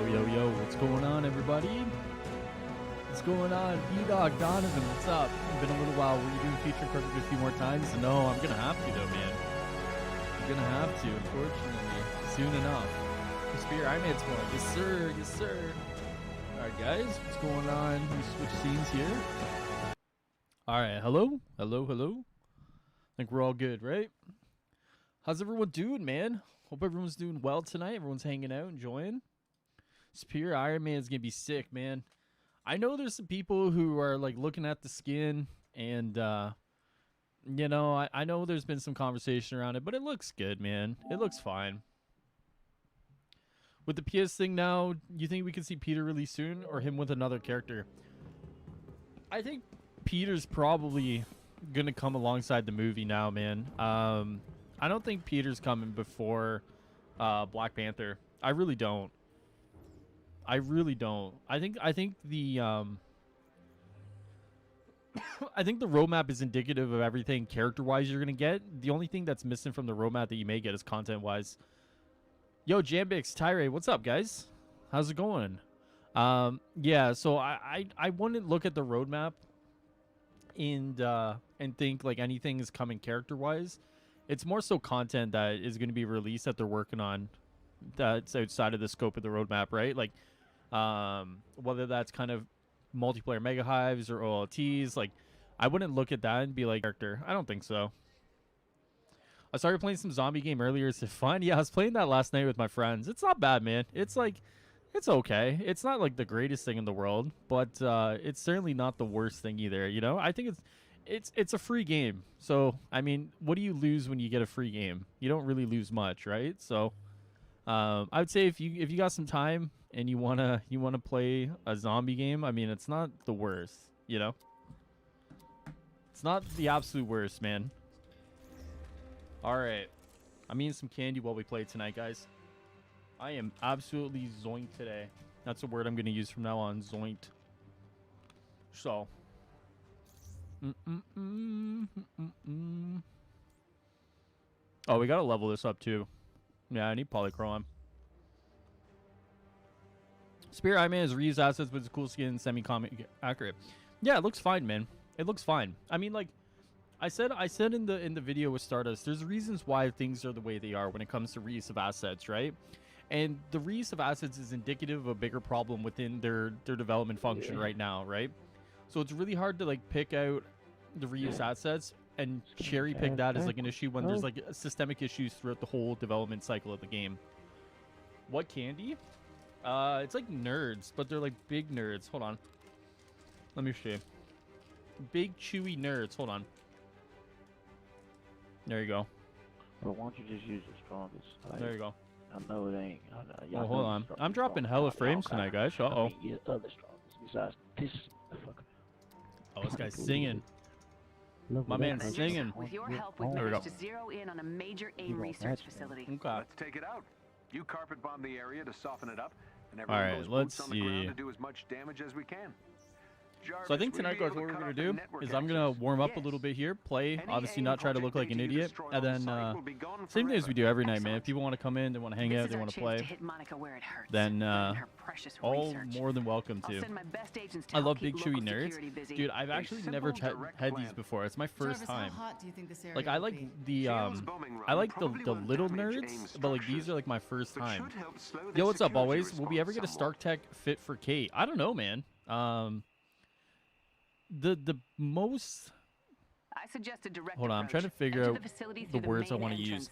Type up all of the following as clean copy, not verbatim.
Yo, what's going on, everybody? What's going on? B-Dog, Donovan, what's up? It's been a little while. Were you doing feature perfect a few more times? No, I'm going to have to, though, man. I'm going to have to, unfortunately. Soon enough. Spear, I made one. Yes, sir. Yes, sir. All right, guys, what's going on? We switch scenes here. All right, hello? Hello? I think we're all good, right? How's everyone doing, man? Hope everyone's doing well tonight. Everyone's hanging out, enjoying. Superior Iron Man is going to be sick, man. I know there's some people who are, like, looking at the skin, and, you know, I know there's been some conversation around it, but it looks good, man. It looks fine. With the PS thing now, you think we could see Peter really soon, or him with another character? I think Peter's probably going to come alongside the movie now, man. I don't think Peter's coming before Black Panther. I really don't. I think the I think the roadmap is indicative of everything character-wise you're gonna get. The only thing that's missing from the roadmap that you may get is content-wise. Yo, Jambix, Tyre, what's up, guys? How's it going? Yeah, so I wouldn't look at the roadmap and think like anything is coming character-wise. It's more so content that is going to be released that they're working on that's outside of the scope of the roadmap, right? Like, whether that's kind of multiplayer mega hives or OLTs, like, I wouldn't look at that and be like, character. I don't think so. I started playing some zombie game earlier. Is it fun? Yeah, I was playing that last night with my friends. It's not bad, man. It's like, it's okay. It's not like the greatest thing in the world, but it's certainly not the worst thing either. You know, I think it's a free game. So, I mean, what do you lose when you get a free game? You don't really lose much, right? So, I would say if you got some time and you wanna play a zombie game, I mean, it's not the worst, you know? It's not the absolute worst, man. All right. I'm eating some candy while we play tonight, guys. I am absolutely zoinked today. That's a word I'm going to use from now on, zoinked. So. Oh, we got to level this up, too. Yeah, I need polychrome. Spear Iron Man is reused assets with cool skin and semi-comic accurate. Yeah, it looks fine, man. It looks fine. I mean, like, I said in the video with Stardust, there's reasons why things are the way they are when it comes to reuse of assets, right? And the reuse of assets is indicative of a bigger problem within their development function right now, right? So it's really hard to, like, pick out the reuse assets and cherry pick that as, like, an issue when there's, like, systemic issues throughout the whole development cycle of the game. What candy? It's like nerds, but they're, like, big nerds. Hold on. Let me see. Big, chewy nerds. Hold on. There you go. Well, why don't you just use the strongest? There you go. I know it ain't. Oh, hold on. I'm dropping hella frames tonight, guys. Uh-oh. Other strongest besides this fucker. Oh, this guy's singing. My man's singing. With your help, we've managed to zero in on a major AIM research facility. Okay. Let's take it out. You carpet bomb the area to soften it up, and All everyone right, goes let's boots on the ground see. to do as much damage as we can. So I think tonight, guys, what we're going to do is I'm going to warm up a little bit here, play, obviously not try to look like an idiot, and then same thing as we do every night, man. If people want to come in, they want to hang out, they want to play, then all more than welcome to. I love big chewy nerds. Dude, I've actually never had these before. It's my first time. Like, I like the little nerds, but like these are like my first time. Yo, what's up, always? Will we ever get a Stark Tech fit for Kate? I don't know, man. The most hold on, I'm trying to figure out the words I want to use.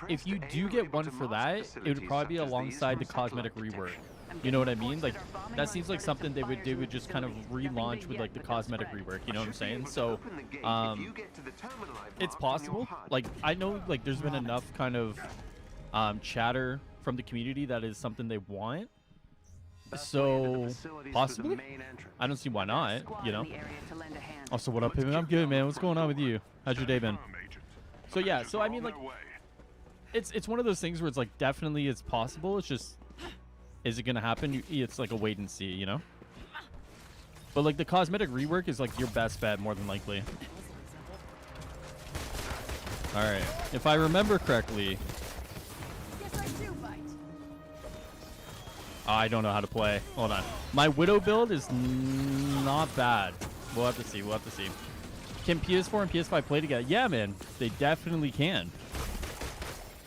If you do get one for that, it would probably be alongside the cosmetic rework. You know what I mean? Like, that seems like something they would just kind of relaunch with like the cosmetic rework, you know what I'm saying? So it's possible. Like, I know like there's been enough kind of chatter from the community that is something they want. So, possibly? I don't see why not, you know? Also, what up, Pippin? I'm good, man. What's going on with you? How's your day been? So, yeah. So, I mean, like, it's one of those things where it's, like, definitely it's possible. It's just, is it going to happen? It's, like, a wait and see, you know? But, like, the cosmetic rework is, like, your best bet, more than likely. All right. If I remember correctly... Oh, I don't know how to play. Hold on. My Widow build is not bad. We'll have to see. We'll have to see. Can PS4 and PS5 play together? Yeah, man. They definitely can.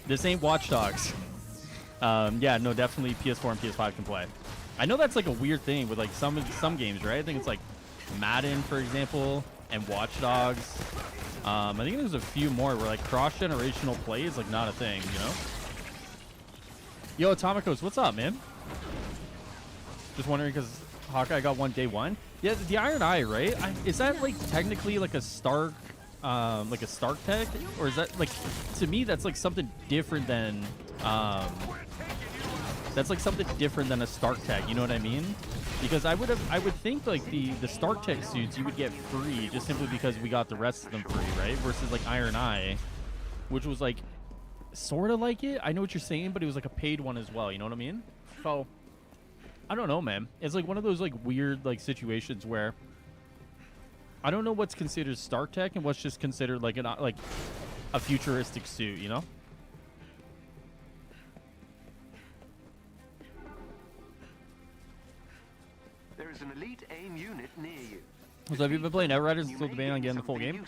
This ain't Watch Dogs. Yeah, no, definitely PS4 and PS5 can play. I know that's like a weird thing with like some games, right? I think it's like Madden, for example, and Watch Dogs. I think there's a few more where like cross-generational play is like not a thing, you know? Yo, Atomicos, what's up, man? Just wondering because Hawkeye got one day one. Yeah, the Iron Eye, right? Is that like technically like a Stark tech, or is that like, to me that's like something different than a Stark tech? You know what I mean? Because I would think like the Stark tech suits you would get free just simply because we got the rest of them free, right? Versus like Iron Eye, which was like sort of like it. I know what you're saying, but it was like a paid one as well. You know what I mean? So I don't know, man. It's like one of those like weird like situations where I don't know what's considered Stark tech and what's just considered like a futuristic suit, you know? There is an elite AIM unit near you. So have you been playing Outriders until the ban on getting the full game?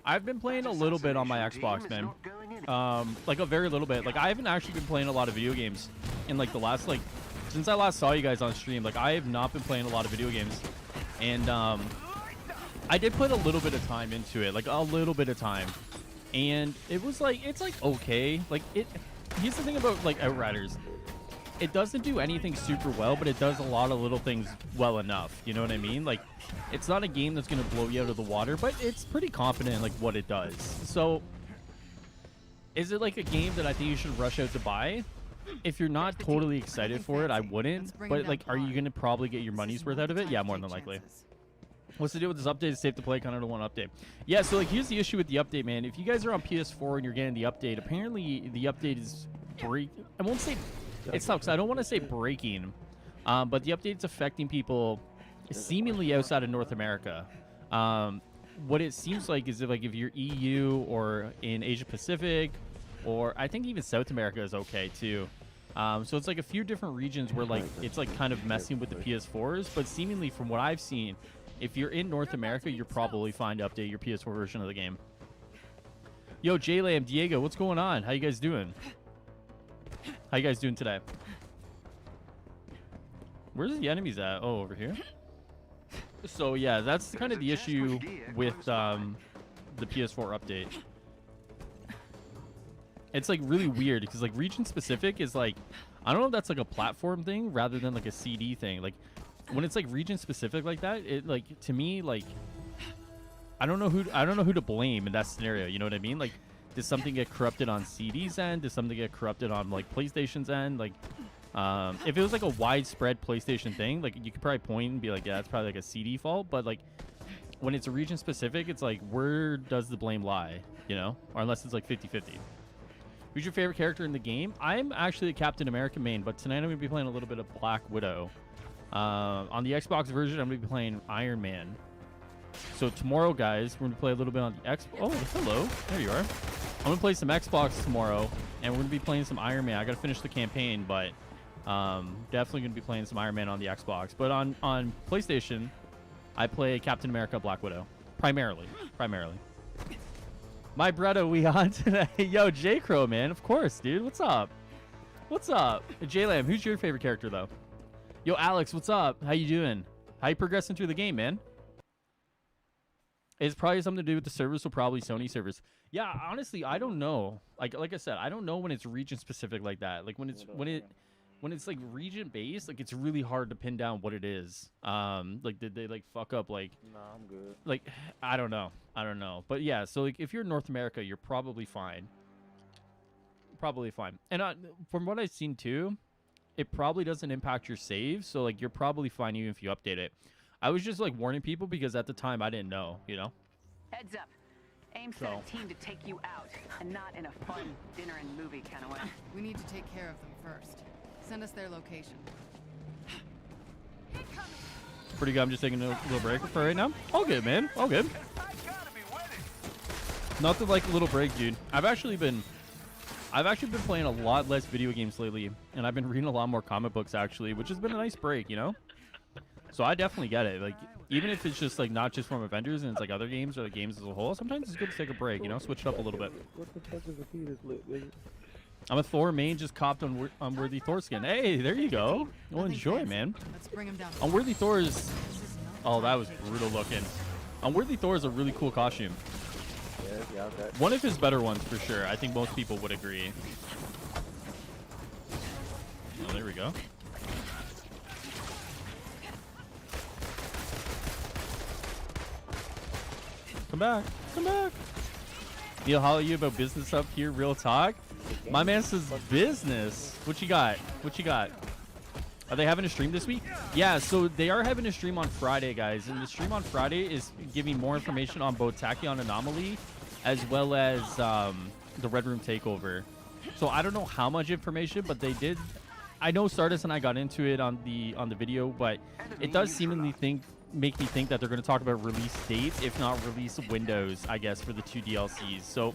I've been playing a little bit on my Xbox, man. Like a very little bit. Like I haven't actually been playing a lot of video games in like the last like since I last saw you guys on stream. Like I have not been playing a lot of video games, and I did put a little bit of time into it, like a little bit of time, and it was like it's like okay. Like it. Here's the thing about like Outriders. It doesn't do anything super well, but it does a lot of little things well enough. You know what I mean? Like, it's not a game that's going to blow you out of the water, but it's pretty confident in, like, what it does. So, is it, like, a game that I think you should rush out to buy? If you're not totally excited for it, I wouldn't. But, like, are you going to probably get your money's worth out of it? Yeah, more than likely. What's the deal with this update? It's safe to play, kind of don't want to update. Yeah, so, like, here's the issue with the update, man. If you guys are on PS4 and you're getting the update, apparently the update is I won't say... It sucks. I don't want to say breaking, but the update's affecting people seemingly outside of North America. What it seems like is if you're EU or in Asia Pacific, or I think even South America is okay too. So it's like a few different regions where like it's like kind of messing with the PS4s, but seemingly from what I've seen, if you're in North America, you're probably fine to update your PS4 version of the game. Yo, J-Lam, Diego, what's going on? How you guys doing? How you guys doing today? Where's the enemies at? Oh, over here. So yeah, that's kind of the issue with the PS4 update. It's like really weird because like region specific is like, I don't know if that's like a platform thing rather than like a CD thing. Like when it's like region specific like that, it like to me like I don't know who to blame in that scenario. You know what I mean? Like, does something get corrupted on CD's end? Does something get corrupted on like PlayStation's end? Like, if it was like a widespread PlayStation thing, like you could probably point and be like, yeah, that's probably like a CD fault. But like when it's a region specific, it's like, where does the blame lie? You know, or unless it's like 50-50. Who's your favorite character in the game? I'm actually a Captain America main, but tonight I'm gonna be playing a little bit of Black Widow. On the Xbox version, I'm gonna be playing Iron Man. So tomorrow, guys, we're gonna play a little bit on the Oh, hello. There you are. I'm gonna play some Xbox tomorrow, and we're gonna be playing some Iron Man. I gotta finish the campaign, but definitely gonna be playing some Iron Man on the Xbox. But on PlayStation, I play Captain America, Black Widow, primarily. My brother, we on today. Yo, J Crow, man, of course, dude. What's up? What's up, J Lam? Who's your favorite character though? Yo, Alex, what's up? How you doing? How you progressing through the game, man? It's probably something to do with the servers, so probably Sony servers. Yeah, honestly, I don't know. Like I said, I don't know when it's region specific like that. Like when it's like region based, like it's really hard to pin down what it is. Like did they like fuck up like? Nah, I'm good. Like I don't know. But yeah, so like if you're in North America, you're probably fine. And from what I've seen too, it probably doesn't impact your save. So like you're probably fine even if you update it. I was just like warning people because at the time I didn't know, you know? Heads up. AIM sent a team to take you out, and not in a fun dinner and movie kind of way. We need to take care of them first. Send us their location. Pretty good. I'm just taking a little break for right now. All good, man. All good. Nothing like a little break, dude. I've actually been I've actually been playing a lot less video games lately, and I've been reading a lot more comic books actually, which has been a nice break, you know. So I definitely get it. Like, even if it's just like not just from Avengers and it's like other games or the games as a whole, sometimes it's good to take a break, you know, switch it up a little bit. What the fuck is a penis lip, nigga? I'm a Thor main, just copped on Unworthy Thor skin. Hey, there you go. Well, Nothing enjoy, fancy. man. Let's bring him down. Unworthy Thor is... This is no Oh, that time was to take brutal looking. Unworthy Thor is a really cool costume. Yeah, okay. One of his better ones for sure. I think most people would agree. Oh, there we go. Come back. Come back. Neil, holla you about business up here, real talk. My man says business. What you got? What you got? Are they having a stream this week? Yeah, so they are having a stream on Friday, guys. And the stream on Friday is giving more information on both Tachyon Anomaly as well as the Red Room Takeover. So I don't know how much information, but they did. I know Stardust and I got into it on the video, but it does seemingly make me think that they're going to talk about release dates, if not release windows, I guess, for the 2 DLCs. So,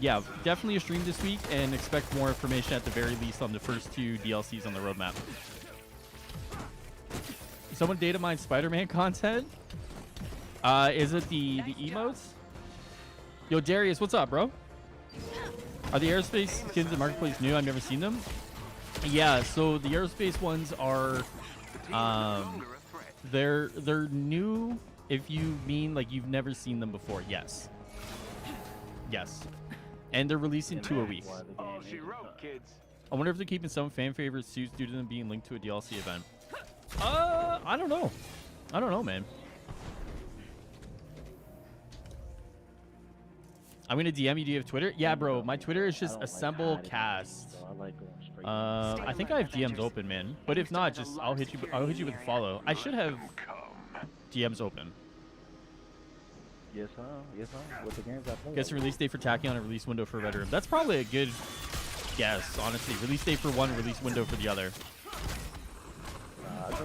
yeah, definitely a stream this week, and expect more information at the very least on the first 2 DLCs on the roadmap. Someone data mine Spider-Man content? Is it the emotes? Yo, Darius, what's up, bro? Are the aerospace skins in Marketplace new? I've never seen them. Yeah, so the aerospace ones are, they're new. If you mean like you've never seen them before, yes, and they're releasing 2 a week. Oh, she wrote, kids. I wonder if they're keeping some fan favorite suits due to them being linked to a DLC event. I don't know, man. I'm gonna DM you. Do you have Twitter? Yeah, bro. My Twitter is just AssembleCast. I think I have DMs open, man. But if not, just I'll hit you with a follow. I should have DMs open. Yes, huh? Yes, huh? With the games I play. Guess release date for Tachyon and release window for Red Room. That's probably a good guess, honestly. Release date for one, release window for the other.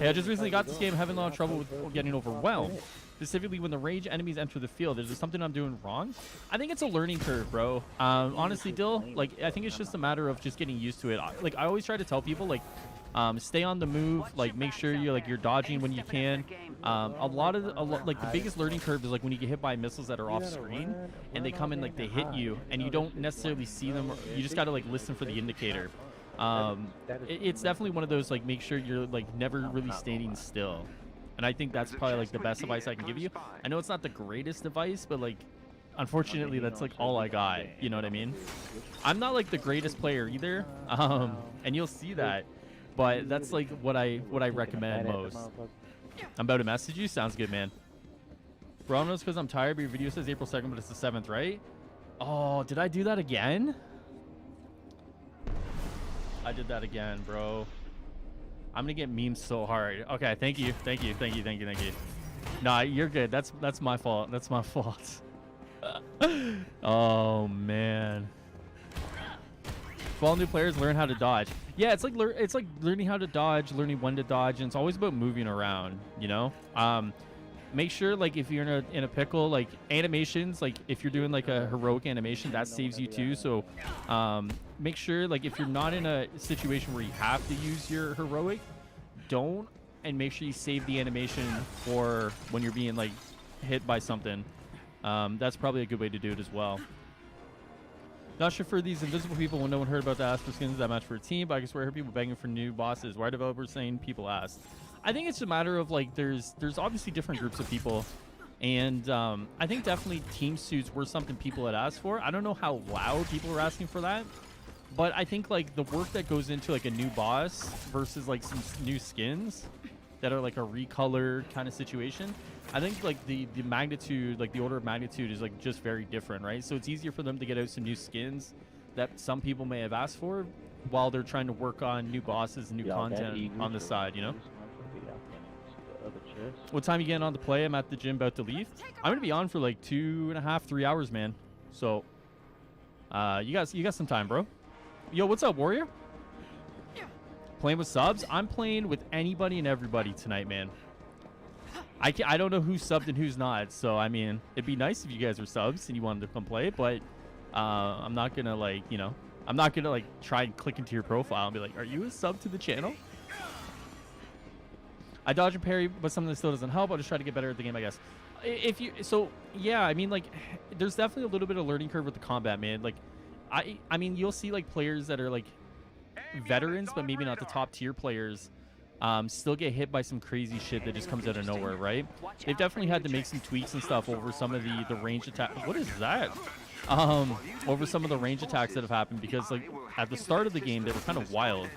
Hey, I just recently got this game, having a lot of trouble with getting overwhelmed. Specifically when the rage enemies enter the field. Is there something I'm doing wrong? I think it's a learning curve, bro. Honestly, Dill, like, I think it's just a matter of just getting used to it. I always try to tell people, like, stay on the move, like, make sure you're dodging when you can. Like, the biggest learning curve is like when you get hit by missiles that are off screen and they come in, like, they hit you and you don't necessarily see them. You just gotta, like, listen for the indicator. It's definitely one of those, like, make sure you're, like, never really standing still. And I think that's probably, like, the best advice I can give you. I know it's not the greatest advice, but, like, unfortunately, that's, like, all I got. You know what I mean? I'm not, like, the greatest player either, and you'll see that. But that's, like, what I recommend most. I'm about to message you? Sounds good, man. Bro, knows because I'm tired, but your video says April 2nd, but it's the 7th, right? Oh, did I do that again? I did that again, bro. I'm gonna get memes so hard. Okay, thank you. Nah, you're good. That's my fault. That's my fault. Oh man. For all new players, learn how to dodge. Yeah, it's like learning how to dodge, learning when to dodge, and it's always about moving around. You know. Make sure, like, if you're in a pickle, like, animations, like, if you're doing like a heroic animation, that saves you too. So make sure, like, if you're not in a situation where you have to use your heroic, don't, and make sure you save the animation for when you're being, like, hit by something. That's probably a good way to do it as well. Not sure for these invisible people when no one heard about the ask for skins that match for a team, but I swear I heard people begging for new bosses. Why are developers saying people asked? I think it's a matter of, like, there's obviously different groups of people, and I think definitely team suits were something people had asked for. I don't know how loud people were asking for that, but I think, like, the work that goes into, like, a new boss versus, like, some new skins that are, like, a recolor kind of situation, I think, like, the magnitude, like, the order of magnitude is, like, just very different, right? So it's easier for them to get out some new skins that some people may have asked for while they're trying to work on new bosses and new content on the side, you know? What time you getting on to play? I'm at the gym about to leave. I'm gonna be on for like 2.5, 3 hours, man. So you got some time, bro. Yo, what's up, Warrior? Playing with subs? I'm playing with anybody and everybody tonight, man. I don't know who's subbed and who's not, so I mean, it'd be nice if you guys were subs and you wanted to come play, but I'm not gonna, like, you know, I'm not gonna like try and click into your profile and be like, are you a sub to the channel? I dodge and parry, but something that still doesn't help. I'll just try to get better at the game, I guess. If you yeah, I mean, like, there's definitely a little bit of learning curve with the combat, man. Like, I mean, you'll see like players that are like veterans, but maybe not the top tier players, still get hit by some crazy shit that just comes out of nowhere, right? They've definitely had to make some tweaks and stuff over some of the range attack. What is that? Over some of the range attacks that have happened, because like at the start of the game they were kind of wild.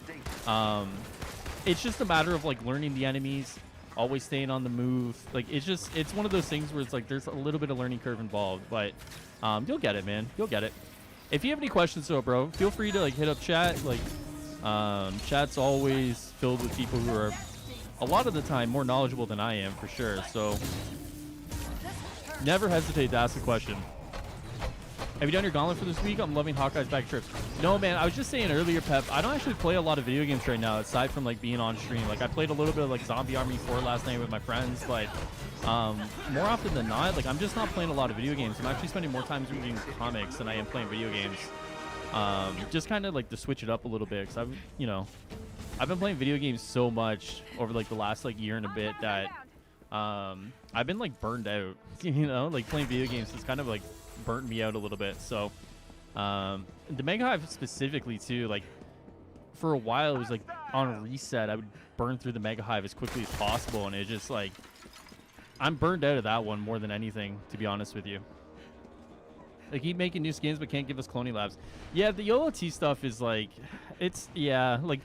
It's just a matter of like learning the enemies, always staying on the move. Like, it's one of those things where it's like there's a little bit of learning curve involved, but you'll get it, man. You'll get it. If you have any questions though, bro, feel free to like hit up chat. Like, chat's always filled with people who are a lot of the time more knowledgeable than I am, for sure. So never hesitate to ask a question. Have you done your gauntlet for this week? I'm loving Hawkeye's back trips. No, man, I was just saying earlier, Pep, I don't actually play a lot of video games right now, aside from like being on stream. Like, I played a little bit of like Zombie Army 4 last night with my friends, but more often than not, like, I'm just not playing a lot of video games. I'm actually spending more time reading comics than I am playing video games. Just kind of like to switch it up a little bit, because I've been playing video games so much over like the last like year and a bit that I've been like burned out. Like playing video games has kind of like burnt me out a little bit. So the Mega Hive specifically too, like for a while it was like on reset I would burn through the Mega Hive as quickly as possible, and it's just like I'm burned out of that one more than anything, to be honest with you. They keep making new skins but can't give us cloning labs. Yeah, the OLT stuff is like, it's, yeah, like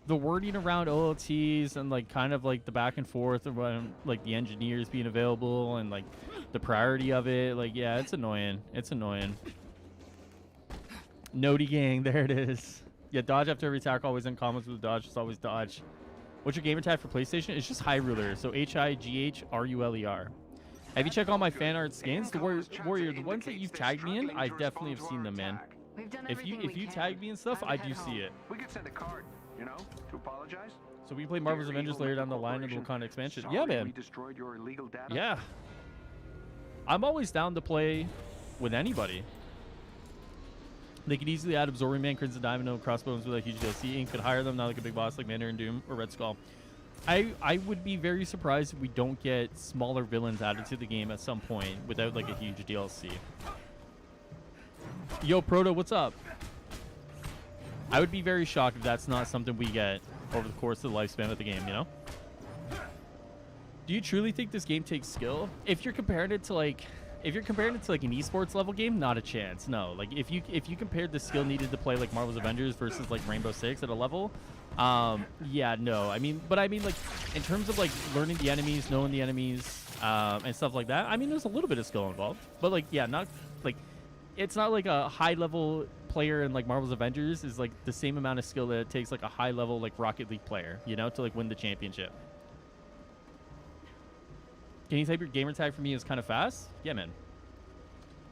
the wording around OLTs and like kind of like the back and forth around like the engineers being available and like the priority of it, like, yeah, it's annoying. It's annoying. Nody gang, there it is. Yeah, dodge after every attack, always in combos with dodge, it's always dodge. What's your gamer tag for PlayStation? It's just High Ruler, so HIGHRULER. Have you checked all my fan art skins? The Warrior, the ones that you've tagged me in, I definitely have seen them, man. If you tag me and stuff, I do see it. We could send a card, to apologize. So we play Marvel's Avengers later down the line in the Wakanda expansion. Yeah, man. We destroyed your illegal data. Yeah. I'm always down to play with anybody. They could easily add Absorbing Man, Crimson Diamond, and Crossbones with a huge DLC. Ink could hire them, not like a big boss like Mandarin Doom or Red Skull. I would be very surprised if we don't get smaller villains added to the game at some point without like a huge DLC. Yo, Proto, what's up? I would be very shocked if that's not something we get over the course of the lifespan of the game, Do you truly think this game takes skill? If you're comparing it to like an esports level game, not a chance. No. Like if you compared the skill needed to play like Marvel's Avengers versus like Rainbow Six at a level, yeah, no. I mean like in terms of like learning the enemies, knowing the enemies, and stuff like that, I mean there's a little bit of skill involved. But like, yeah, not like, it's not like a high level player in like Marvel's Avengers is like the same amount of skill that it takes like a high level like Rocket League player, to like win the championship. Can you type your gamer tag for me? Is kind of fast? Yeah, man.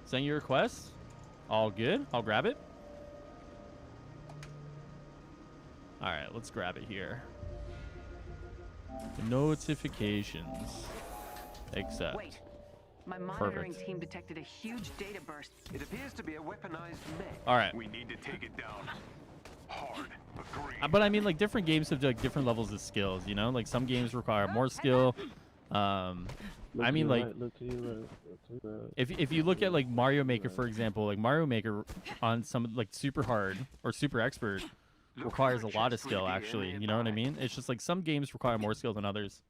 Send your request. All good. I'll grab it. All right, let's grab it here. Notifications. Accept. Wait. My monitoring Perfect. team detected a huge data burst. It appears to be a weaponized mech. All right. We need to take it down. Hard. Agree. But I mean, like, different games have like different levels of skills, Like some games require more skill. I mean, like, if you look at like Mario Maker, for example, like Mario Maker on some like super hard or super expert requires a lot of skill, actually. You know what I mean? It's just like some games require more skill than others.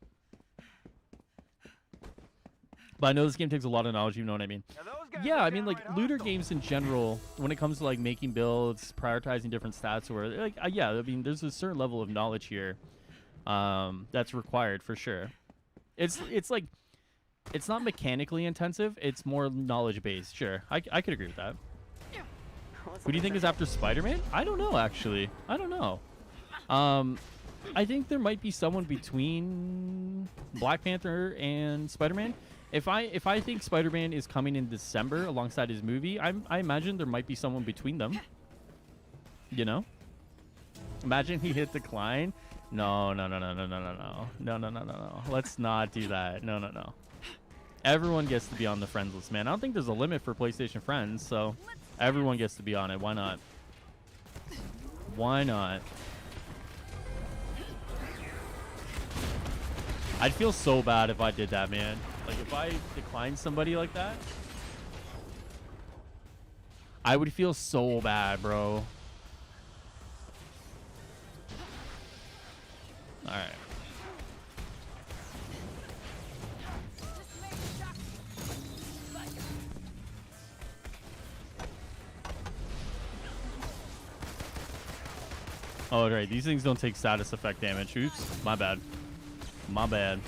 But I know this game takes a lot of knowledge, you know what I mean? Yeah, I mean, like, looter games in general, when it comes to, like, making builds, prioritizing different stats, or, like, yeah, I mean, there's a certain level of knowledge here that's required, for sure. It's like, it's not mechanically intensive, it's more knowledge-based, sure. I could agree with that. Who do you think is after Spider-Man? I don't know, actually. I don't know. I think there might be someone between Black Panther and Spider-Man. If I think Spider-Man is coming in December alongside his movie, I imagine there might be someone between them. Imagine he hit decline. No. Let's not do that. No. Everyone gets to be on the friends list, man. I don't think there's a limit for PlayStation friends, so everyone gets to be on it. Why not? Why not? I'd feel so bad if I did that, man. Like, if I declined somebody like that, I would feel so bad, bro. All right. Oh, right. These things don't take status effect damage. Oops. My bad. My bad.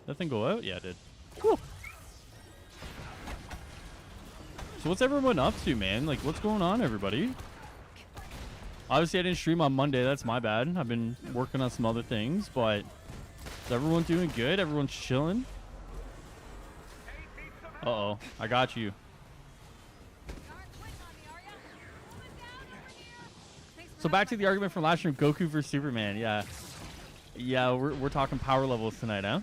That thing go out? Yeah, it did. Cool. So what's everyone up to, man? Like, what's going on, everybody? Obviously, I didn't stream on Monday. That's my bad. I've been working on some other things, but is everyone doing good? Everyone's chilling? Uh-oh. I got you. So back to the argument from last stream, Goku versus Superman. Yeah. Yeah, we're talking power levels tonight, huh?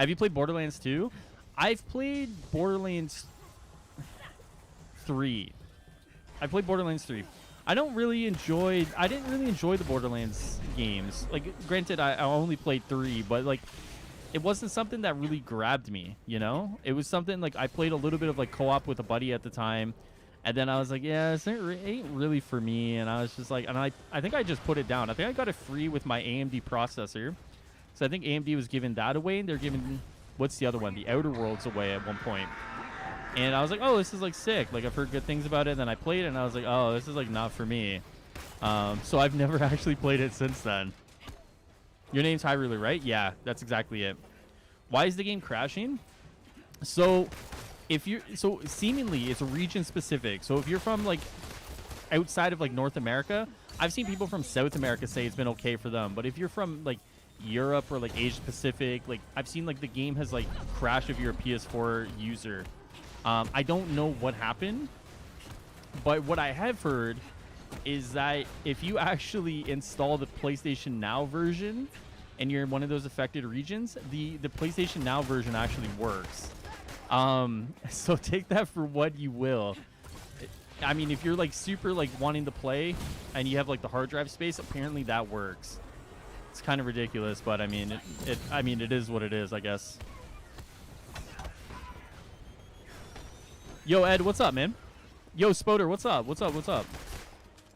Have you played Borderlands 2? I've played Borderlands 3. I played Borderlands 3. I didn't really enjoy the Borderlands games. Like, granted, I only played 3, but like, it wasn't something that really grabbed me, you know? It was something like I played a little bit of like co-op with a buddy at the time. And then I was like, yeah, it ain't really for me. And I was just like, and I think I just put it down. I think I got it free with my AMD processor. So I think AMD was giving that away. And they're giving, what's the other one? The Outer Worlds away at one point. And I was like, oh, this is like sick. Like, I've heard good things about it. And then I played it and I was like, oh, this is like not for me. So I've never actually played it since then. Your name's Hyrule, right? Yeah, that's exactly it. Why is the game crashing? So seemingly it's region specific. So if you're from like outside of like North America, I've seen people from South America say it's been okay for them. But if you're from like Europe or like Asia Pacific, like I've seen like the game has like crashed if you're a PS4 user. I don't know what happened, but what I have heard is that if you actually install the PlayStation Now version and you're in one of those affected regions, the PlayStation Now version actually works. So take that for what you will. I mean, if you're like super like wanting to play and you have like the hard drive space, apparently that works. It's kind of ridiculous, but I mean, it is what it is, I guess. Yo, Ed, what's up, man? Yo, Spoder, what's up? What's up? What's up?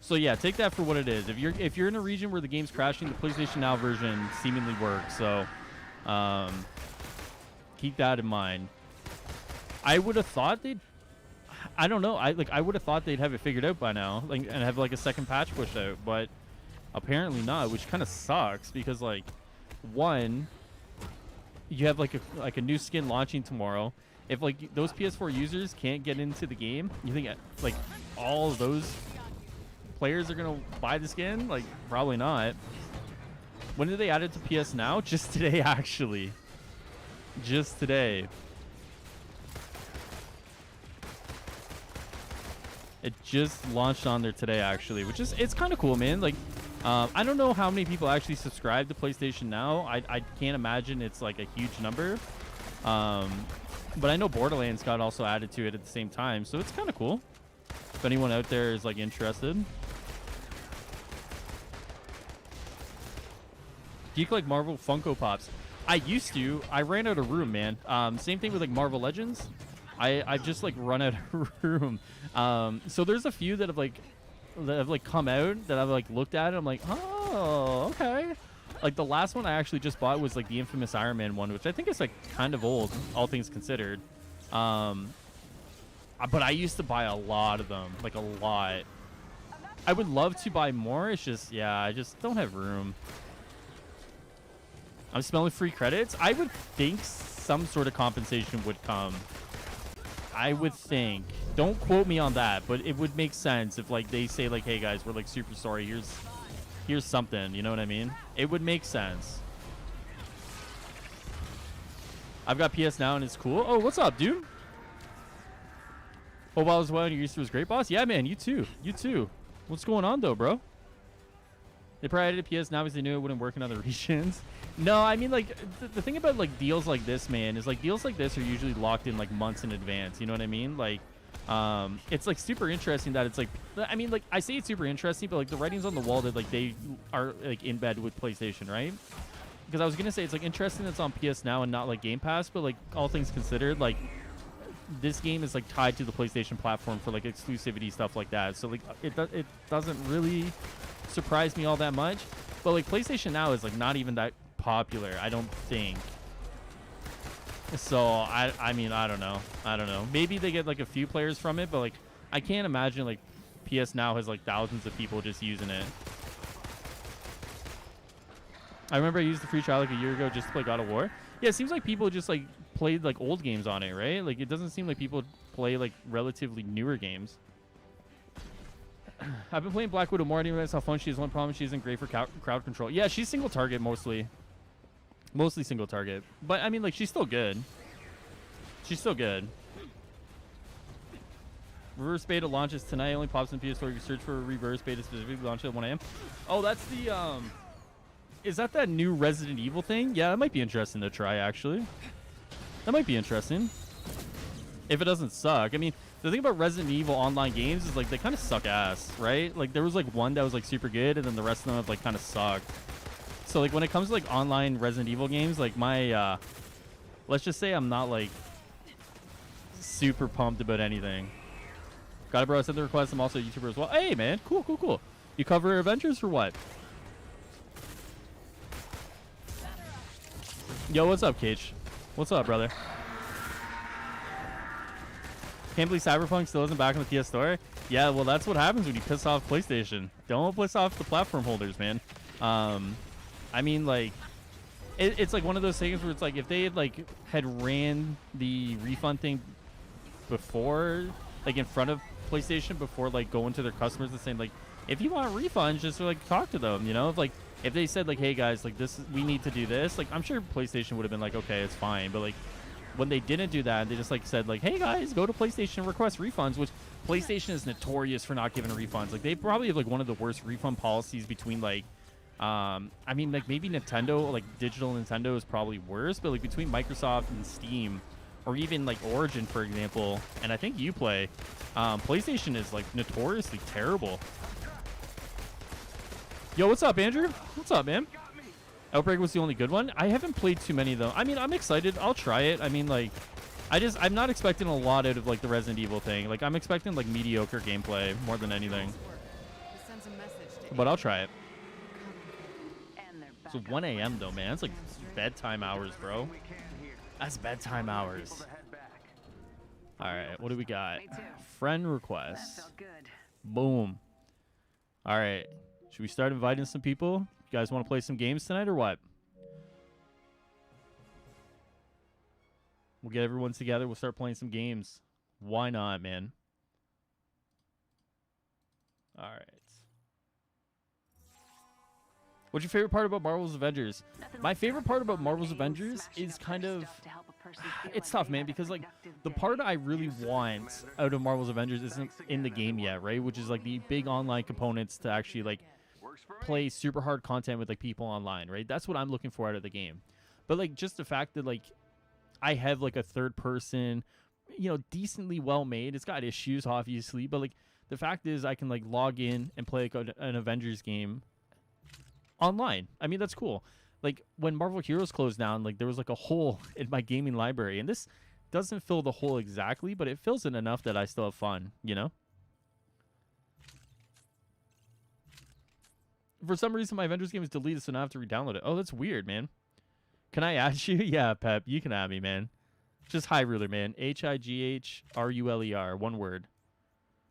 So yeah, take that for what it is. If you're in a region where the game's crashing, the PlayStation Now version seemingly works. So, keep that in mind. I would have thought they'd. I don't know. I would have thought they'd have it figured out by now, like, and have like a second patch pushed out, but apparently not, which kind of sucks because like, one, you have like a new skin launching tomorrow. If like those PS4 users can't get into the game, you think like all of those players are gonna buy the skin? Like, probably not. When did they add it to PS Now? Just today, actually. Just today. It just launched on there today, actually, which is, it's kind of cool, man. Like, I don't know how many people actually subscribe to PlayStation Now. I can't imagine it's like a huge number. But I know Borderlands got also added to it at the same time, so it's kind of cool. If anyone out there is like interested. Do you collect Marvel Funko Pops? I used to. I ran out of room, man. Same thing with like Marvel Legends. I've just like run out of room. So there's a few that have come out that I've like looked at and I'm like, oh, okay. Like the last one I actually just bought was like the infamous Iron Man one, which I think is like kind of old, all things considered. But I used to buy a lot of them, like a lot. I would love to buy more. It's just, yeah, I just don't have room. I'm smelling free credits. I would think some sort of compensation would come. I would think. Don't quote me on that, but it would make sense if like they say like, hey guys, we're like super sorry. Here's something. You know what I mean? It would make sense. I've got PS Now and it's cool. Oh, what's up, dude? Hope all was well and your Easter was great, boss. Yeah, man. You too. You too. What's going on though, bro? They probably added a PS Now because they knew it wouldn't work in other regions. No, I mean, like, the thing about, like, deals like this, man, is, like, deals like this are usually locked in, like, months in advance. You know what I mean? Like, It's like super interesting that it's like, I mean, like I say it's super interesting, but like the writings on the wall that like they are like in bed with PlayStation, right? Because I was gonna say it's like interesting that it's on PS Now and not like Game Pass, but like all things considered, like this game is like tied to the PlayStation platform for like exclusivity stuff like that. So like it doesn't really surprise me all that much. But like PlayStation Now is like not even that popular, I don't think. So I mean I don't know. Maybe they get like a few players from it, but like I can't imagine like PS Now has like thousands of people just using it. I remember I used the free trial like a year ago just to play God of War. Yeah, it seems like people just like played like old games on it, right? Like it doesn't seem like people play like relatively newer games. I've been playing Black Widow more. I didn't realize how fun she is. One problem, she isn't great for crowd control. Yeah, she's single target mostly. Mostly single target. But I mean, like, she's still good. She's still good. Reverse beta launches tonight. Only pops in PS4. You can search for reverse beta specifically. Launch at 1 a.m. Oh, that's the is that new Resident Evil thing? Yeah, that might be interesting to try, actually. That might be interesting. If it doesn't suck. I mean, the thing about Resident Evil online games is, like, they kind of suck ass, right? Like, there was, like, one that was, like, super good, and then the rest of them have, like, kind of sucked. So, like, when it comes to, like, online Resident Evil games, like, my, let's just say I'm not, like, super pumped about anything. Got it, bro. I sent the request. I'm also a YouTuber as well. Hey, man. Cool, cool, cool. You cover Avengers or what? Yo, what's up, Cage? What's up, brother? Can't believe Cyberpunk still isn't back on the PS Store. Yeah, well, that's what happens when you piss off PlayStation. Don't piss off the platform holders, man. I mean, like, it's like one of those things where it's like if they had ran the refund thing before, like in front of PlayStation before like going to their customers and saying like, if you want refunds, just like talk to them, you know? If they said like, hey guys, like we need to do this, like I'm sure PlayStation would have been like, okay, it's fine. But like when they didn't do that, they just like said like, hey guys, go to PlayStation and request refunds, which PlayStation is notorious for not giving refunds. Like they probably have like one of the worst refund policies between like, I mean like maybe Nintendo, like digital Nintendo is probably worse, but like between Microsoft and Steam, or even like Origin, for example, and I think Uplay, PlayStation is like notoriously terrible. Yo, what's up, Andrew? What's up, man? Outbreak was the only good one. I haven't played too many though. I mean, I'm excited. I'll try it. I mean, like, I'm not expecting a lot out of like the Resident Evil thing. Like, I'm expecting like mediocre gameplay more than anything. But I'll try it. So 1 a.m. though, man. It's like bedtime hours, bro. That's bedtime hours. All right, what do we got? Friend request. Boom. All right. Should we start inviting some people? You guys want to play some games tonight or what? We'll get everyone together. We'll start playing some games. Why not, man? All right. What's your favorite part about Marvel's Avengers? My favorite part about Marvel's Avengers is kind of... It's tough, man, because like the part I really want out of Marvel's Avengers isn't in the game yet, right? Which is like the big online components to actually like play super hard content with like people online, right? That's what I'm looking for out of the game. But like just the fact that like I have like a third person, you know, decently well made. It's got issues obviously, but like the fact is I can like log in and play like an Avengers game online. I mean, that's cool. Like when Marvel Heroes closed down, like there was like a hole in my gaming library, and this doesn't fill the hole exactly, but it fills it enough that I still have fun, you know? For some reason, my Avengers game is deleted, so now I have to re-download it. Oh, that's weird, man. Can I add you? Yeah, Pep, you can add me, man. Just High Ruler, man. HIGHRULER, one word.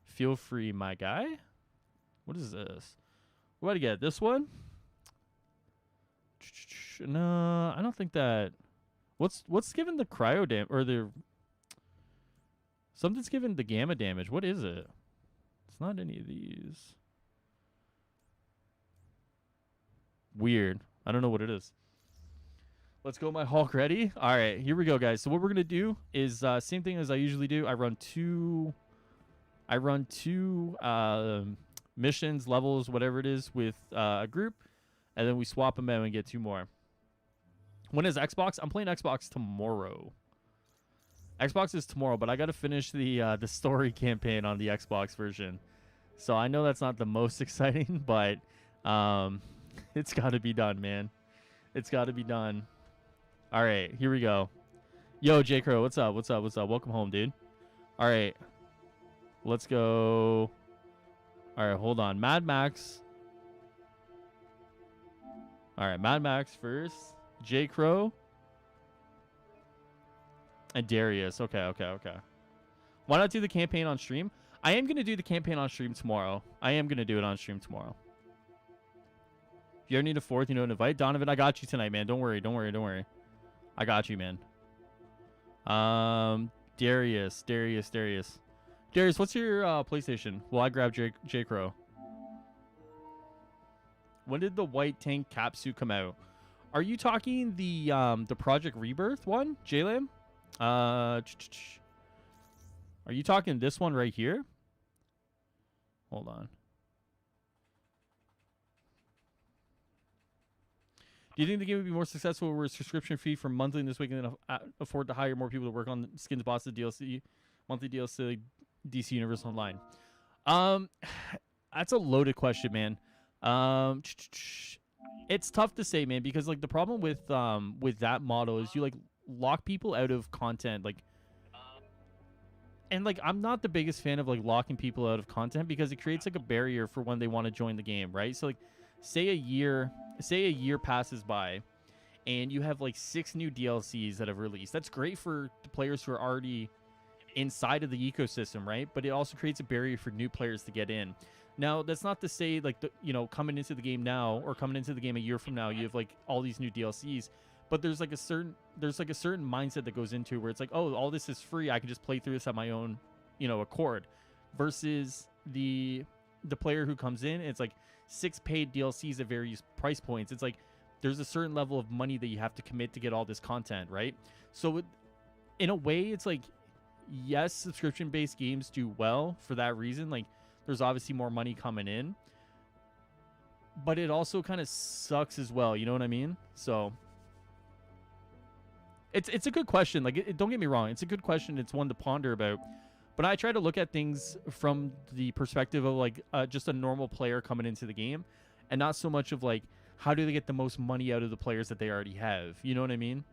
Feel free, my guy. What is this? What do I get? This one? No, I don't think that. What's given the cryo damage or the something's given the gamma damage? What is it? It's not any of these. Weird. I don't know what it is. Let's go, my Hulk ready. All right, here we go, guys. So what we're gonna do is same thing as I usually do. I run two missions, levels, whatever it is, with a group, and then we swap them out and get two more. When is Xbox? I'm playing Xbox tomorrow. Xbox is tomorrow, but I got to finish the story campaign on the Xbox version. So I know that's not the most exciting, but it's got to be done, man. It's got to be done. All right, here we go. Yo, J Crow, what's up? What's up? What's up? Welcome home, dude. All right, let's go. All right, hold on. Mad Max. All right, Mad Max first. J Crow. And Darius. Okay. Why not do the campaign on stream? I am going to do the campaign on stream tomorrow. I am going to do it on stream tomorrow. If you ever need a fourth, you know, an invite. Donovan, I got you tonight, man. Don't worry. I got you, man. Darius, what's your PlayStation? Well, I grabbed J Crow. When did the white tank cap suit come out? Are you talking the Project Rebirth one, J-Lam? Are you talking this one right here? Hold on. Do you think the game would be more successful with a subscription fee for monthly this week and then afford to hire more people to work on skins, bosses, DLC, monthly DLC, DC Universe Online? That's a loaded question, man. It's tough to say, man, because like the problem with that model is you like lock people out of content, like, and like I'm not the biggest fan of like locking people out of content because it creates like a barrier for when they want to join the game, right? So like say a year passes by and you have like 6 new DLCs that have released. That's great for the players who are already inside of the ecosystem, right? But it also creates a barrier for new players to get in. Now, that's not to say like coming into the game now or coming into the game a year from now, you have like all these new DLCs, but there's like a certain mindset that goes into where it's like, oh, all this is free. I can just play through this at my own, accord, versus the player who comes in and it's like 6 paid DLCs at various price points. It's like there's a certain level of money that you have to commit to get all this content, right? So in a way, it's like, yes, subscription-based games do well for that reason. Like there's obviously more money coming in, but it also kind of sucks as well. You know what I mean? So it's a good question. Like, don't get me wrong. It's a good question. It's one to ponder about. But I try to look at things from the perspective of like just a normal player coming into the game, and not so much of like how do they get the most money out of the players that they already have. You know what I mean?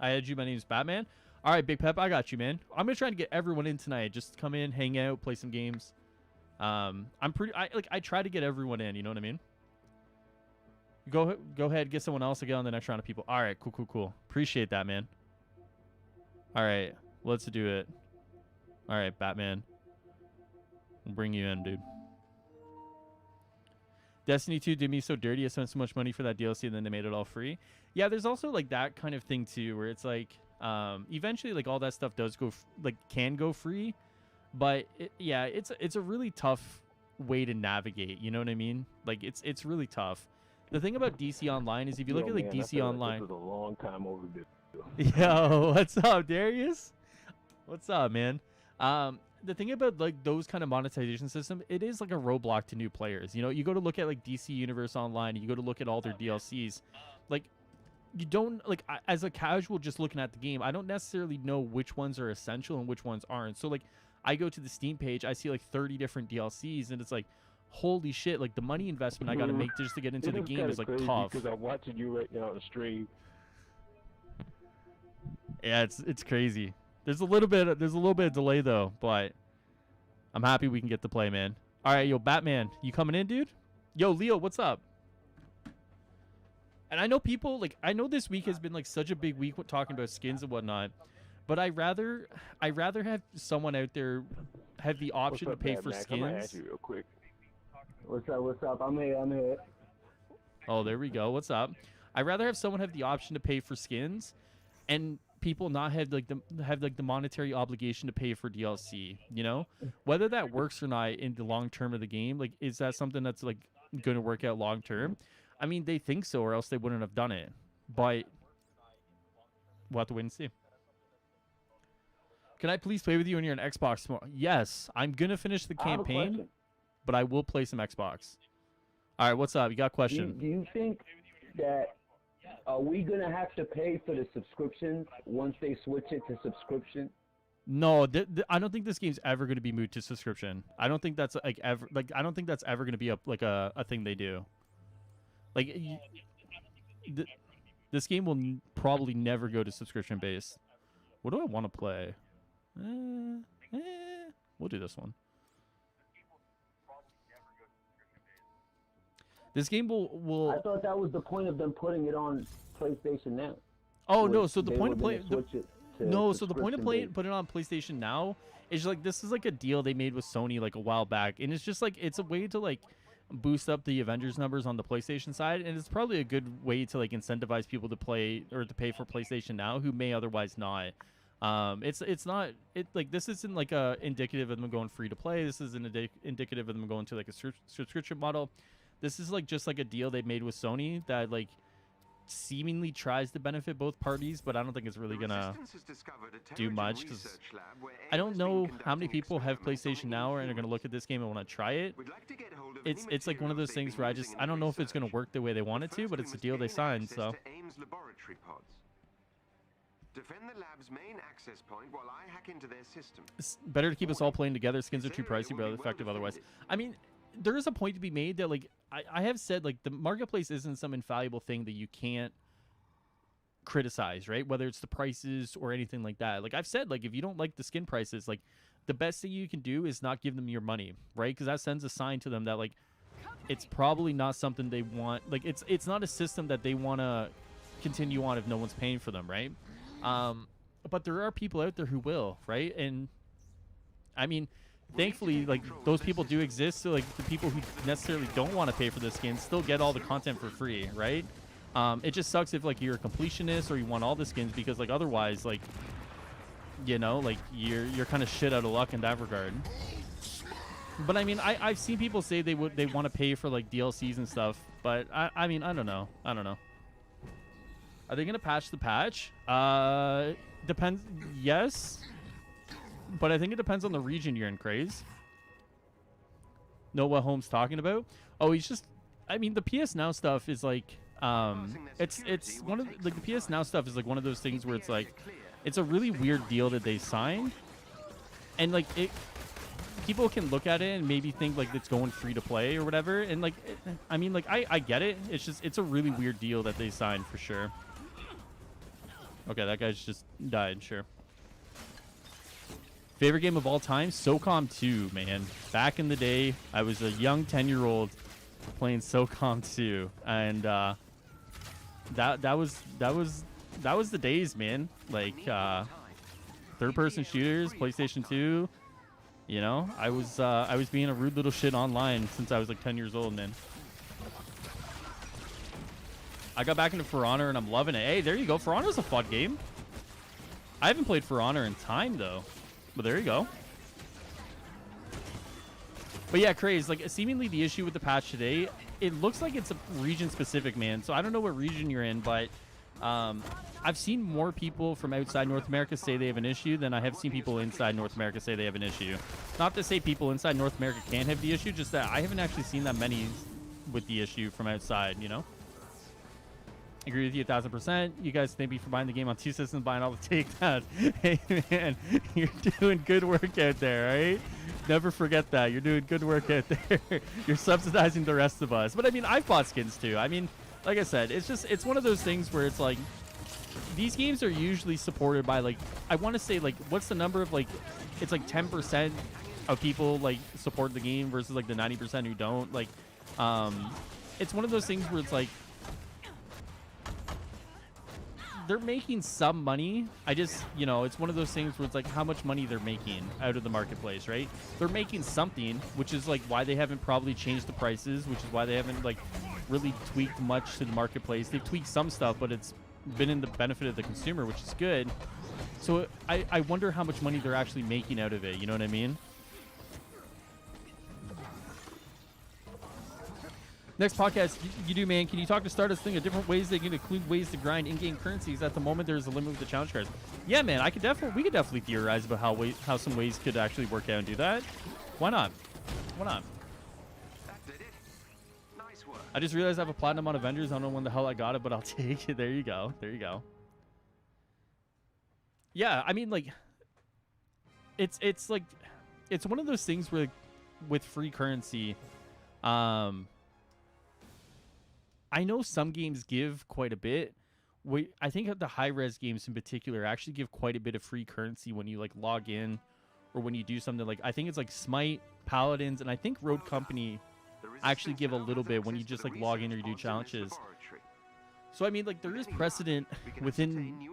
I had you. My name's Batman. All right, Big Pep, I got you, man. I'm gonna try to get everyone in tonight. Just come in, hang out, play some games. I try to get everyone in. You know what I mean? Go ahead, get someone else to get on the next round of people. All right, cool. Appreciate that, man. All right, let's do it. All right, Batman. We'll bring you in, dude. Destiny 2 did me so dirty. I spent so much money for that DLC and then they made it all free. Yeah, there's also like that kind of thing too, where it's like eventually like all that stuff does go can go free, but it's a really tough way to navigate. You know what I mean? Like it's really tough. The thing about DC Online is if you look at like DC Online, this is a long time overdue. Yo, what's up, Darius? What's up, man? The thing about like those kind of monetization system, it is like a roadblock to new players. You know, you go to look at like DC Universe Online, you go to look at all their DLCs, like you don't like as a casual just looking at the game, I don't necessarily know which ones are essential and which ones aren't. So like I go to the Steam page, I see like 30 different DLCs, and it's like, holy shit! Like the money investment I got to make just to get into the game is like tough. Because I'm watching you right now on the stream. Yeah, it's crazy. There's a little bit of delay though, but I'm happy we can get to play, man. All right, yo, Batman, you coming in, dude? Yo, Leo, what's up? And I know I know this week has been like such a big week with talking about skins and whatnot, but I rather have someone out there have the option to pay for skins. I'm gonna ask you real quick. What's up? I'm here. Oh, there we go. What's up? I'd rather have someone have the option to pay for skins, and people not have the monetary obligation to pay for DLC. You know, whether that works or not in the long term of the game, like is that something that's like going to work out long term? I mean, they think so, or else they wouldn't have done it. But we'll have to wait and see. Can I please play with you when you're on Xbox tomorrow? Yes, I'm gonna finish the campaign, but I will play some Xbox. All right, what's up? You got a question? Do you think that Are we gonna have to pay for the subscription once they switch it to subscription? No, I don't think this game's ever going to be moved to subscription. I don't think that's like ever I don't think that's ever going to be a thing they do. Like this game will probably never go to subscription based. What do I want to play? We'll do this one. This game will. I thought that was the point of them putting it on PlayStation Now. Oh no! So the point of playing. No, so the point of putting it on PlayStation Now is like this is like a deal they made with Sony like a while back, and it's just like it's a way to like boost up the Avengers numbers on the PlayStation side, and it's probably a good way to like incentivize people to play or to pay for PlayStation Now who may otherwise not. It's not like this isn't like a indicative of them going free to play. This is an indicative of them going to like a subscription model. This is like just like a deal they made with Sony that like seemingly tries to benefit both parties, but I don't think it's really gonna do much because I don't know how many people have PlayStation Now and are gonna look at this game and want to try it. It's like one of those things where I don't know if it's gonna work the way they want it to, but it's a deal they signed, so. Defend the lab's main access point while I hack into their system. It's better to keep us all playing together. Skins are too pricey, but effective otherwise. I mean, there is a point to be made that like I have said like the marketplace isn't some infallible thing that you can't criticize, right? Whether it's the prices or anything like that. Like I've said, like if you don't like the skin prices, like the best thing you can do is not give them your money, right? Because that sends a sign to them that like it's probably not something they want. Like it's not a system that they want to continue on if no one's paying for them, right? But there are people out there who will, right? And I mean, thankfully, like those people do exist. So like the people who necessarily don't want to pay for this skin still get all the content for free, right? It just sucks if like you're a completionist or you want all the skins because like otherwise, like you know, like you're kind of shit out of luck in that regard. But I mean, I've seen people say they want to pay for like DLCs and stuff, but I mean, I don't know. Are they gonna patch the patch? Depends. Yes, but I think it depends on the region you're in. Craze. Know what Holmes talking about? Oh, he's just. I mean, the PS Now stuff is like. It's one of like the PS Now stuff is like one of those things where it's like, it's a really weird deal that they signed, and like it. People can look at it and maybe think like it's going free to play or whatever, and like, I mean, like I get it. It's just it's a really weird deal that they signed for sure. Okay, that guy's just died, sure. Favorite game of all time? SOCOM 2, man. Back in the day, I was a young 10-year-old playing SOCOM 2, and that was the days, man. Like third-person shooters, PlayStation 2. You know, I was being a rude little shit online since I was like 10 years old, man. I got back into For Honor and I'm loving it. Hey, there you go. For Honor's a fun game. I haven't played For Honor in time though, but there you go. But yeah, Craze, like seemingly the issue with the patch today, it looks like it's a region specific, man. So I don't know what region you're in, but I've seen more people from outside North America say they have an issue than I have seen people inside North America say they have an issue. Not to say people inside North America can't have the issue, just that I haven't actually seen that many with the issue from outside, you know? Agree with you 1,000%. You guys thank me for buying the game on 2 systems, buying all the takedowns. Hey, man, you're doing good work out there, right? Never forget that. You're doing good work out there. You're subsidizing the rest of us. But, I mean, I've bought skins, too. I mean, like I said, it's one of those things where it's like, these games are usually supported by, like, I want to say, like, what's the number of, like, it's like 10% of people, like, support the game versus, like, the 90% who don't. Like, it's one of those things where it's like, they're making some money. I just, you know, it's one of those things where it's like how much money they're making out of the marketplace, right? They're making something, which is like why they haven't probably changed the prices, which is why they haven't like really tweaked much to the marketplace. They've tweaked some stuff, but it's been in the benefit of the consumer, which is good. So I wonder how much money they're actually making out of it. You know what I mean? Next podcast you do, man. Can you talk to Stardust think of different ways they can include ways to grind in-game currencies? At the moment, there's a limit with the challenge cards. Yeah, man. We could definitely theorize about how some ways could actually work out and do that. Why not? Why not? That did it. Nice work. I just realized I have a platinum on Avengers. I don't know when the hell I got it, but I'll take it. There you go. There you go. Yeah, I mean, like, it's like, it's one of those things where, with free currency, I know some games give quite a bit. I think the high-res games in particular actually give quite a bit of free currency when you, like, log in or when you do something. Like, I think it's like Smite, Paladins, and I think Road Company actually give a little bit when you just, like, log in or you do challenges. So, I mean, like, there is precedent within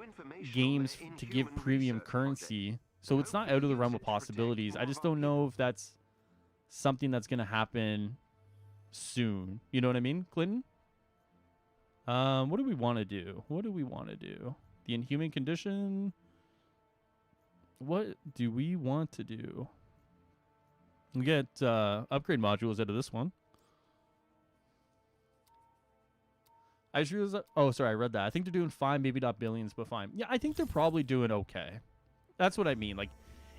games to give premium currency. So it's not out of the realm of possibilities. I just don't know if that's something that's going to happen soon. You know what I mean, Clinton? What do we want to do? What do we want to do? The Inhuman Condition? What do we want to do? We get upgrade modules out of this one. I just realized oh, sorry, I read that. I think they're doing fine, maybe not billions, but fine. Yeah, I think they're probably doing okay. That's what I mean. Like,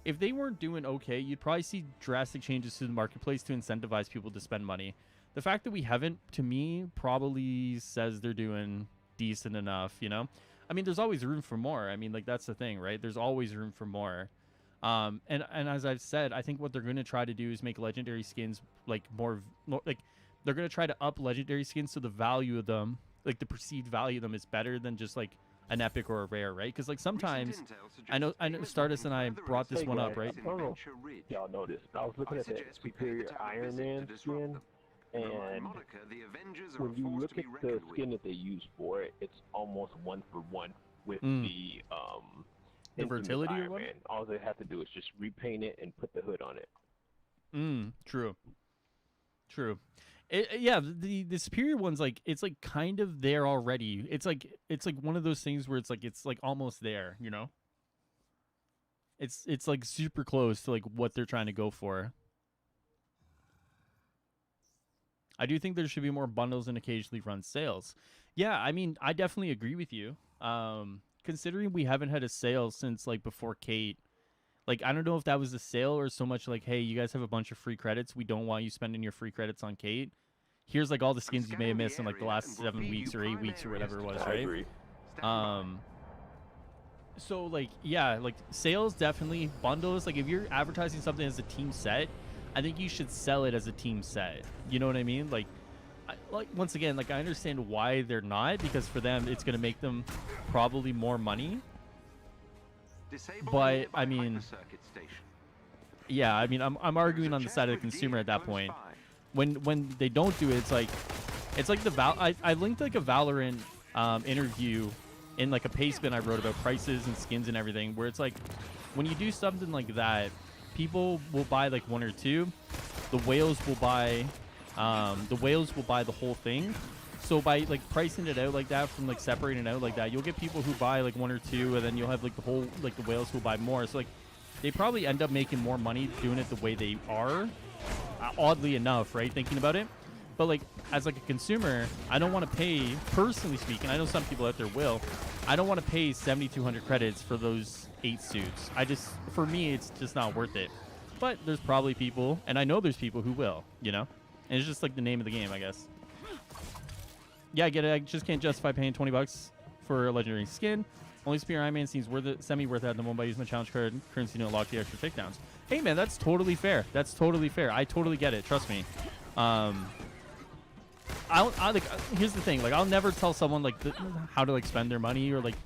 if they weren't doing okay, you'd probably see drastic changes to the marketplace to incentivize people to spend money. The fact that we haven't, to me, probably says they're doing decent enough, you know? I mean, there's always room for more. I mean, like, that's the thing, right? There's always room for more. And as I've said, I think what they're going to try to do is make legendary skins, like, more like, they're going to try to up legendary skins so the value of them, like, the perceived value of them is better than just, like, an epic or a rare, right? Because, like, sometimes, I know Stardust and I brought this one up, right? I don't know if y'all noticed. I was looking at that Superior Iron Man skin, and when you look at the skin that they use for it, it's almost 1-for-1 with the versatility Iron one? Man. All they have to do is just repaint it and put the hood on it. True. Yeah, the superior one's like, it's like kind of there already. It's like one of those things where it's like almost there, you know? It's like super close to like what they're trying to go for. I do think there should be more bundles and occasionally run sales. Yeah, I mean, I definitely agree with you. Considering we haven't had a sale since like before Kate, like, I don't know if that was a sale or so much like, hey, you guys have a bunch of free credits. We don't want you spending your free credits on Kate. Here's like all the skins you may have missed in like the last 7 weeks or 8 weeks or whatever it was, right? I agree. So like, yeah, like sales definitely, bundles. Like if you're advertising something as a team set, I think you should sell it as a team set. You know what I mean? Like once again, like I understand why they're not, because for them it's gonna make them probably more money. But I mean, yeah, I mean, I'm arguing on the side of the consumer at that point. When they don't do it, it's like the I linked like a Valorant interview in like a pastebin I wrote about prices and skins and everything, where it's like when you do something like that, people will buy like one or two. The whales will buy the whole thing. So by like pricing it out like that, from like separating it out like that, you'll get people who buy like one or two, and then you'll have like the whole, like the whales who buy more. So like they probably end up making more money doing it the way they are, oddly enough, right? Thinking about it. But like as like a consumer, I don't want to pay, personally speaking, I know some people out there will, I don't want to pay 7,200 credits for those 8 suits. For me, it's just not worth it. But there's probably people, and I know there's people who will, you know? And it's just like the name of the game, I guess. Yeah, I get it. I just can't justify paying $20 for a legendary skin. Only Superior Iron Man seems semi-worth it at the moment by using my challenge card currency to unlock the extra takedowns. Hey, man, that's totally fair. That's totally fair. I totally get it. Trust me. Here's the thing. Like, I'll never tell someone like how to like spend their money or like,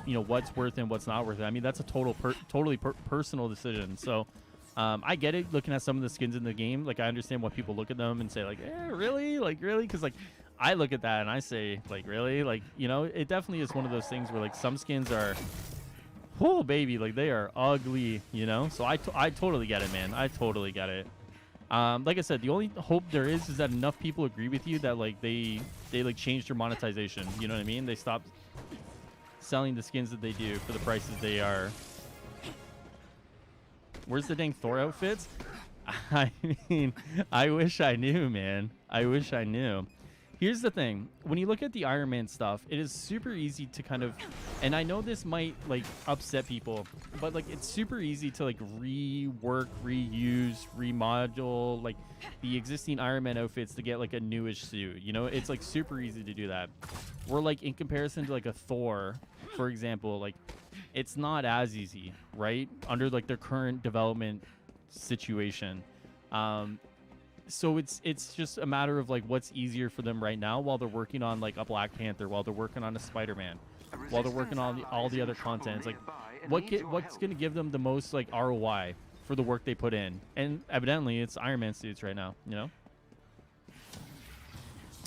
you know, what's worth it and what's not worth it. I mean, that's a totally personal decision. So, I get it. Looking at some of the skins in the game, like I understand why people look at them and say like, really, like really, because like I look at that and I say like, really, like, you know, it definitely is one of those things where like some skins are, oh baby, like they are ugly, you know. So I totally get it, man. I totally get it. Like I said, the only hope there is that enough people agree with you that like they like changed their monetization. You know what I mean? They stopped selling the skins that they do for the prices they are. Where's the dang Thor outfits? I mean, I wish I knew, man. I wish I knew. Here's the thing. When you look at the Iron Man stuff, it is super easy to kind of, and I know this might like upset people, but like it's super easy to like rework, reuse, remodule like the existing Iron Man outfits to get like a newish suit. You know, it's like super easy to do that. We're like in comparison to like a Thor, for example, like it's not as easy, right? Under like their current development situation. So it's just a matter of like what's easier for them right now while they're working on like a Black Panther, while they're working on a Spider-Man, while they're working on all the other content. It's like what's going to give them the most like ROI for the work they put in, and evidently it's Iron Man suits right now. You know,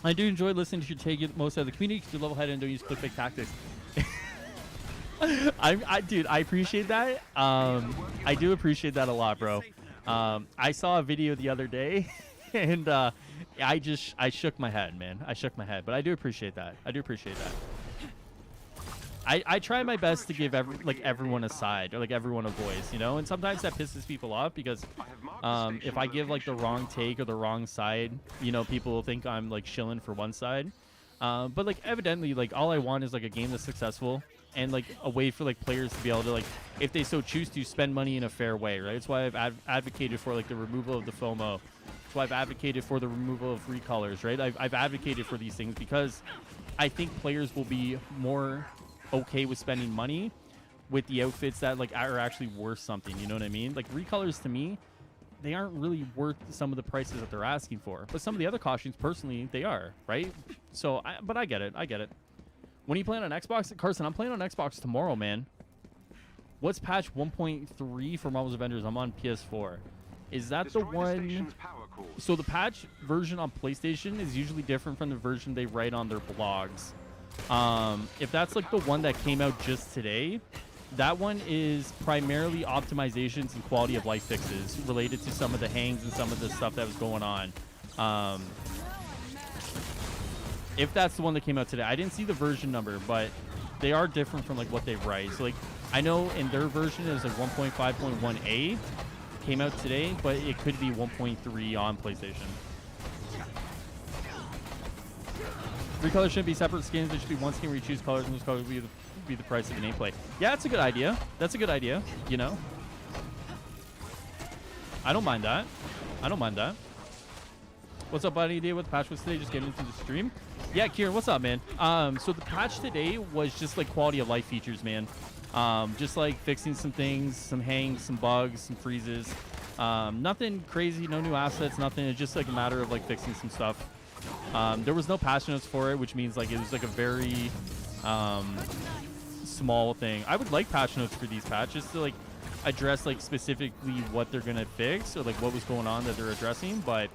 I do enjoy listening to your take most of the community because you're level-headed and don't use clickbait tactics. Dude, I appreciate that. I do appreciate that a lot, bro. I saw a video the other day. And I shook my head, man. I shook my head, but I do appreciate that. I do appreciate that. I try my best to give everyone a side or like everyone a voice, you know. And sometimes that pisses people off because if I give like the wrong take or the wrong side, you know, people will think I'm like shilling for one side. But like evidently, like all I want is like a game that's successful and like a way for like players to be able to like, if they so choose to, spend money in a fair way, right? That's why I've advocated for like the removal of the FOMO. That's why I've advocated for the removal of recolors, right? I've advocated for these things because I think players will be more okay with spending money with the outfits that like are actually worth something. You know what I mean? Like recolors to me, they aren't really worth some of the prices that they're asking for. But some of the other costumes, personally, they are, right? So, but I get it. I get it. When are you playing on Xbox? Carson, I'm playing on Xbox tomorrow, man. What's patch 1.3 for Marvel's Avengers? I'm on PS4. Is that the one? So the patch version on PlayStation is usually different from the version they write on their blogs. If that's like the one that came out just today, that one is primarily optimizations and quality of life fixes related to some of the hangs and some of the stuff that was going on. If that's the one that came out today, I didn't see the version number, but they are different from like what they write. So like I know in their version it was like 1.5.1a came out today, but it could be 1.3 on PlayStation. Three colors shouldn't be separate skins. There should be one skin where you choose colors, and those colors will be the price of the nameplate. Yeah, that's a good idea. That's a good idea. You know, I don't mind that. I don't mind that. What's up, buddy? Idea what the patch was today? Just getting into the stream. Yeah, Kieran, what's up, man? So the patch today was just like quality of life features, man. Just like fixing some things, some hangs, some bugs, some freezes. Nothing crazy, no new assets, nothing. It's just like a matter of like fixing some stuff. There was no patch notes for it, which means like it was like a very small thing. I would like patch notes for these patches to like address like specifically what they're gonna fix or like what was going on that they're addressing, but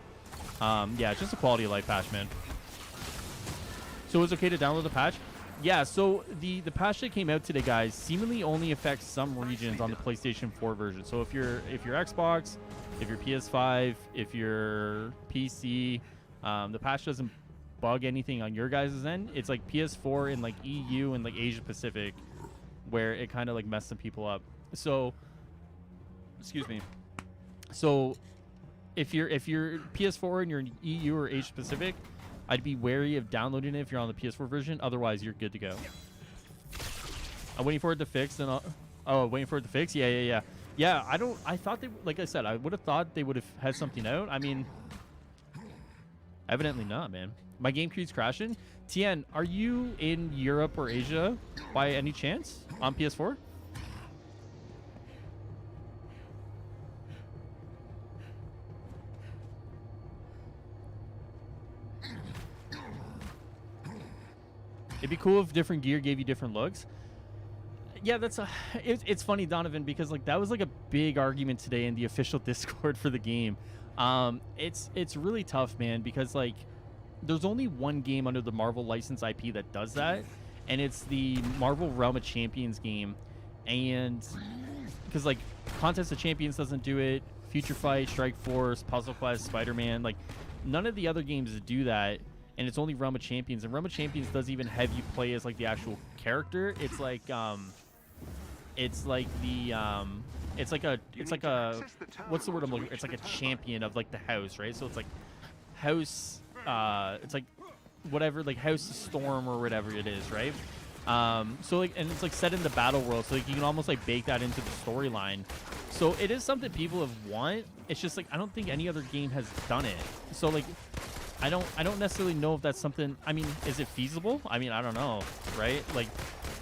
yeah, just a quality of life patch, man. So it's okay to download the patch? Yeah, so the patch that came out today, guys, seemingly only affects some regions on the PlayStation 4 version. So if you're Xbox, if you're PS5, if you're PC, the patch doesn't bug anything on your guys' end. It's like PS4 in like EU and like Asia Pacific where it kind of like messed some people up. So, excuse me. So if you're PS4 and you're in EU or Asia Pacific, I'd be wary of downloading it if you're on the PS4 version. Otherwise, you're good to go. I'm waiting for it to fix. And waiting for it to fix. Yeah. I thought they, like I said, I would have thought they would have had something out. I mean, evidently not, man. My game queue's crashing. Tien, are you in Europe or Asia by any chance on PS4? It'd be cool if different gear gave you different looks. Yeah, it's funny, Donovan, because like that was like a big argument today in the official Discord for the game. It's really tough, man, because like there's only one game under the Marvel license IP that does that, and it's the Marvel Realm of Champions game. And because like Contest of Champions doesn't do it, Future Fight, Strike Force, Puzzle Quest, Spider-Man, like none of the other games do that. And it's only Realm of Champions, and Realm of Champions doesn't even have you play as like the actual character. It's like it's like a what's the word I'm looking for? It's like a champion of like the house, right? So it's like house. It's like whatever, like House of Storm or whatever it is, right? So like, and it's like set in the battle world, so like you can almost like bake that into the storyline. So it is something people have want. It's just like I don't think any other game has done it. So like I don't necessarily know if that's something. I mean, is it feasible? I mean, I don't know, right? Like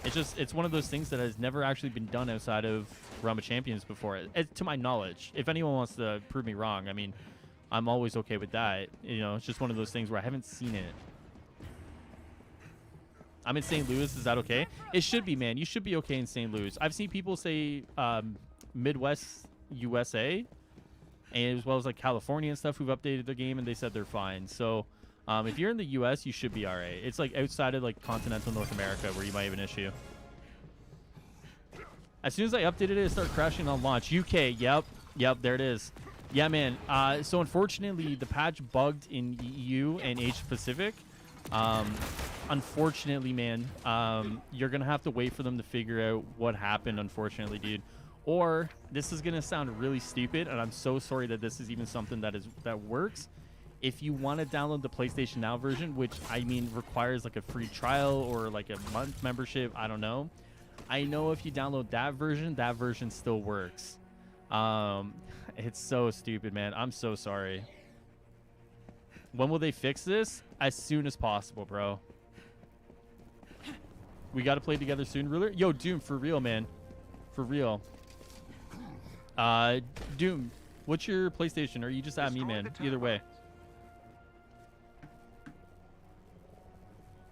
it's one of those things that has never actually been done outside of Realm of Champions before, to my knowledge. If anyone wants to prove me wrong, I mean, I'm always okay with that. You know, it's just one of those things where I haven't seen it. I'm in St. Louis. Is that okay? It should be, man. You should be okay in St. Louis. I've seen people say Midwest USA, and as well as like California and stuff who've updated their game, and they said they're fine. So if you're in the US, you should be all right. It's like outside of like continental North America where you might have an issue. As soon as I updated it, it started crashing on launch. UK, yep, there it is. Yeah, man. So unfortunately, the patch bugged in EU and Asia Pacific. Unfortunately, man, you're gonna have to wait for them to figure out what happened, unfortunately, dude. Or this is gonna sound really stupid, and I'm so sorry that this is even something that works. If you want to download the PlayStation Now version, which I mean requires like a free trial or like a month membership, I don't know. I know if you download that version still works. It's so stupid, man. I'm so sorry. When will they fix this? As soon as possible, bro. We got to play together soon, Ruler. Yo, Doom, for real, man. For real. Doom, what's your PlayStation? Or you just at me, man? Either way.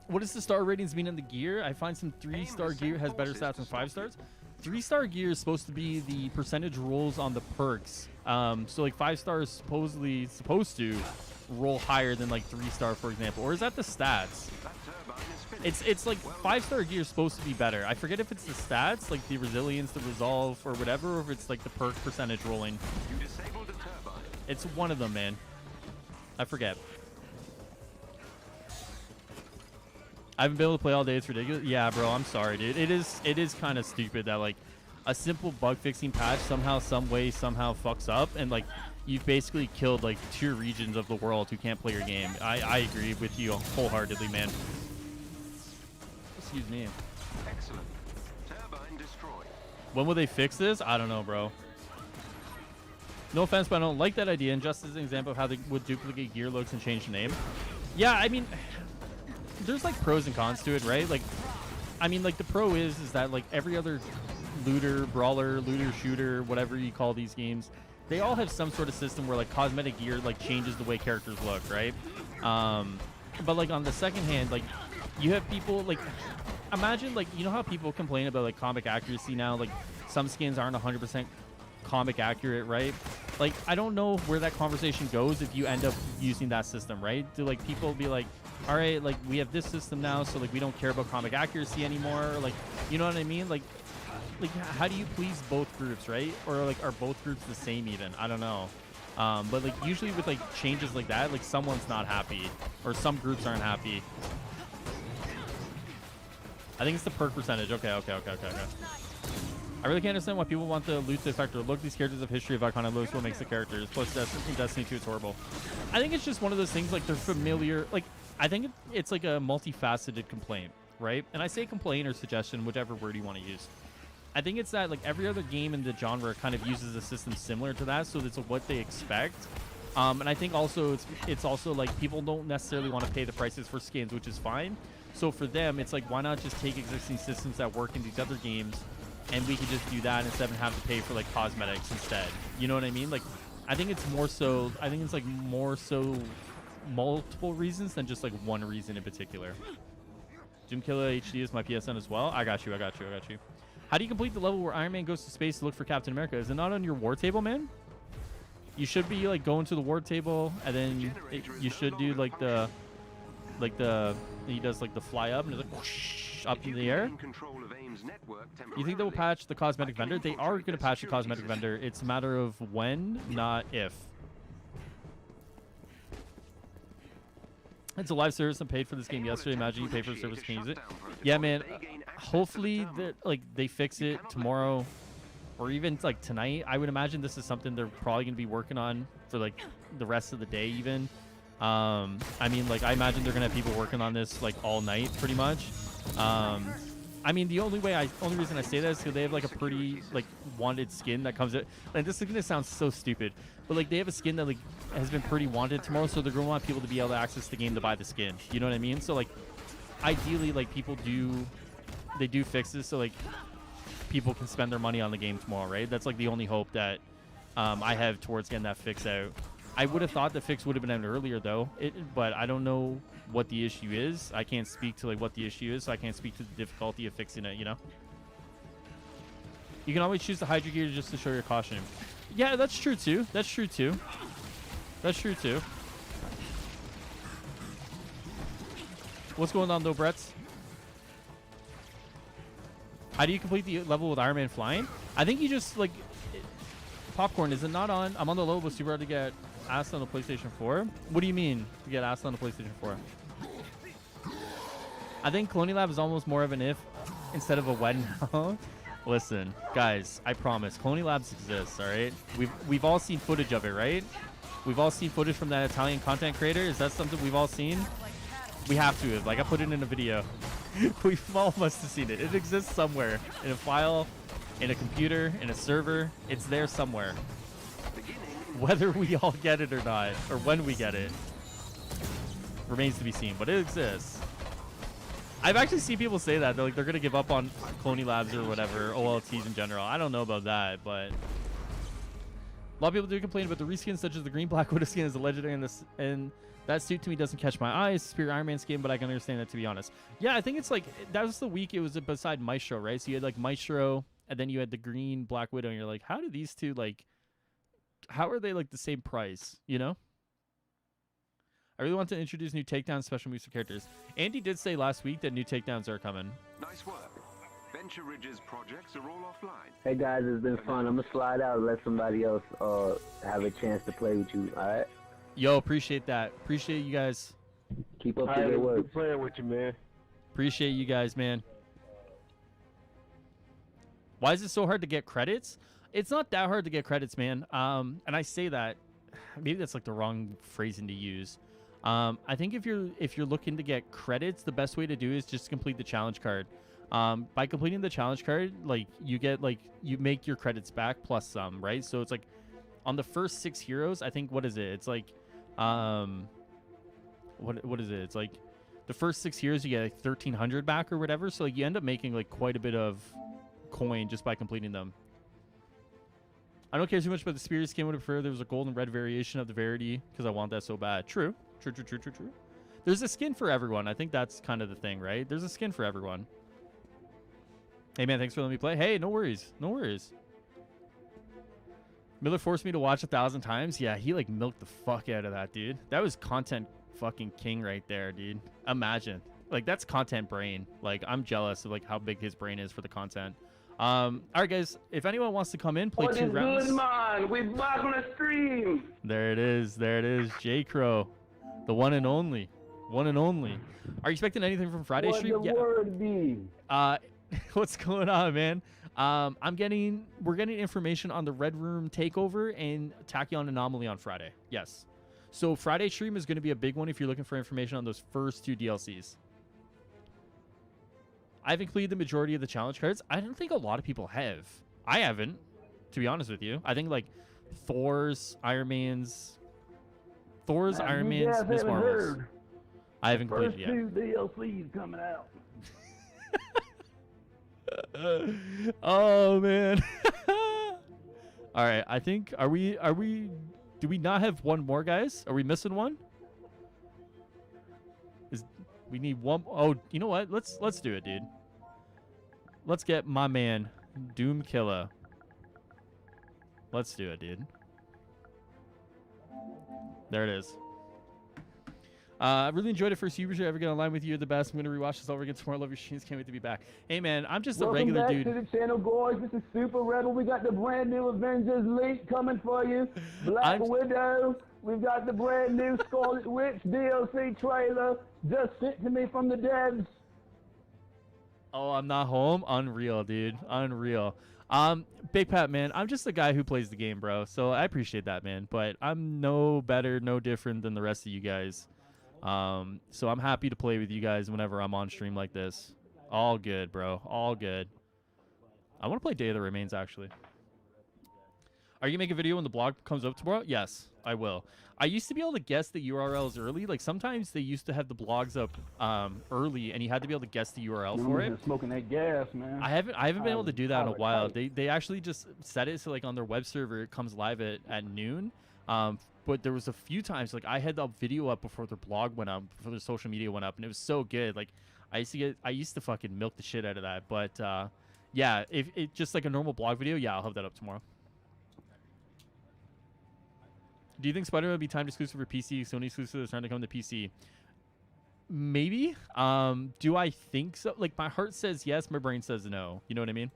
What does the star ratings mean in the gear? I find some 3-star gear has better stats than 5 stars. 3-star gear is supposed to be the percentage rolls on the perks. So like 5 stars supposedly supposed to roll higher than like 3-star, for example. Or is that the stats? It's like 5-star gear is supposed to be better. I forget if it's the stats, like the resilience, the resolve, or whatever, or if it's like the perk percentage rolling. It's one of them, man. I forget. I haven't been able to play all day. It's ridiculous. Yeah, bro, I'm sorry, dude. It is kind of stupid that like a simple bug fixing patch somehow, some way, somehow fucks up, and like you've basically killed like 2 regions of the world who can't play your game. I agree with you wholeheartedly, man. Excuse me. Excellent. Turbine destroyed. When will they fix this? I don't know, bro. No offense, but I don't like that idea. And just as an example of how they would duplicate gear looks and change the name. Yeah, I mean, there's like pros and cons to it, right? Like, I mean, like the pro is that like every other looter, brawler, looter, shooter, whatever you call these games, they all have some sort of system where like cosmetic gear like changes the way characters look, right? But like on the second hand, like you have people like, imagine like, you know how people complain about like comic accuracy now, like some skins aren't 100% comic accurate, right? Like I don't know where that conversation goes if you end up using that system, right? Do like people be like, all right, like we have this system now, so like we don't care about comic accuracy anymore, like, you know what I mean? Like how do you please both groups, right? Or like are both groups the same even? I don't know. But like usually with like changes like that, like someone's not happy or some groups aren't happy. I think it's the perk percentage. Okay. I really can't understand why people want the loot to affect or look. These characters have history of iconic looks. What makes the characters? Plus, Destiny 2 is horrible. I think it's just one of those things. Like they're familiar. Like I think it's like a multifaceted complaint, right? And I say complaint or suggestion, whichever word you want to use. I think it's that like every other game in the genre kind of uses a system similar to that, so it's what they expect. And I think also it's also like people don't necessarily want to pay the prices for skins, which is fine. So for them, it's like, why not just take existing systems that work in these other games, and we could just do that instead of having to pay for like cosmetics instead. You know what I mean? Like, I think it's more so. I think it's like more so multiple reasons than just like one reason in particular. Doomkiller HD is my PSN as well. I got you. How do you complete the level where Iron Man goes to space to look for Captain America? Is it not on your war table, man? You should be like going to the war table, and then you should do like the he does like the fly up and it's like whoosh, up in the air. You think they will patch the cosmetic vendor? They are going to patch the cosmetic vendor. It's a matter of when, not if. It's a live service. I paid for this game yesterday. Imagine you pay for a service, can use it. Yeah, man. Hopefully, they fix it tomorrow, or even like tonight. I would imagine this is something they're probably going to be working on for like the rest of the day, even. I mean, like, I imagine they're gonna have people working on this like all night, pretty much. I mean, the only reason I say that is because they have like a pretty like wanted skin that comes out. Like, this is gonna sound so stupid, but like they have a skin that like has been pretty wanted tomorrow, so they're gonna want people to be able to access the game to buy the skin. You know what I mean? So like, ideally, like people do fix this so like people can spend their money on the game tomorrow, right? That's like the only hope that I have towards getting that fix out. I would have thought the fix would have been out earlier though, but I don't know what the issue is. I can't speak to like what the issue is, so I can't speak to the difficulty of fixing it, you know? You can always choose the Hydra gear just to show your caution. Yeah, that's true too. That's true too. That's true too. What's going on though, Bretts? How do you complete the level with Iron Man flying? I think you just like... Popcorn, is it not on? I'm on the low, but super hard to get asked on the PlayStation 4. What do you mean to get asked on the PlayStation 4? I think Cloney Lab is almost more of an if instead of a when now. Listen, guys, I promise, Cloney Labs exists, all right? We've all seen footage of it, right? We've all seen footage from that Italian content creator. Is that something we've all seen? We have to have. Like, I put it in a video. We all must have seen it. It exists somewhere in a file, in a computer, in a server. It's there somewhere. Whether we all get it or not, or when we get it, remains to be seen, but it exists. I've actually seen people say that. They're like, they're going to give up on Cloney Labs or whatever, OLTs in general. I don't know about that, but... A lot of people do complain about the reskins, such as the green Black Widow skin is a legendary, and that suit to me doesn't catch my eye. It's a Spirit Iron Man skin, but I can understand that, to be honest. Yeah, I think it's like, that was the week it was beside Maestro, right? So you had like Maestro, and then you had the green Black Widow, and you're like, how do these two, like, how are they like the same price, you know? I really want to introduce new takedowns, special moves for characters. Andy did say last week that new takedowns are coming. Nice work. Venture Ridge's projects are all offline. Hey guys, it's been fun. I'm gonna slide out and let somebody else have a chance to play with you. All right? Yo, appreciate that. Appreciate you guys. Keep up the good work. Good playing with you, man. Appreciate you guys, man. Why is it so hard to get credits? It's not that hard to get credits, man. And I say that, maybe that's like the wrong phrasing to use. I think if you're looking to get credits, the best way to do is just complete the challenge card. By completing the challenge card, like you get like you make your credits back plus some, right? So it's like on the first 6 heroes, I think, what is it? It's like what is it? It's like the first 6 heroes you get like 1,300 back or whatever. So like you end up making like quite a bit of coin just by completing them. I don't care too much about the Spirit skin. Would prefer there was a gold and red variation of the Verity because I want that so bad. True. There's a skin for everyone. I think that's kind of the thing, right? There's a skin for everyone. Hey man, thanks for letting me play. Hey, no worries. No worries. Miller forced me to watch 1,000 times. Yeah, he like milked the fuck out of that, dude. That was content fucking king right there, dude. Imagine. Like, that's content brain. Like, I'm jealous of like how big his brain is for the content. All right, guys. If anyone wants to come in, play 2 rounds. Good man, we back on the stream. There it is. There it is. J Crow, the one and only. One and only. Are you expecting anything from Friday stream? What the word be? What's going on, man? We're getting information on the Red Room takeover and Tachyon Anomaly on Friday. Yes. So Friday stream is going to be a big one if you're looking for information on those first 2 DLCs. I haven't completed the majority of the challenge cards. I don't think a lot of people have. I haven't, to be honest with you. I think like Thor's, Iron Man's, Miss Marvel's. I haven't completed yet. First 2 DLCs coming out. Oh man. All right, I think do we not have one more, guys? Are we missing one? We need one. Oh, you know what? Let's do it, dude. Let's get my man Doom Killer. Let's do it, dude. There it is. I really enjoyed it. First YouTuber ever get online with you. You're the best. I'm gonna rewatch this over again tomorrow. Love your streams. Can't wait to be back. Hey man, I'm just a regular dude. Welcome back to the channel, guys. This is Super Rebel. We got the brand new Avengers link coming for you. Black Widow. We've got the brand new Scarlet Witch DLC trailer just sent to me from the devs. Oh, I'm not home. Unreal, dude. Unreal. Big Pat, man, I'm just a guy who plays the game, bro. So I appreciate that, man. But I'm no better, no different than the rest of you guys. So I'm happy to play with you guys whenever I'm on stream like this. All good, bro. All good. I want to play Day of the Remains, actually. Are you going to make a video when the blog comes up tomorrow? Yes, I will. I used to be able to guess the URLs early. Like, sometimes they used to have the blogs up early, and you had to be able to guess the URL for it. Smoking that gas, man. I haven't been able to do that in a while. They actually just set it so, like, on their web server, it comes live at noon. But there was a few times, like, I had the video up before their blog went up, before their social media went up, and it was so good. Like, I used to fucking milk the shit out of that. But, yeah, if it just like a normal blog video, yeah, I'll have that up tomorrow. Do you think Spider-Man will be timed exclusive for PC? Sony exclusive is trying to come to PC. Maybe. Do I think so? Like, my heart says yes, my brain says no. You know what I mean?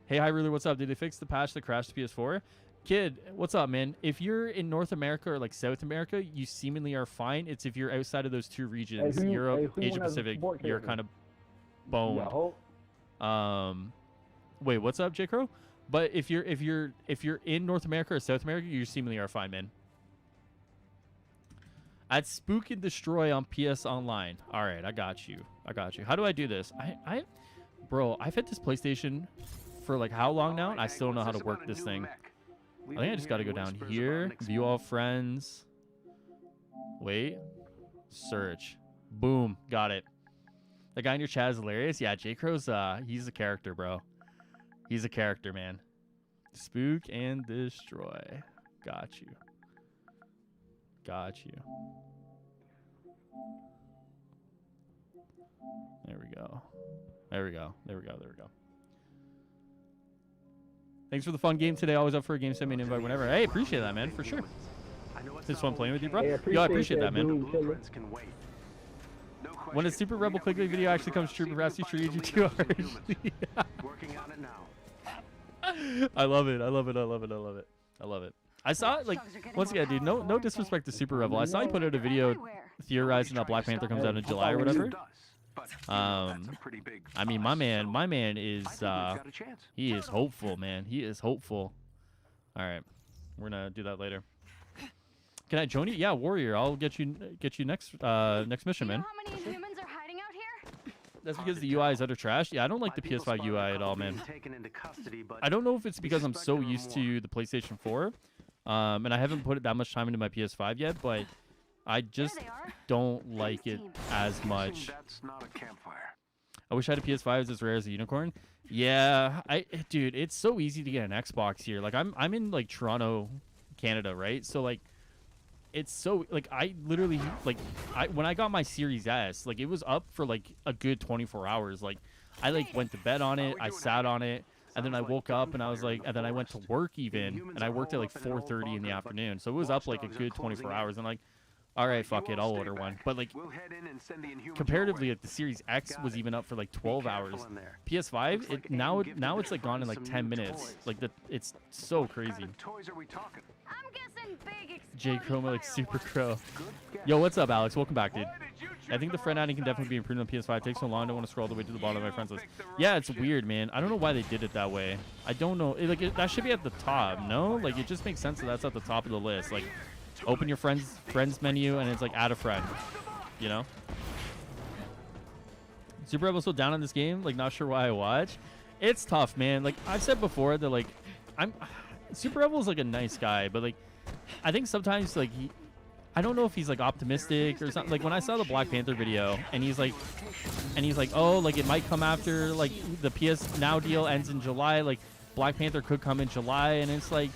Hey, hi, Ruler, what's up? Did they fix the patch that crashed the PS4? Kid, what's up, man? If you're in North America or, like, South America, you seemingly are fine. It's if you're outside of those two regions, Europe, Asia-Pacific, you're kind of boned. Wait, what's up, J. Crow? But if you're in North America or South America, you seemingly are fine, man. I'd spook and destroy on PS Online. All right, I got you. How do I do this? Bro, I've had this PlayStation for like how long now, and I still don't know how to work this thing. I think I just got to go down here, view all friends. Wait, search. Boom, got it. The guy in your chat is hilarious. Yeah, J. Crow's, he's a character, bro. He's a character, man. Spook and destroy. Got you. There we go. Thanks for the fun game today. Always up for a game. Send me an invite whenever. Hey, appreciate that, man, for sure. It's fun playing with you, bro. Yo, I appreciate that, man. When a Super Rebel Quickly video actually comes true, perhaps you should you too hard. Working on it now. I love it. I saw it, like, once again, dude, no disrespect to Super Rebel. I saw you put out a video theorizing that Black Panther comes out in July or whatever. I mean, my man is, he is hopeful, man. He is hopeful. All right. We're going to do that later. Can I join you? Yeah, Warrior. I'll get you next mission, man. How many humans are hiding out here? That's because the UI is utter trash. Yeah, I don't like the PS5 UI at all, man. I don't know if it's because I'm so used to the PlayStation 4, and I haven't put that much time into my PS5 yet, but I just don't like it as much. I wish I had a PS5 as rare as a unicorn. Yeah, dude, it's so easy to get an Xbox here. Like, I'm in, like, Toronto, Canada, right? So, like, it's so, like, I literally, like, when I got my Series S, like, it was up for, like, a good 24 hours. Like, I, like, went to bed on it, I sat on it, and then I woke up, and I was like, and then I went to work even, and I worked at, like, 4:30 in the afternoon. So it was up, like, a good 24 hours, and, like, all right, fuck it, I'll order one. But, like, comparatively, like, the Series X was even up for, like, 12 hours. PS5, now it's, like, gone in, like, 10 minutes. Like, it's so crazy. J. Chroma, like, Super Crow. Yo, what's up, Alex? Welcome back, dude. I think the friend adding can definitely be improved on PS5. It takes so long, I don't want to scroll all the way to the bottom of my friends list. Yeah, it's weird, man. I don't know why they did it that way. I don't know. That should be at the top, no? Like, it just makes sense that that's at the top of the list. Like, open your friends menu, and it's like add a friend, you know? Super Rebel's so down on this game, like, not sure why I watch. It's tough, man. Like, I've said before that, like, Super Rebel's like a nice guy, but, like, I think sometimes, like, I don't know if he's, like, optimistic or something. Like, when I saw the Black Panther video, and he's like, oh, like, it might come after, like, the PS Now deal ends in July, like, Black Panther could come in July, and it's like,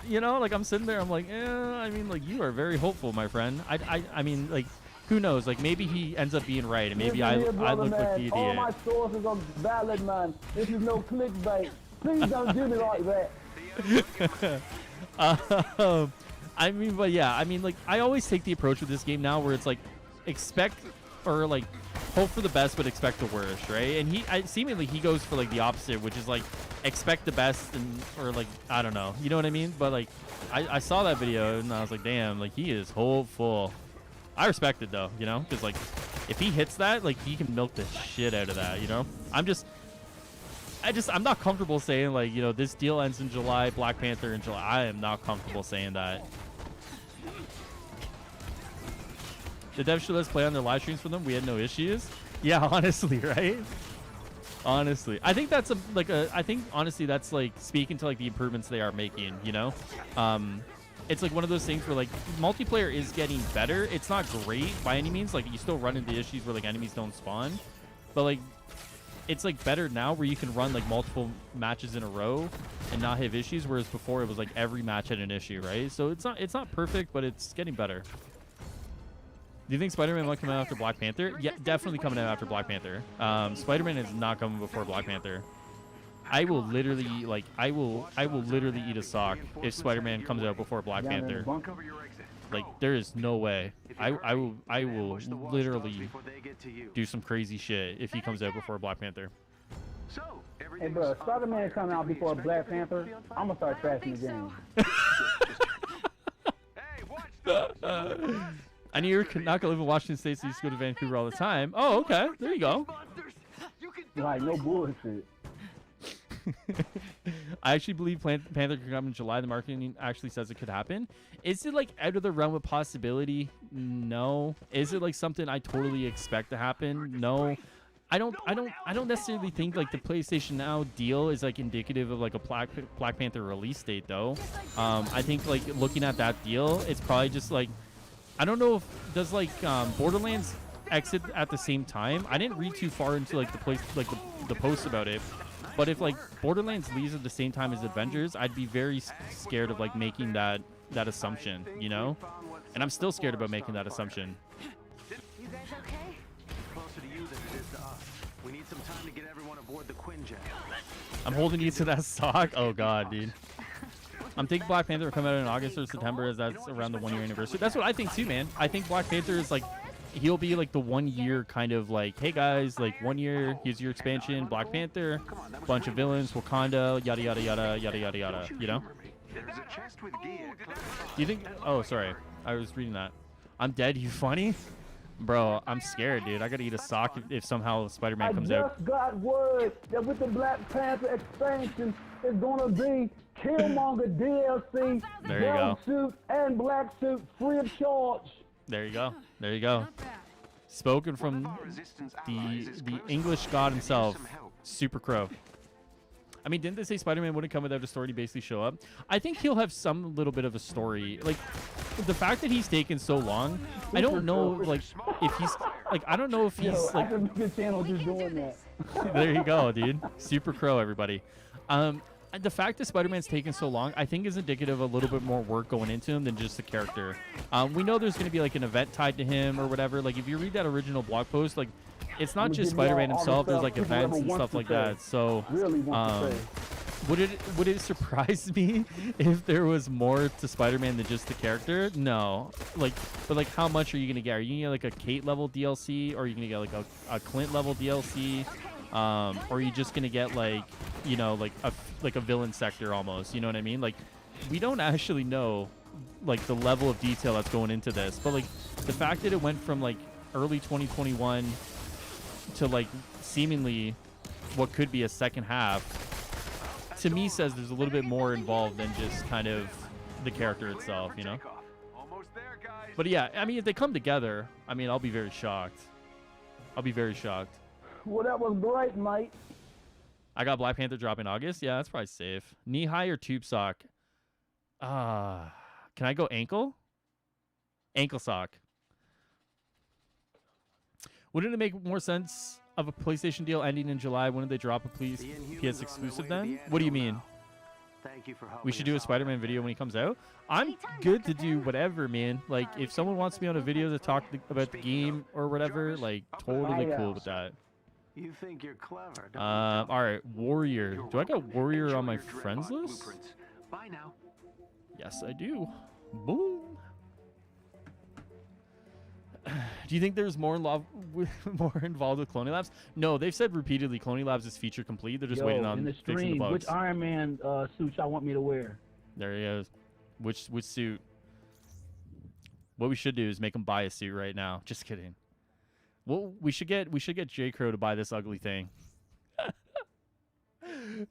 you know, like, I'm sitting there, I'm like, I mean, like, you are very hopeful, my friend. I mean, like, who knows? Like, maybe he ends up being right, and maybe I look like the idiot. All my sources are valid, man. This is no clickbait. Please don't do me like that. I mean, but yeah, I mean, like, I always take the approach with this game now where it's like, expect, or like, hope for the best but expect the worst, right? And seemingly he goes for, like, the opposite, which is like, expect the best, and, or like, I don't know, you know what I mean? But, like, I saw that video and I was like, damn, like, he is hopeful. I respect it though, you know, because, like, If he hits that, like, he can milk the shit out of that, you know? I'm not comfortable saying, like, you know, this deal ends in July, Black Panther in July. I am not comfortable saying that. The devs should let us play on their live streams for them. We had no issues. Yeah, honestly, right? Honestly, I think that's I think honestly that's like speaking to like the improvements they are making, you know? It's like one of those things where like multiplayer is getting better. It's not great by any means. Like you still run into issues where like enemies don't spawn, but like it's like better now where you can run like multiple matches in a row and not have issues, whereas before it was like every match had an issue, right? So it's not perfect, but it's getting better. Do you think Spider-Man might come out after Black Panther? Yeah, definitely coming out after Black Panther. Spider-Man is not coming before Black Panther. I will literally like I will literally eat a sock if Spider-Man comes out before Black Panther. Like there is no way. I will literally do some crazy shit if he comes out before Black Panther. Hey bro, Spider-Man come out before Black Panther, I'm gonna start trashing the game. I knew you're not gonna live in Washington State, so you used to go to Vancouver all the time. Oh, okay. There you go. Like no bullshit. I actually believe Panther could come in July. The marketing actually says it could happen. Is it like out of the realm of possibility? No. Is it like something I totally expect to happen? No. I don't necessarily think like the PlayStation Now deal is like indicative of like a Black Panther release date though. I think like looking at that deal, it's probably just like I don't know if does like Borderlands exit at the same time. I didn't read too far into like the post about it, but if like Borderlands leaves at the same time as Avengers, I'd be very scared of like making that assumption, you know. And I'm still scared about making that assumption. You guys okay? Closer to you than it is to us. We need some time to get everyone aboard the Quinjet. I'm holding you to that stock. Oh god, dude. I'm thinking Black Panther will come out in August or September, as that's around the 1 year anniversary. That's what I think too, man. I think Black Panther is like, he'll be like the 1 year kind of like, hey guys, like 1 year, here's your expansion, Black Panther, bunch of villains, Wakanda, yada yada yada yada yada yada. You know? There's a chest with gear. Do you think? Oh, sorry, I was reading that. I'm dead. You funny? Bro, I'm scared, dude. I gotta eat a sock if somehow Spider-Man comes out. I just got word that with the Black Panther expansion, it's gonna be Killmonger DLC, there you go. Suit and black suit free of charge. There you go. There you go. Spoken from the English god himself, Super Crow. I mean, didn't they say Spider-Man wouldn't come without a story to basically show up? I think he'll have some little bit of a story. Like, the fact that he's taken so long, I don't know, like, if he's, like, I don't know if he's, like... I can channel just doing that. There you go, dude. Super Crow, everybody. The fact that Spider-Man's taken so long, I think is indicative of a little bit more work going into him than just the character. We know there's going to be, like, an event tied to him or whatever. Like, if you read that original blog post, like, it's not just Spider-Man himself. There's like events and stuff like that. So, would it surprise me if there was more to Spider-Man than just the character? No. Like, but like, how much are you gonna get? Are you gonna get like a Kate level DLC, or are you gonna get like a Clint level DLC? Or are you just gonna get like, you know, like a villain sector almost? You know what I mean? Like, we don't actually know like the level of detail that's going into this. But like, the fact that it went from like early 2021 to like seemingly what could be a second half, to me says there's a little bit more involved than just kind of the character itself, you know. But yeah, I mean, if they come together, I mean, I'll be very shocked. I'll be very shocked. Well, that was great, mate. I got Black Panther drop in August. Yeah, that's probably safe. Knee high or tube sock? Can I go ankle? Ankle sock. Wouldn't it make more sense of a PlayStation deal ending in July? Wouldn't they drop a PS exclusive then? What do you mean? We should do a Spider-Man video when he comes out? I'm good to do whatever, man. Like, if someone wants me on a video to talk about the game or whatever, like, totally cool with that. You think you're clever, all right, Warrior. Do I got Warrior on my friends list? Bye now. Yes, I do. Boom. Do you think there's more involved with Cloning Labs? No, they've said repeatedly Cloning Labs is feature complete. They're just waiting on in the fixing the stream, bugs. which Iron Man suit y'all want me to wear? There he is. Which suit? What we should do is make him buy a suit right now. Just kidding. Well, we should get J Crow to buy this ugly thing.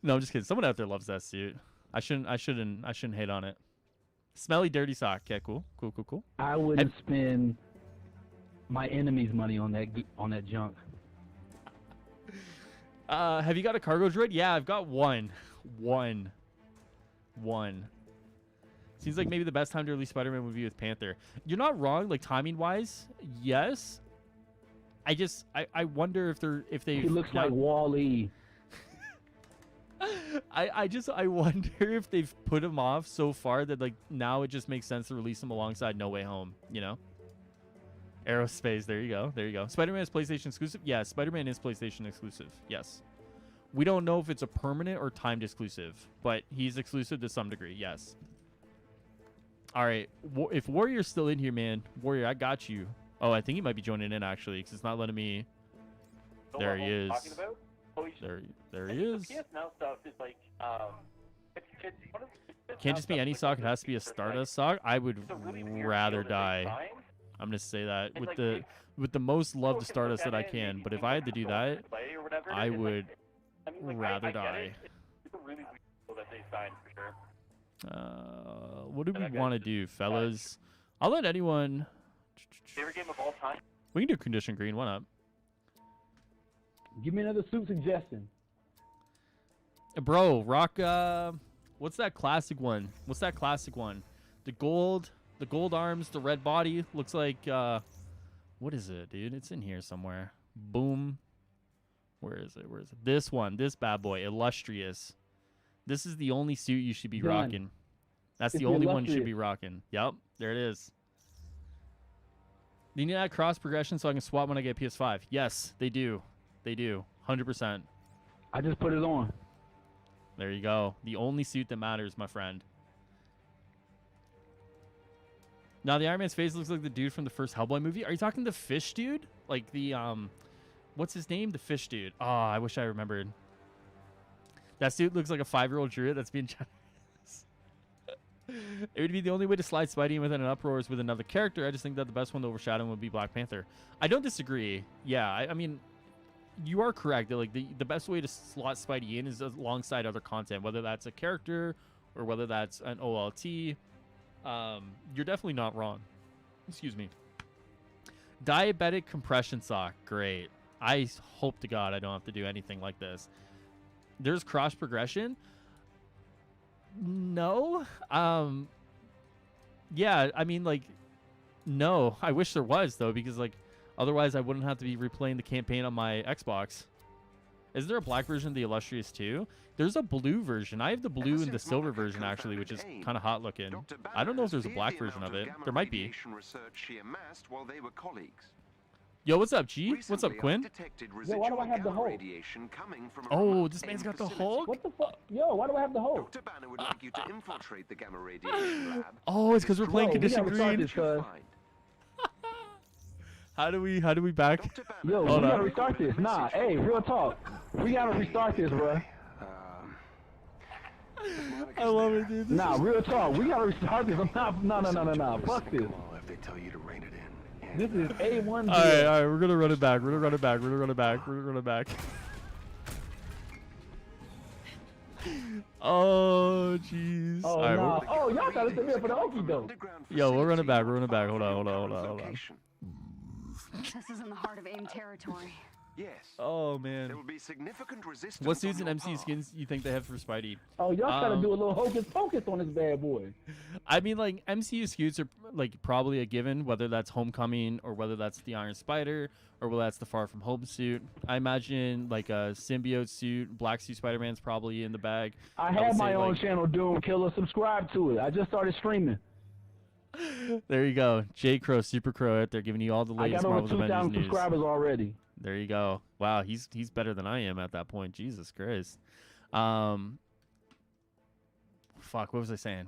No, I'm just kidding. Someone out there loves that suit. I shouldn't hate on it. Smelly dirty sock. Okay, cool. I wouldn't spend my enemy's money on that junk. Have you got a cargo droid? Yeah, I've got one. Seems like maybe the best time to release Spider-Man would be with Panther. You're not wrong, like timing wise, yes. I wonder if they He looks like Wall-E. I wonder if they've put him off so far that like now it just makes sense to release him alongside No Way Home, you know? Aerospace, there you go. Spider-Man is PlayStation exclusive? Yes, Spider-Man is PlayStation exclusive. Yes. We don't know if it's a permanent or timed exclusive, but he's exclusive to some degree, yes. All right, if Warrior's still in here, man, Warrior, I got you. Oh, I think he might be joining in actually, because it's not letting me. There he is. There he is. The PS Now stuff is like, Can't just be any sock. It has to be a Stardust sock. I would rather die. I'm gonna say that with the most love to Stardust that I can. But if I had to do that, I would rather die. What do we want to do, fellas? I'll let anyone. Favorite game of all time? We can do Condition Green. Why not? Give me another suit suggestion. Bro, rock. What's that classic one? The gold arms, the red body. Looks like. What is it, dude? It's in here somewhere. Boom. Where is it? This one. This bad boy. Illustrious. This is the only suit you should be rocking. That's the only one you should be rocking. Yep. There it is. Do you need that cross progression so I can swap when I get PS5? Yes, they do. 100%. I just put it on. There you go. The only suit that matters, my friend. Now, the Iron Man's face looks like the dude from the first Hellboy movie. Are you talking the fish dude? Like the, what's his name? The fish dude. Oh, I wish I remembered. That suit looks like a 5-year-old druid that's being generous. It would be the only way to slide Spidey in within an uproar is with another character. I just think that the best one to overshadow him would be Black Panther. I don't disagree. Yeah, I mean, you are correct. That, like, the best way to slot Spidey in is alongside other content, whether that's a character or whether that's an OLT. You're definitely not wrong. Excuse me. Diabetic compression sock. Great. I hope to God I don't have to do anything like this. There's cross progression. No. Yeah, I mean, like, no. I wish there was, though, because, like, otherwise I wouldn't have to be replaying the campaign on my Xbox. Is there a black version of the Illustrious too? There's a blue version. I have the blue and the silver version, actually, which is kind of hot looking. I don't know if there's a black version of it. There might be. Yo, what's up, G? What's up, Quinn? Yo, why do I have the Hulk? Oh, this man's got the Hulk? What the fuck? Yo, why do I have the Hulk? Dr. Banner would like you to infiltrate the gamma radiation lab. Oh, it's because we're playing Yo, Condition we gotta Green. restart this, How do we back? Yo, we gotta restart this. Nah, hey, real talk. We gotta restart this, bro. I love it, dude. Nah, real talk. We gotta restart this. I'm not. No. Fuck this. If they tell you to rein it in. This is A1. All right. We're gonna run it back. We're gonna run it back. Oh, jeez. Oh, right, nah. Oh, y'all got us in here for the okie doke. Yo, we'll run it back. Hold on. This is in the heart of AIM territory. Yes. Oh, man. There will be significant resistance. What suits and MC skins you think they have for Spidey? Oh, y'all gotta do a little hocus pocus on this bad boy. I mean, like, MCU suits are, like, probably a given, whether that's Homecoming or whether that's the Iron Spider or whether that's the Far From Home suit. I imagine, like, a symbiote suit, Black Suit Spider-Man's probably in the bag. I have my own channel, Doom Killer. Subscribe to it. I just started streaming. There you go. J Crow, Super Crow out there giving you all the latest Marvel's Avengers news. I got over 2,000 subscribers already. There you go. Wow, he's better than I am at that point. Jesus Christ. Fuck, what was I saying?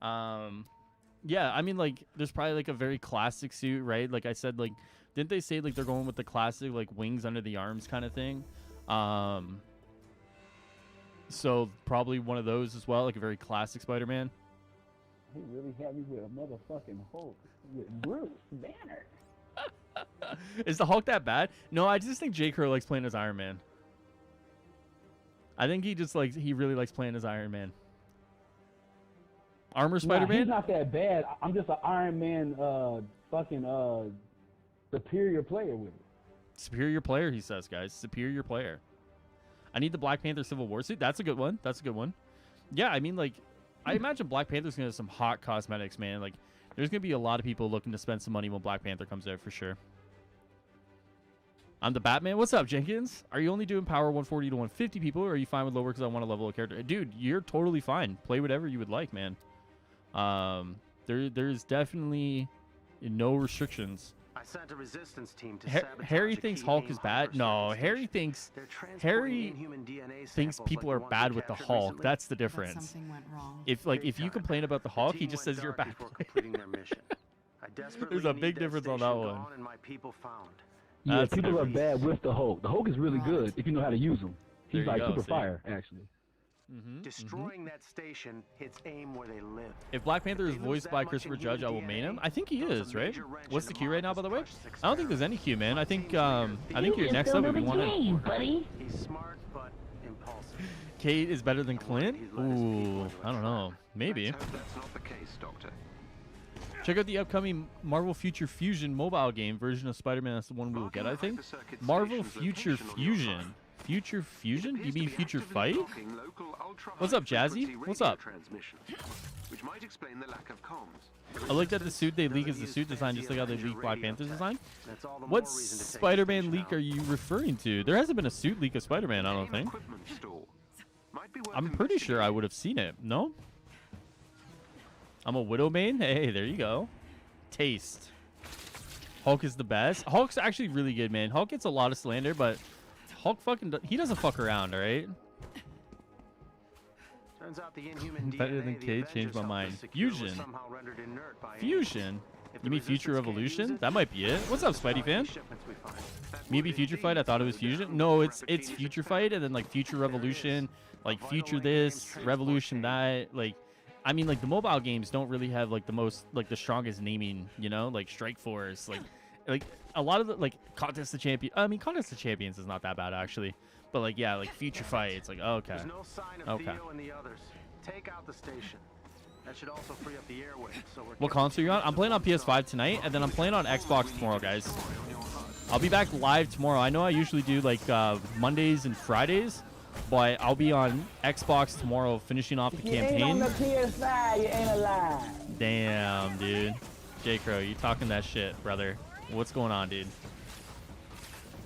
Yeah, I mean, like, there's probably, like, a very classic suit, right? Like I said, like, didn't they say, like, they're going with the classic, like, wings under the arms kind of thing? So probably one of those as well, like a very classic Spider-Man. He really had me with a motherfucking Hulk with Bruce Banner. Is the Hulk that bad? No, I just think J. Crow likes playing as Iron Man. I think he really likes playing as Iron Man. Armor Spider-Man? He's not that bad. I'm just an Iron Man superior player with it. Superior player, he says, guys. Superior player. I need the Black Panther Civil War suit. That's a good one. That's a good one. Yeah, I mean, like, I imagine Black Panther's going to have some hot cosmetics, man. Like, there's going to be a lot of people looking to spend some money when Black Panther comes out, for sure. I'm the Batman. What's up, Jenkins? Are you only doing power 140 to 150 people, or are you fine with lower because I want to level a character? Dude, you're totally fine. Play whatever you would like, man. There's definitely no restrictions. I sent a resistance team to sabotage Harry a thinks key Hulk AIM is bad. No, hyperspace Harry station. thinks They're transporting inhuman DNA samples people like are the ones bad we with the captured Hulk. recently. That's the But difference. something went wrong. If you complain about the The Hulk, he team just went says you're a dark bad before player. completing their mission. I desperately There's a need big that difference on station that one. gone and my people found. Yeah, That's people are different. bad with the Hulk. The Hulk is really good if you know how to use him. There He's you like go, super see? fire, actually. Destroying that station hits AIM where they live. If Black Panther is If they lose voiced that by much Christopher inhuman Judge, I will main him. DNA, I think he throws is, a right? major wrench What's the into queue right now, by the way? Marvel's precious I don't think there's any queue, man. I think you're next up if you want to. buddy. He's smart but impulsive. Kate is better than Clint? Ooh, I don't know. Maybe. Let's hope that's not the case, Doctor. Check out the upcoming Marvel Future Fusion mobile game version of Spider-Man. That's the one we will get, I think. Marvel Future Fusion. Future Fusion? You mean Future Fight? What's up, Jazzy? What's up? Which might explain the lack of comms. I looked at the suit they leak as the suit design, just like how they leak Black Panther's design. That's all the What more reason to take Spider-Man the leak station are you referring to? There hasn't been a suit leak of Spider-Man, I don't think. I'm pretty sure I would have seen it. No? I'm a Widow main? Hey, there you go. Taste. Hulk is the best. Hulk's actually really good, man. Hulk gets a lot of slander, but Hulk he doesn't fuck around, all right? Turns out the inhuman Better DNA than the Kate, changed Avengers my helped mind. us secure was Fusion. somehow rendered inert by AIM. Fusion? If the You mean Future Resistance can't use Revolution? it, That might be it. What's up, Spidey fan? shipments we find. Maybe Future Fight? I thought it was Fusion. No, it's Future Fight and then like Future Revolution, like Future this, Revolution that. Like, I mean, like the mobile games don't really have like the strongest naming, you know, like Strike Force, like a lot of the like Contest of Champions. I mean, Contest of Champions is not that bad actually, but like yeah, like Future Fight, it's like okay. There's no sign of Okay. Theo and the others. Take out the station. That should also free up the airwaves. So we're What console are you on? I'm playing on PS5 tonight, and then I'm playing on Xbox tomorrow, guys. I'll be back live tomorrow. I know I usually do like Mondays and Fridays, but I'll be on Xbox tomorrow, finishing off the You ain't on campaign. the PS5, you ain't alive. Damn, dude. J. Crow, you talking that shit, brother. What's going on, dude?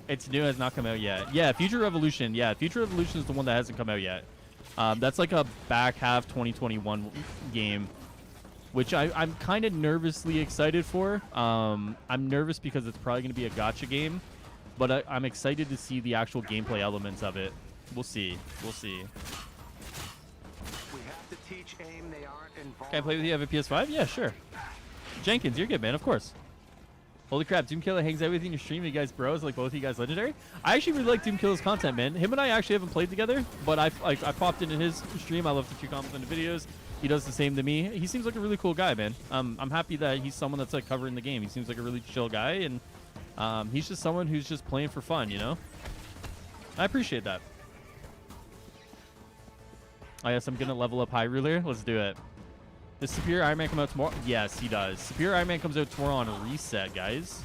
It's new, has not come out yet. Yeah, Future Revolution. Yeah, Future Revolution is the one that hasn't come out yet. That's like a back half 2021 game, which I'm kind of nervously excited for. I'm nervous because it's probably going to be a gacha game, but I'm excited to see the actual gameplay elements of it. We'll see. We'll see. We have to teach AIM they aren't involved. Can I play with you? Have a PS5? Yeah, sure. Jenkins, you're good, man. Of course. Holy crap, Doomkiller hangs out with you in your stream. You guys bros, like both of you guys legendary. I actually really like Doomkiller's content, man. Him and I actually haven't played together, but I popped into his stream. I love the few comments on the videos. He does the same to me. He seems like a really cool guy, man. I'm happy that he's someone that's like covering the game. He seems like a really chill guy, and he's just someone who's just playing for fun, you know? I appreciate that. I guess I'm gonna level up Hyrule. Let's do it. Does Superior Iron Man come out tomorrow? Yes, he does. Superior Iron Man comes out tomorrow on a reset, guys.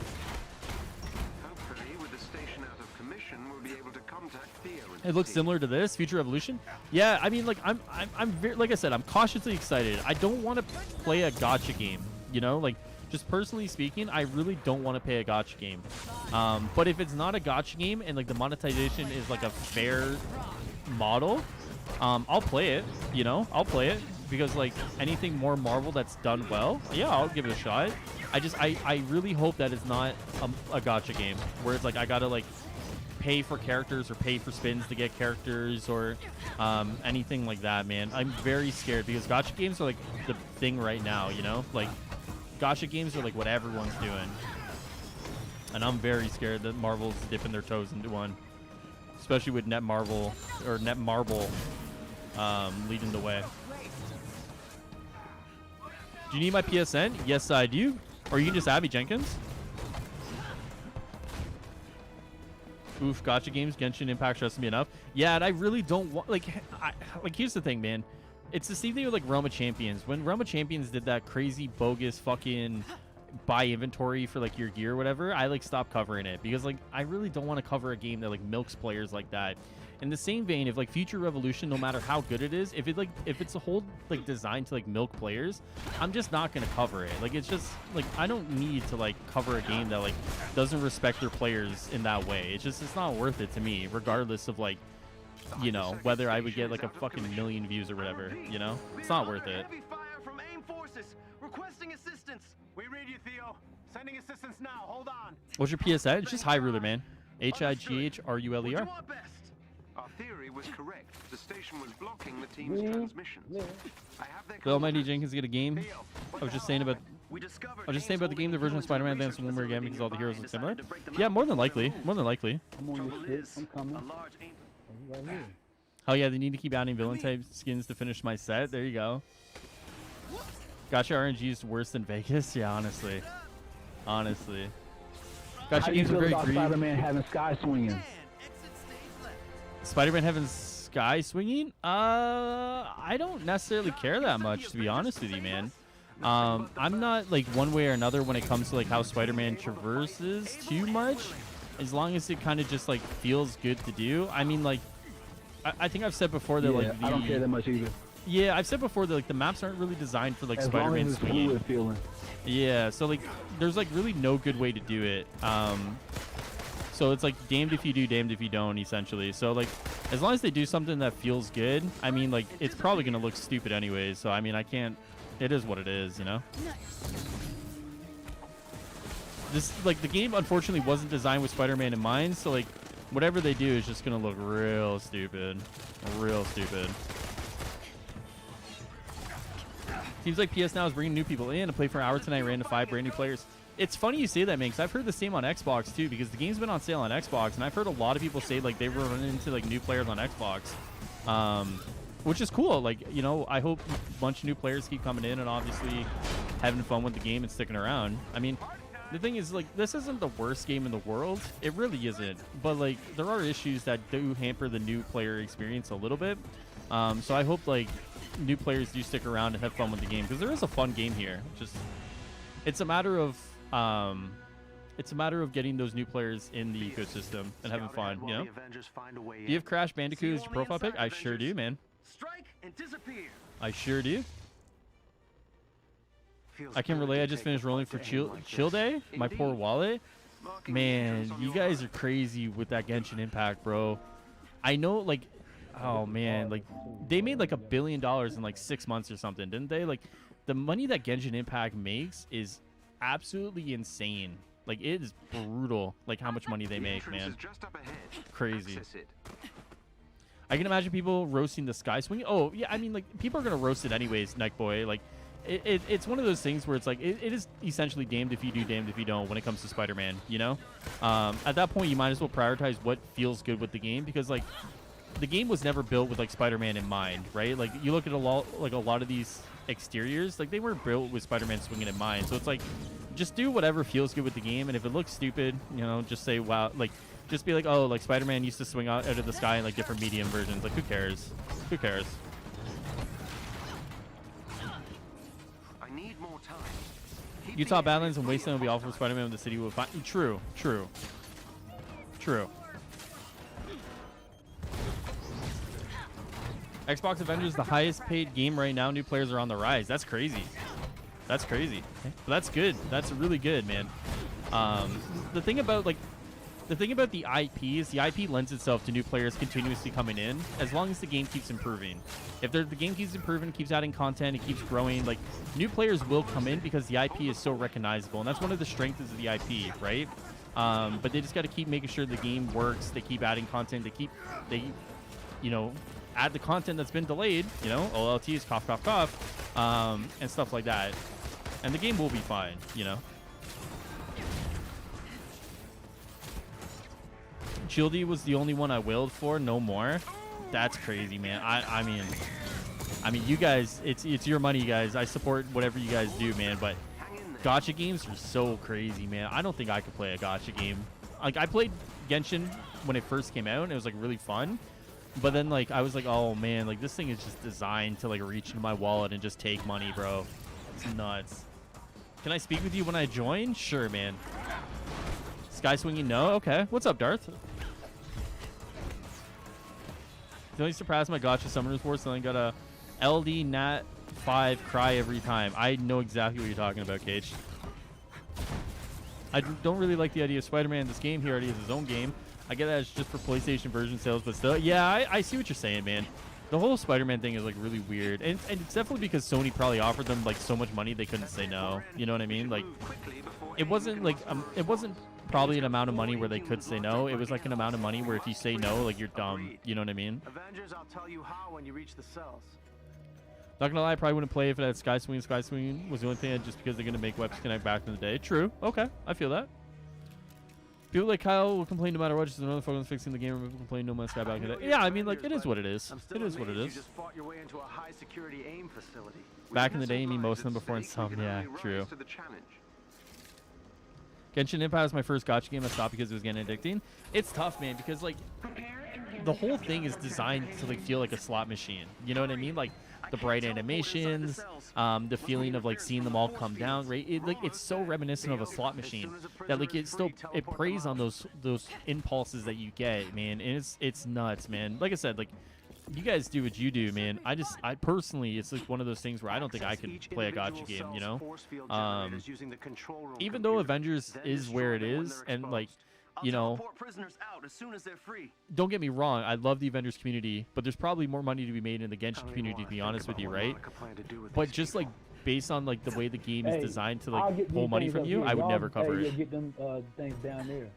Hopefully, with the station out of commission, we'll be able to contact Theo. It looks similar to this Future Revolution. Yeah, I mean, like I'm very, like I said, I'm cautiously excited. I don't want to play a gacha game, you know, like just personally speaking, I really don't want to play a gacha game. But if it's not a gacha game and like the monetization is like a fair model, I'll play it. You know, I'll play it because like anything more Marvel that's done well, yeah, I'll give it a shot. I really hope that it's not a gacha game where it's like I gotta like pay for characters or pay for spins to get characters or anything like that, man. I'm very scared because gacha games are like the thing right now, you know? Like gacha games are like what everyone's doing. And I'm very scared that Marvel's dipping their toes into one. Especially with Netmarble leading the way. Do you need my PSN? Yes, I do. Or you can just add me, Jenkins. Oof, gotcha games, Genshin Impact stresses me enough. Yeah, and I really don't want like here's the thing, man. It's the same thing with like Realm of Champions. When Realm of Champions did that crazy bogus fucking buy inventory for like your gear or whatever, I like stopped covering it because like I really don't want to cover a game that like milks players like that. In the same vein, if like Future Revolution, no matter how good it is, if it's a whole like designed to like milk players, I'm just not gonna cover it. Like it's just like I don't need to like cover a game that like doesn't respect their players in that way. It's not worth it to me, regardless of like, you know, whether I would get like a fucking million views or whatever. You know, it's not worth it. Heavy fire from AIM forces requesting assistance. We read you, Theo. Sending assistance now. Hold on. What's your PSN? It's just High Ruler, man. HIGHRULER. Our theory was correct. The station was blocking the team's transmissions. I have their Will Almighty Jenkins get a game? I was just saying about the game, the version of Spider-Man Advance one more again because all the heroes look similar. Yeah, more than likely. More than likely. I'm on your shit. I'm coming. Right here. Oh yeah, they need to keep adding villain type skins to finish my set. There you go. Gotcha RNG is worse than Vegas. Yeah, honestly. Gotcha games are very green. Spider-Man having sky swinging. Spider-Man having sky swinging? I don't necessarily care that much, to be honest with you, man. I'm not like one way or another when it comes to like how Spider-Man traverses too much, as long as it kind of just like feels good to do. I mean, like I think I've said before that like I don't care that much either. Yeah, I've said before that like the maps aren't really designed for like As Spider-Man long as it's swinging. fluid feeling. Yeah, so like there's like really no good way to do it. So it's like damned if you do, damned if you don't, essentially. So like as long as they do something that feels good, I mean like it's probably gonna look stupid anyways. So I mean I can't. It is what it is, you know. This like the game unfortunately wasn't designed with Spider-Man in mind. So like whatever they do is just gonna look real stupid, real stupid. Seems like PS Now is bringing new people in to play for an hour tonight. Ran to 5 brand new players. It's funny you say that, man, because I've heard the same on Xbox too, because the game's been on sale on Xbox, and I've heard a lot of people say like they were running into like new players on Xbox, which is cool. Like, you know, I hope a bunch of new players keep coming in and obviously having fun with the game and sticking around. I mean, the thing is, like, this isn't the worst game in the world. It really isn't. But like, there are issues that do hamper the new player experience a little bit. So I hope like new players do stick around and have fun with the game, because there is a fun game here. Just it's a matter of getting those new players in the ecosystem and having fun, you know. Do you have Crash Bandicoot as your profile pic? I sure do, man. Strike and disappear. I sure do. I can relate. I just finished rolling for Chill Day. My poor wallet. Man, you guys are crazy with that Genshin Impact, bro. I know, like, oh man, like they made like $1 billion in like 6 months or something, didn't they? Like the money that Genshin Impact makes is absolutely insane. Like it is brutal, like how much money they make, man. Crazy. I can imagine people roasting the Sky Swing. Oh yeah, I mean like people are gonna roast it anyways, Night Boy. Like it's one of those things where it's like it is essentially damned if you do, damned if you don't when it comes to Spider-Man. You know, at that point you might as well prioritize what feels good with the game, because like the game was never built with like Spider-Man in mind, right? Like you look at a lot of these exteriors, like they weren't built with Spider-Man swinging in mind. So it's like just do whatever feels good with the game, and if it looks stupid, you know, just say wow, like just be like, oh, like Spider-Man used to swing out of the sky in like different medium versions. Like who cares? Who cares? I need more time. Utah Badlands and Wasteland will be awful for Spider-Man when the city will find. True. Xbox Avengers is the highest paid game right now. New players are on the rise. That's crazy. That's crazy. But that's good. That's really good, man. The thing about the IP is the IP lends itself to new players continuously coming in, as long as the game keeps improving. If the game keeps improving, keeps adding content, it keeps growing, like new players will come in because the IP is so recognizable, and that's one of the strengths of the IP, right? But they just got to keep making sure the game works. They keep adding content. They you know, add the content that's been delayed, you know, OLTs, cough, and stuff like that. And the game will be fine, you know. Childy was the only one I wailed for, no more. That's crazy, man. I mean, you guys, it's your money, you guys. I support whatever you guys do, man. But gacha games are so crazy, man. I don't think I could play a gacha game. Like I played Genshin when it first came out, and it was like really fun. But then like I was like, oh man, like this thing is just designed to like reach into my wallet and just take money, bro. It's nuts. Can I speak with you when I join? Sure, man. Sky swinging? No. Okay. What's up, Darth? The only surpassed my gotcha summoners war, so I got a LD Nat 5 cry every time. I know exactly what you're talking about, Cage. I don't really like the idea of Spider-Man in this game. He already has his own game. I get that it's just for PlayStation version sales, but still, yeah, I see what you're saying, man. The whole Spider-Man thing is like really weird, and it's definitely because Sony probably offered them like so much money they couldn't say no. You know what I mean? Like, it wasn't like it wasn't probably an amount of money where they could say no. It was like an amount of money where if you say no, like you're dumb. You know what I mean? Avengers, I'll tell you how when you reach the cells. Not gonna lie, I probably wouldn't play if it had Sky Swing. Sky Swing was the only thing, just because they're gonna make webs connect back in the day. True. Okay, I feel that. People like Kyle will complain no matter what. Just another focus fixing the game. Will complain no matter Sky back in the day. Yeah, I mean, like, it is what it is. It is what it is. You just fought your way into a high-security AIM facility. Back in the day, you mean most of them before Insomnia. Yeah, true. Genshin Impact was my first gacha game. I stopped because it was getting addicting. It's tough, man, because like the whole thing is designed to like feel like a slot machine. You know what I mean? Like the bright animations, the feeling of like seeing them all come down. Right? It's so reminiscent of a slot machine that like it preys on those impulses that you get, man. And it's nuts, man. Like I said, like you guys do what you do, man. I personally, it's like one of those things where I don't think I could play a gacha game, you know? Even though Avengers is where it is, and like, you know, don't get me wrong, I love the Avengers community, but there's probably more money to be made in the Genshin community, to be honest with you, right? But just like based on like the way the game is designed to like pull money from you, I would never cover it. Get them things down there.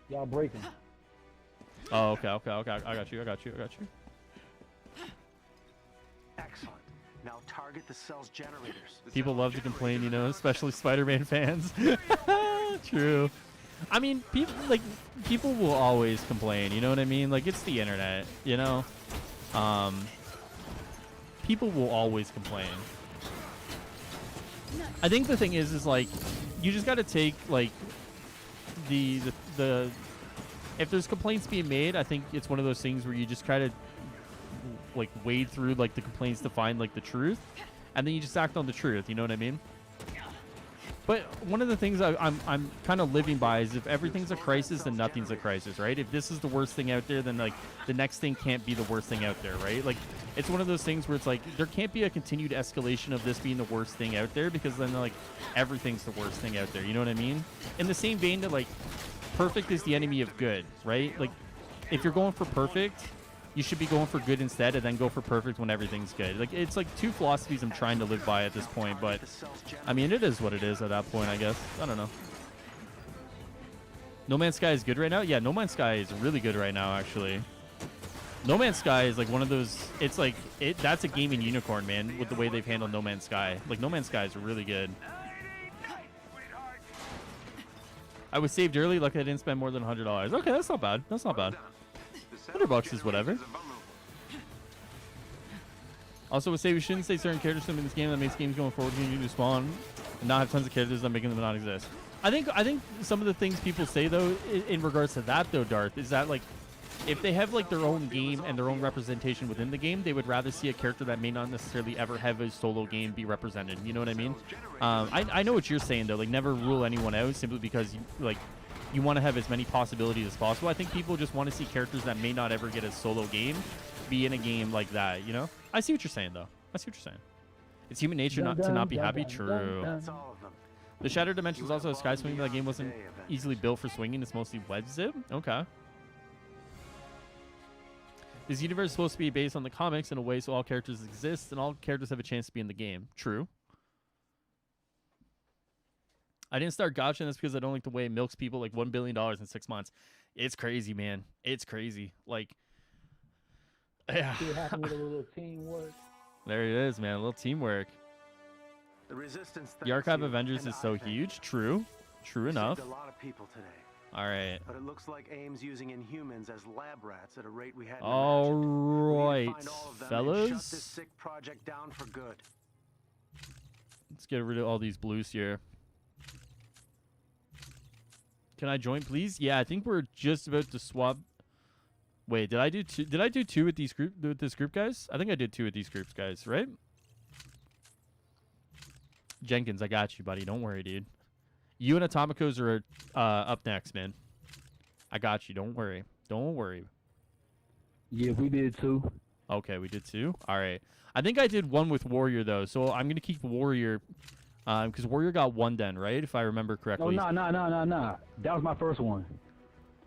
Y'all break them. Oh, okay. I got you. Excellent. Now target the cell's generators. People love to complain, you know, especially Spider-Man fans. True. I mean, people will always complain, you know what I mean? Like, it's the internet, you know? People will always complain. I think the thing is like, you just got to take, like, the if there's complaints being made, I think it's one of those things where you just try to like wade through like the complaints to find like the truth, and then you just act on the truth. You know what I mean? But one of the things I'm kind of living by is if everything's a crisis, then nothing's a crisis, right? If this is the worst thing out there, then like the next thing can't be the worst thing out there, right? Like it's one of those things where it's like there can't be a continued escalation of this being the worst thing out there, because then like everything's the worst thing out there. You know what I mean? In the same vein that like perfect is the enemy of good, right? Like if you're going for perfect, you should be going for good instead, and then go for perfect when everything's good. Like it's like two philosophies I'm trying to live by at this point, but I mean it is what it is at that point, I guess. I don't know. No Man's Sky is good right now? Yeah, No Man's Sky is really good right now, actually. No Man's Sky is like one of those, it's like that's a gaming unicorn, man, with the way they've handled No Man's Sky. Like No Man's Sky is really good. I was saved early, lucky I didn't spend more than $100. Okay, that's not bad. That's not bad. $100 is whatever. Also, would say we shouldn't say certain characters in this game that makes games going forward continue to spawn and not have tons of characters that making them not exist. I think some of the things people say though in regards to that though, Darth, is that like if they have like their own game and their own representation within the game, they would rather see a character that may not necessarily ever have a solo game be represented. You know what I mean? I know what you're saying though. Like never rule anyone out simply because you want to have as many possibilities as possible. I think people just want to see characters that may not ever get a solo game be in a game like that, you know? I see what you're saying, though. I see what you're saying. It's human nature to not be happy. True. The Shattered Dimensions also a sky swing. That game wasn't easily built for swinging. It's mostly web zip. Okay. This universe is supposed to be based on the comics in a way so all characters exist and all characters have a chance to be in the game. True. I didn't start gotcha, and that's because I don't like the way it milks people like $1 billion in 6 months. It's crazy, man. It's crazy. Like, yeah. See what happened with a little teamwork. There it is, man. A little teamwork. The Archive Avengers is so huge. True. True enough. A lot of people today. All right. But it looks like AIM's using Inhumans as lab rats at a rate we hadn't all imagined. right, fellas. Shut this sick project down for good. Let's get rid of all these blues here. Can I join, please? Yeah, I think we're just about to swap Wait, did I do two? Did I do two with this group, guys? I think I did two with these groups, guys. Right? Jenkins, I got you, buddy. Don't worry, dude. You and Atomicos are up next, man. I got you. Don't worry. Don't worry. Yeah, we did too. Okay, we did two. All right. I think I did one with Warrior though, so I'm gonna keep Warrior, because Warrior got one then, right? If I remember correctly. Oh no. That was my first one.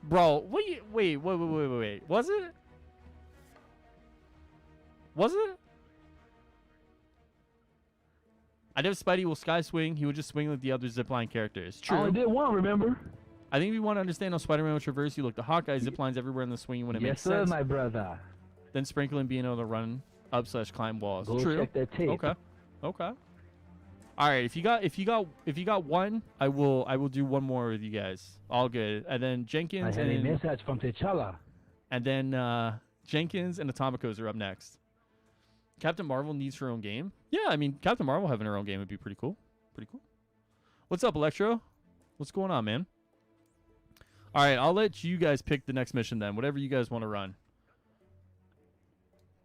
Bro, wait. Was it? Was it? I did Spidey will sky swing. He would just swing like the other zipline characters. True. I only did one, remember? I think if you want to understand how Spider-Man would traverse, you look the Hawkeye ziplines everywhere in the swing when it makes sense. Yes, sir, my brother. Then sprinkling being able to run up / climb walls. Go True. check that tape. Okay. All right. If you got one, I will do one more with you guys. All good. And then Jenkins I had a message from T'Challa. And then Jenkins and Atomicos are up next. Captain Marvel needs her own game. Yeah, I mean Captain Marvel having her own game would be pretty cool. What's up, Electro? What's going on, man? All right, I'll let you guys pick the next mission then. Whatever you guys want to run.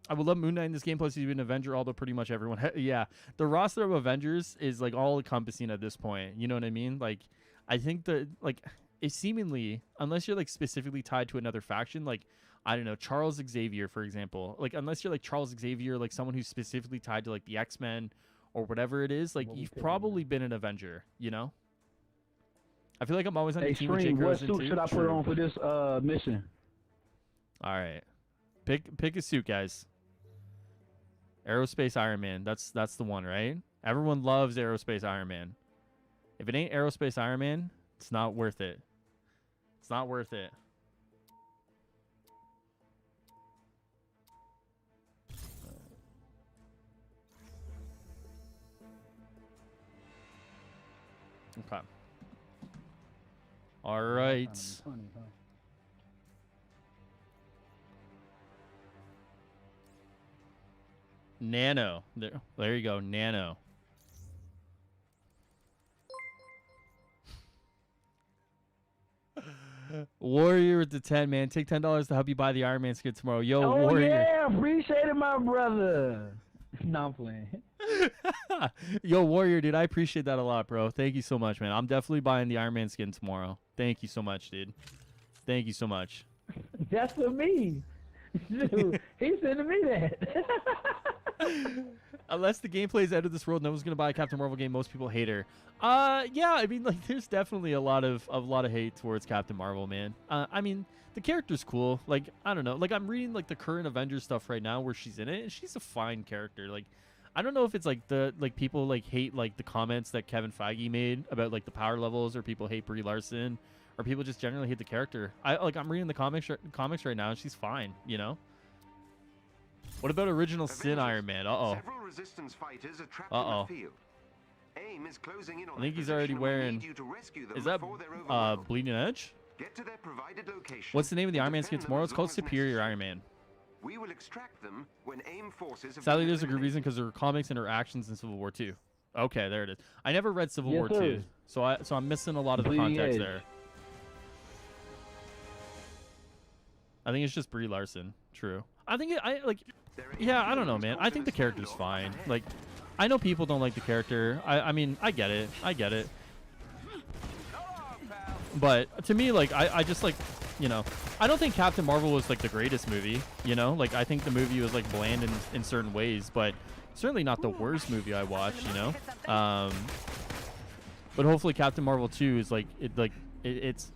I would love Moon Knight in this game, plus he's an Avenger, although pretty much everyone... yeah, the roster of Avengers is, like, all-encompassing at this point. You know what I mean? Like, I think that, like, it's seemingly, unless you're, like, specifically tied to another faction, like, I don't know, Charles Xavier, for example. Like, unless you're, like, Charles Xavier, like, someone who's specifically tied to, like, the X-Men or whatever it is, like, you've probably been an Avenger, you know? I feel like I'm always on the team with Jake what suit should I put on for this mission? All right. Pick a suit, guys. Aerospace Iron Man. That's the one, right? Everyone loves Aerospace Iron Man. If it ain't Aerospace Iron Man, it's not worth it. It's not worth it. Okay. All right. Nano. There you go, Nano. Warrior with the 10, man. Take $10 to help you buy the Iron Man skin tomorrow. Yo, Warrior. Yeah, appreciate it, my brother. No, I'm playing. Yo, Warrior, dude, I appreciate that a lot, bro. Thank you so much, man. I'm definitely buying the Iron Man skin tomorrow. Thank you so much, dude. Thank you so much. That's for me. Dude, he's sending me that. Unless the gameplay is out of this world, no one's gonna buy a Captain Marvel game. Most people hate her. Yeah, I mean, like, there's definitely a lot of hate towards Captain Marvel, man. I mean, the character's cool. Like, I don't know. Like, I'm reading like the current Avengers stuff right now where she's in it, and she's a fine character. Like, I don't know if it's like people like hate like the comments that Kevin Feige made about like the power levels, or people hate Brie Larson, or people just generally hate the character. I'm reading the comics right now, and she's fine, you know. What about original Sin Iron Man? Several resistance fighters are trapped in the field. AIM is closing in on I think he's already wearing. Is that Bleeding Edge? Get to their provided location. What's the name of the Iron Man skin tomorrow? It's called Superior Iron Man. We will extract them when AIM forces have Sadly, there's a good reason, because there were comics interactions in Civil War 2. Okay, there it is. I never read Civil War 2, so I'm missing a lot of the context there. I think it's just Brie Larson. True. I think yeah, I don't know, man. I think the character's fine. Like, I know people don't like the character. I mean, I get it. But to me, like, I just, like, you know, I don't think Captain Marvel was, like, the greatest movie, you know? Like, I think the movie was, like, bland in certain ways, but certainly not the worst movie I watched, you know? But hopefully Captain Marvel 2 is, like, it's,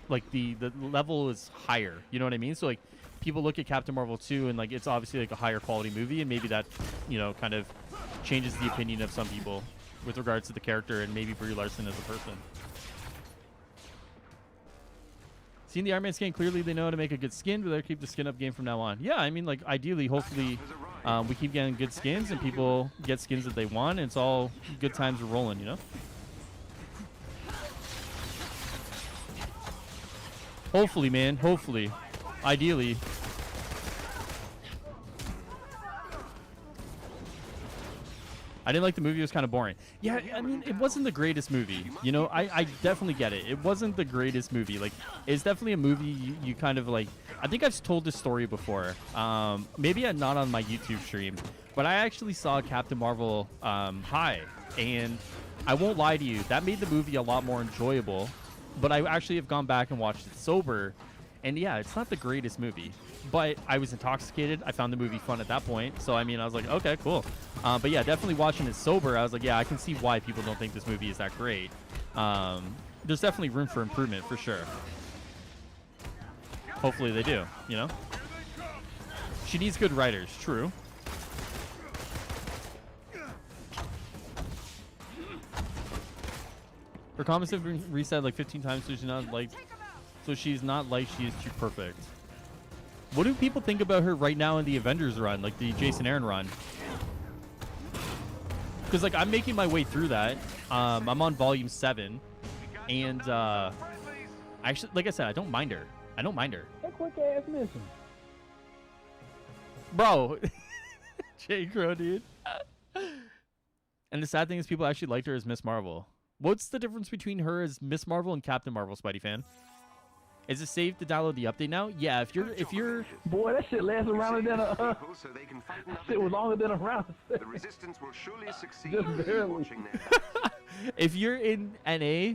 like, the level is higher, you know what I mean? So, like, people look at Captain Marvel 2 and, like, it's obviously, like, a higher quality movie, and maybe that, you know, kind of changes the opinion of some people with regards to the character and maybe Brie Larson as a person. Seeing the Iron Man skin, clearly they know how to make a good skin, but they'll keep the skin up game from now on. Yeah, I mean, like, ideally, hopefully, we keep getting good skins and people get skins that they want, and it's all good times are rolling, you know? Hopefully, man. Hopefully. Ideally. I didn't like the movie. It was kind of boring. Yeah, I mean, it wasn't the greatest movie. You know, I definitely get it. It wasn't the greatest movie. Like, it's definitely a movie you kind of, like, I think I've told this story before. Maybe not on my YouTube stream, but I actually saw Captain Marvel high, and I won't lie to you, that made the movie a lot more enjoyable. But I actually have gone back and watched it sober, and yeah, it's not the greatest movie. But I was intoxicated. I found the movie fun at that point. So, I mean, I was like, okay, cool. But yeah, definitely watching it sober, I was like, yeah, I can see why people don't think this movie is that great. There's definitely room for improvement, for sure. Hopefully they do, you know? She needs good writers, true. Her comments have been reset like 15 times, so she's not like she is too perfect. What do people think about her right now in the Avengers run, like the Jason Aaron run? Because like I'm making my way through that. I'm on volume 7, and actually, like I said, I don't mind her. I don't mind her. That quick ass mission. Bro. J. Crow, dude. And the sad thing is people actually liked her as Miss Marvel. What's the difference between her as Miss Marvel and Captain Marvel, Spidey fan? Is it safe to download the update now? Yeah, if you're boy, that shit lasts longer than a so they can fight shit was longer than a round. The resistance will surely succeed. Just barely. If you're in NA,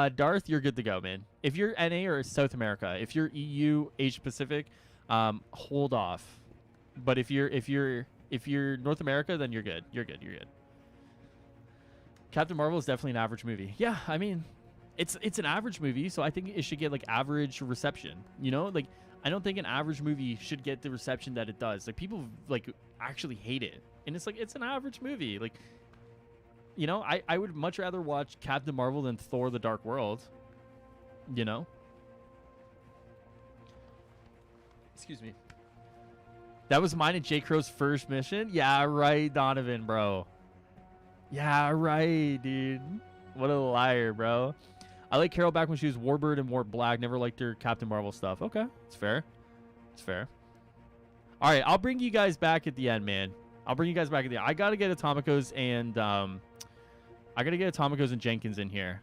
Darth, you're good to go, man. If you're NA or South America, if you're EU, Asia Pacific, hold off. But if you're North America, then you're good. You're good. You're good. Captain Marvel is definitely an average movie. Yeah, I mean, it's an average movie, so I think it should get like average reception. You know, like I don't think an average movie should get the reception that it does. Like people like actually hate it, and it's like it's an average movie. Like, you know, I would much rather watch Captain Marvel than Thor: The Dark World. You know. Excuse me. That was mine and J. Crow's first mission. Yeah, right, Donovan, bro. Yeah, right, dude. What a liar, bro. I like Carol back when she was Warbird and wore black. Never liked her Captain Marvel stuff. Okay, it's fair. It's fair. All right, I'll bring you guys back at the end, man. I'll bring you guys back at the end. I gotta get Atomicos and Jenkins in here.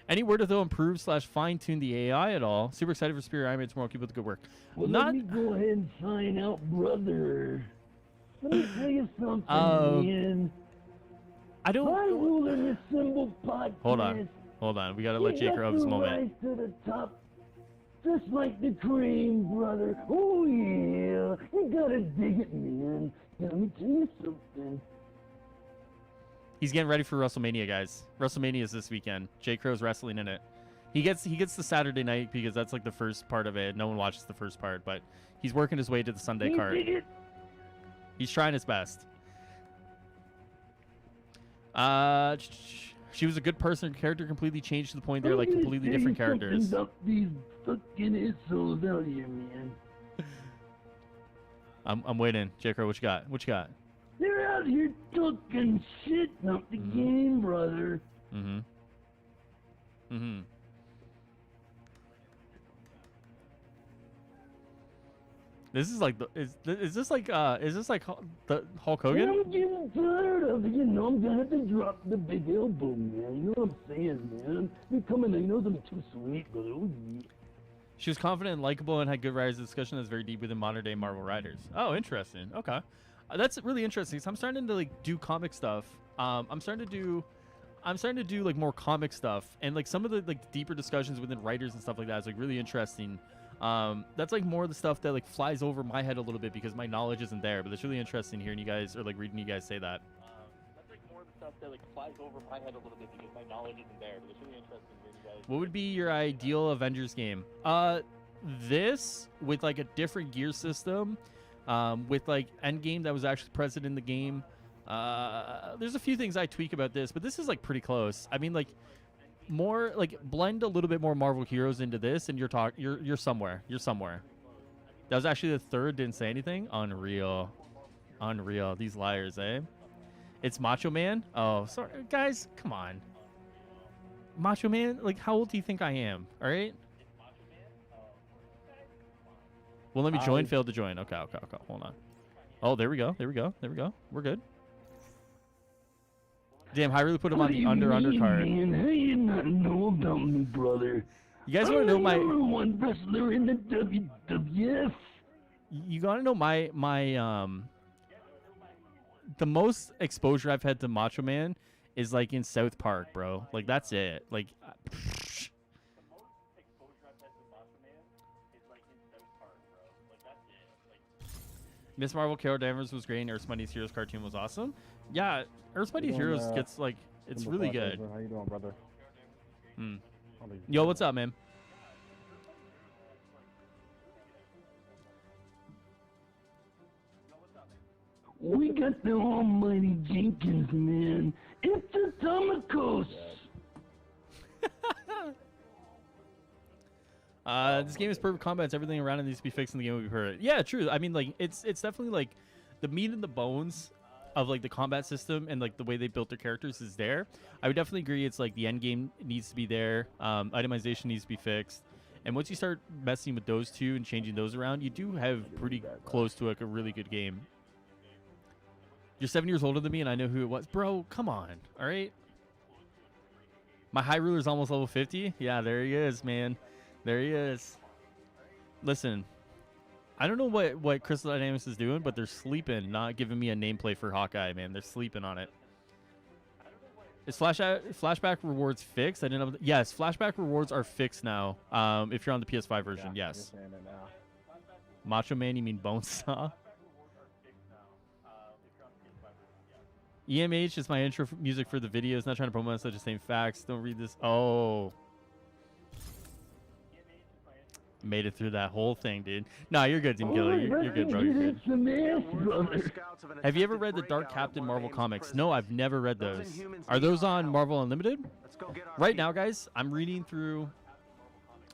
Any word if they'll improve / fine-tune the AI at all? Super excited for Spirit Iron Man tomorrow. Keep up the good work. Well, let me go ahead and sign out, brother. Let me tell you something, man. I don't... My Ruler Assemble podcast. Hold on. We gotta let Jake have his moment. Rise to the top, just like the cream, brother. Oh, yeah. You gotta dig it, man. Let me tell you something. He's getting ready for WrestleMania, guys. WrestleMania is this weekend. J. Crow's wrestling in it. He gets the Saturday night because that's like the first part of it. No one watches the first part, but he's working his way to the Sunday card. He's trying his best. She was a good person. Her character completely changed to the point they're like completely different characters. These fucking assholes out here, man. I'm waiting. J. Crow, what you got? What you got? They're out here talking shit about the game, brother. Mm-hmm. Mm-hmm. This is like is this like the Hulk Hogan? I'm getting tired of it. You know, I'm gonna have to drop the big elbow, man. You know what I'm saying, man? You're coming in, you know I'm too sweet, brother. Oh, yeah. She was confident and likable and had good writers' discussion that's very deep within modern day Marvel writers. Oh, interesting. Okay. That's really interesting. So I'm starting to like do comic stuff. I'm starting to do like more comic stuff, and like some of the like deeper discussions within writers and stuff like that is like really interesting. That's like more of the stuff that like flies over my head a little bit because my knowledge isn't there. But it's really interesting hearing you guys or like reading you guys say that. That's like more of the stuff that like flies over my head a little bit because my knowledge isn't there. But it's really interesting hearing you guys. What would be your ideal Avengers game? This with like a different gear system. With like Endgame that was actually present in the game. There's a few things I tweak about this, but this is like pretty close. I mean, like more like blend a little bit more Marvel heroes into this, and you're somewhere. You're somewhere. That was actually the third. Didn't say anything. Unreal. These liars, eh? It's Macho Man. Oh, sorry, guys. Come on. Macho Man. Like, how old do you think I am? All right. Well, let me join. Failed to join. Okay. Hold on. Oh, there we go. We're good. Damn, I really put him on the undercard. Man, how you not know about me, brother? You guys want to know my number one wrestler in the WWF? You gotta know my the most exposure I've had to Macho Man is like in South Park, bro. Like that's it. Like Miss Marvel Carol Danvers was great and Earth's Mightiest Heroes cartoon was awesome. Yeah, Earth's Mightiest Heroes gets like it's really good. How you doing, brother? Yo, what's up, man? We got the almighty Jenkins, man. It's the Tomacos. This game is perfect combat. Everything around it needs to be fixed in the game will be perfect. Yeah, true. I mean, like it's definitely like the meat and the bones of like the combat system and like the way they built their characters is there. I would definitely agree. It's like the end game needs to be there. Itemization needs to be fixed. And once you start messing with those two and changing those around, you do have pretty close to like a really good game. You're 7 years older than me, and I know who it was. Bro, come on, all right? My High Ruler's almost level 50. Yeah, there he is, man. There he is. Listen, I don't know what Crystal Dynamics is doing, but they're sleeping, not giving me a nameplate for Hawkeye, man. They're sleeping on it. Is flashback rewards fixed? I didn't know. Yes, flashback rewards are fixed now. If you're on the PS5 version, yes. Macho Man, you mean Bonesaw? EMH is my intro music for the videos. Not trying to promote such as same facts. Don't read this. Oh. Made it through that whole thing, dude. Nah, you're good, Team Killer. You're good, bro. You're good. Have you ever read the Dark Captain Marvel comics? No, I've never read those. Are those on Marvel Unlimited? Right now, guys, I'm reading through...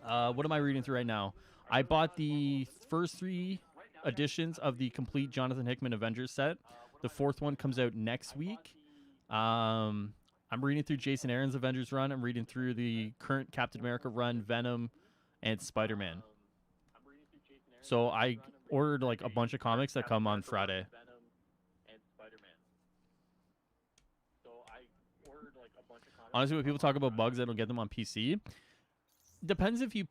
what am I reading through right now? I bought the first 3 editions of the complete Jonathan Hickman Avengers set. The 4th one comes out next week. I'm reading through Jason Aaron's Avengers run. I'm reading through the current Captain America run, Venom, and Spider-Man. So I ordered like a bunch of comics that come on Friday. Honestly, when people talk about bugs, I don't get them on PC. Depends if you...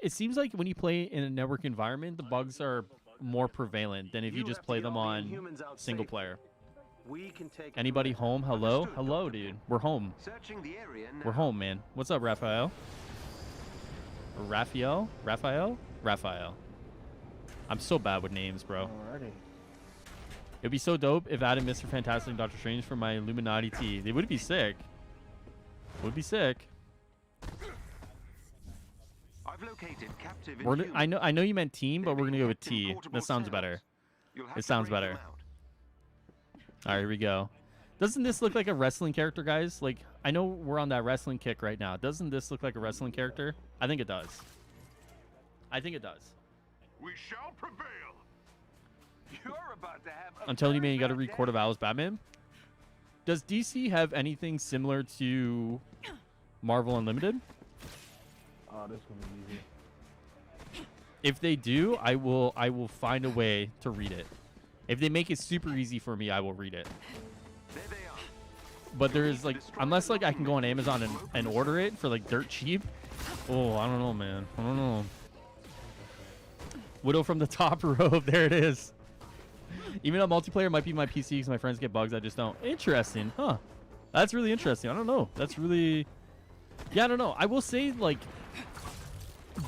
It seems like when you play in a network environment, the bugs are more prevalent than if you just play them on single player. Anybody home? Hello? Hello, dude. We're home. We're home, man. What's up, Raphael? Raphael? I'm so bad with names, bro. Alrighty. It'd be so dope if added Mr. Fantastic and Doctor Strange for my Illuminati tee. They would be sick. Would be sick. I've located captive I know you meant team, but we're gonna go with T. That sounds better. It sounds better. All right, here we go. Doesn't this look like a wrestling character, guys? Like, I know we're on that wrestling kick right now. Doesn't this look like a wrestling character? I think it does. I think it does. We shall prevail. You're about to have I'm telling you, man, you got to read Court of Owls Batman. Does DC have anything similar to Marvel Unlimited? Oh, this one is easy. If they do, I will find a way to read it. If they make it super easy for me, I will read it. But there is like, unless like I can go on Amazon and order it for like dirt cheap. Oh, I don't know, man. I don't know. Widow from the top rope. There it is. Even though multiplayer might be my PC because my friends get bugs, I just don't. Interesting, huh? That's really interesting. I don't know. That's really... Yeah, I don't know. I will say, like,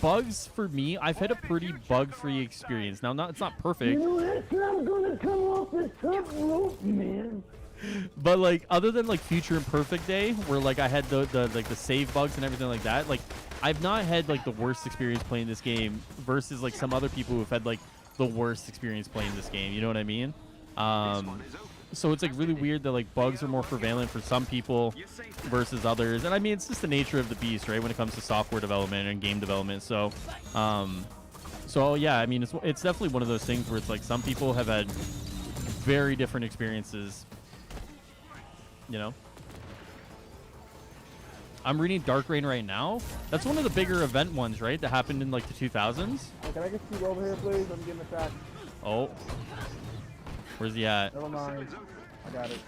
bugs for me, I've had a pretty bug-free experience. Now, it's not perfect. You know, that's not gonna come off the top rope, man. But like, other than like Future Imperfect Day, where like I had the like the save bugs and everything like that, like I've not had like the worst experience playing this game versus like some other people who've had like the worst experience playing this game. You know what I mean? So it's like really weird that like bugs are more prevalent for some people versus others. And I mean, it's just the nature of the beast, right? When it comes to software development and game development. So, so yeah, I mean, it's definitely one of those things where it's like some people have had very different experiences. You know, I'm reading Dark Reign right now. That's one of the bigger event ones, right? That happened in like the 2000s. Hey, can I get Steve over here, please? I'm getting attacked. Oh, where's he at? Never mind. I got it.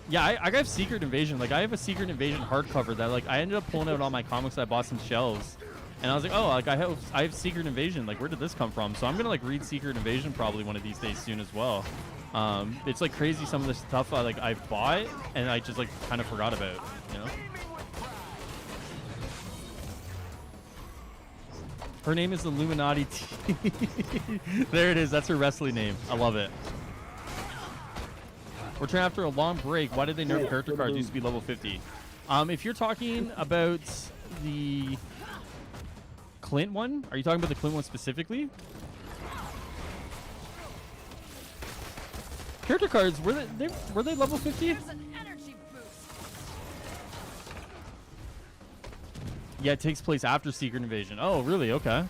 Yeah, I got Secret Invasion. Like, I have a Secret Invasion hardcover that, like, I ended up pulling out all my comics I bought some shelves. And I was like, oh, like, I have Secret Invasion. Like, where did this come from? So I'm going to, like, read Secret Invasion probably one of these days soon as well. It's, like, crazy some of the stuff I bought and I just, like, kind of forgot about, you know? Her name is Illuminati T. There it is. That's her wrestling name. I love it. We're trying after a long break. Why did they nerf character cards used to be level 50? If you're talking about the Clint one, are you talking about the Clint one specifically? Character cards, were they level 50? Yeah, it takes place after Secret Invasion. Oh, really? Okay.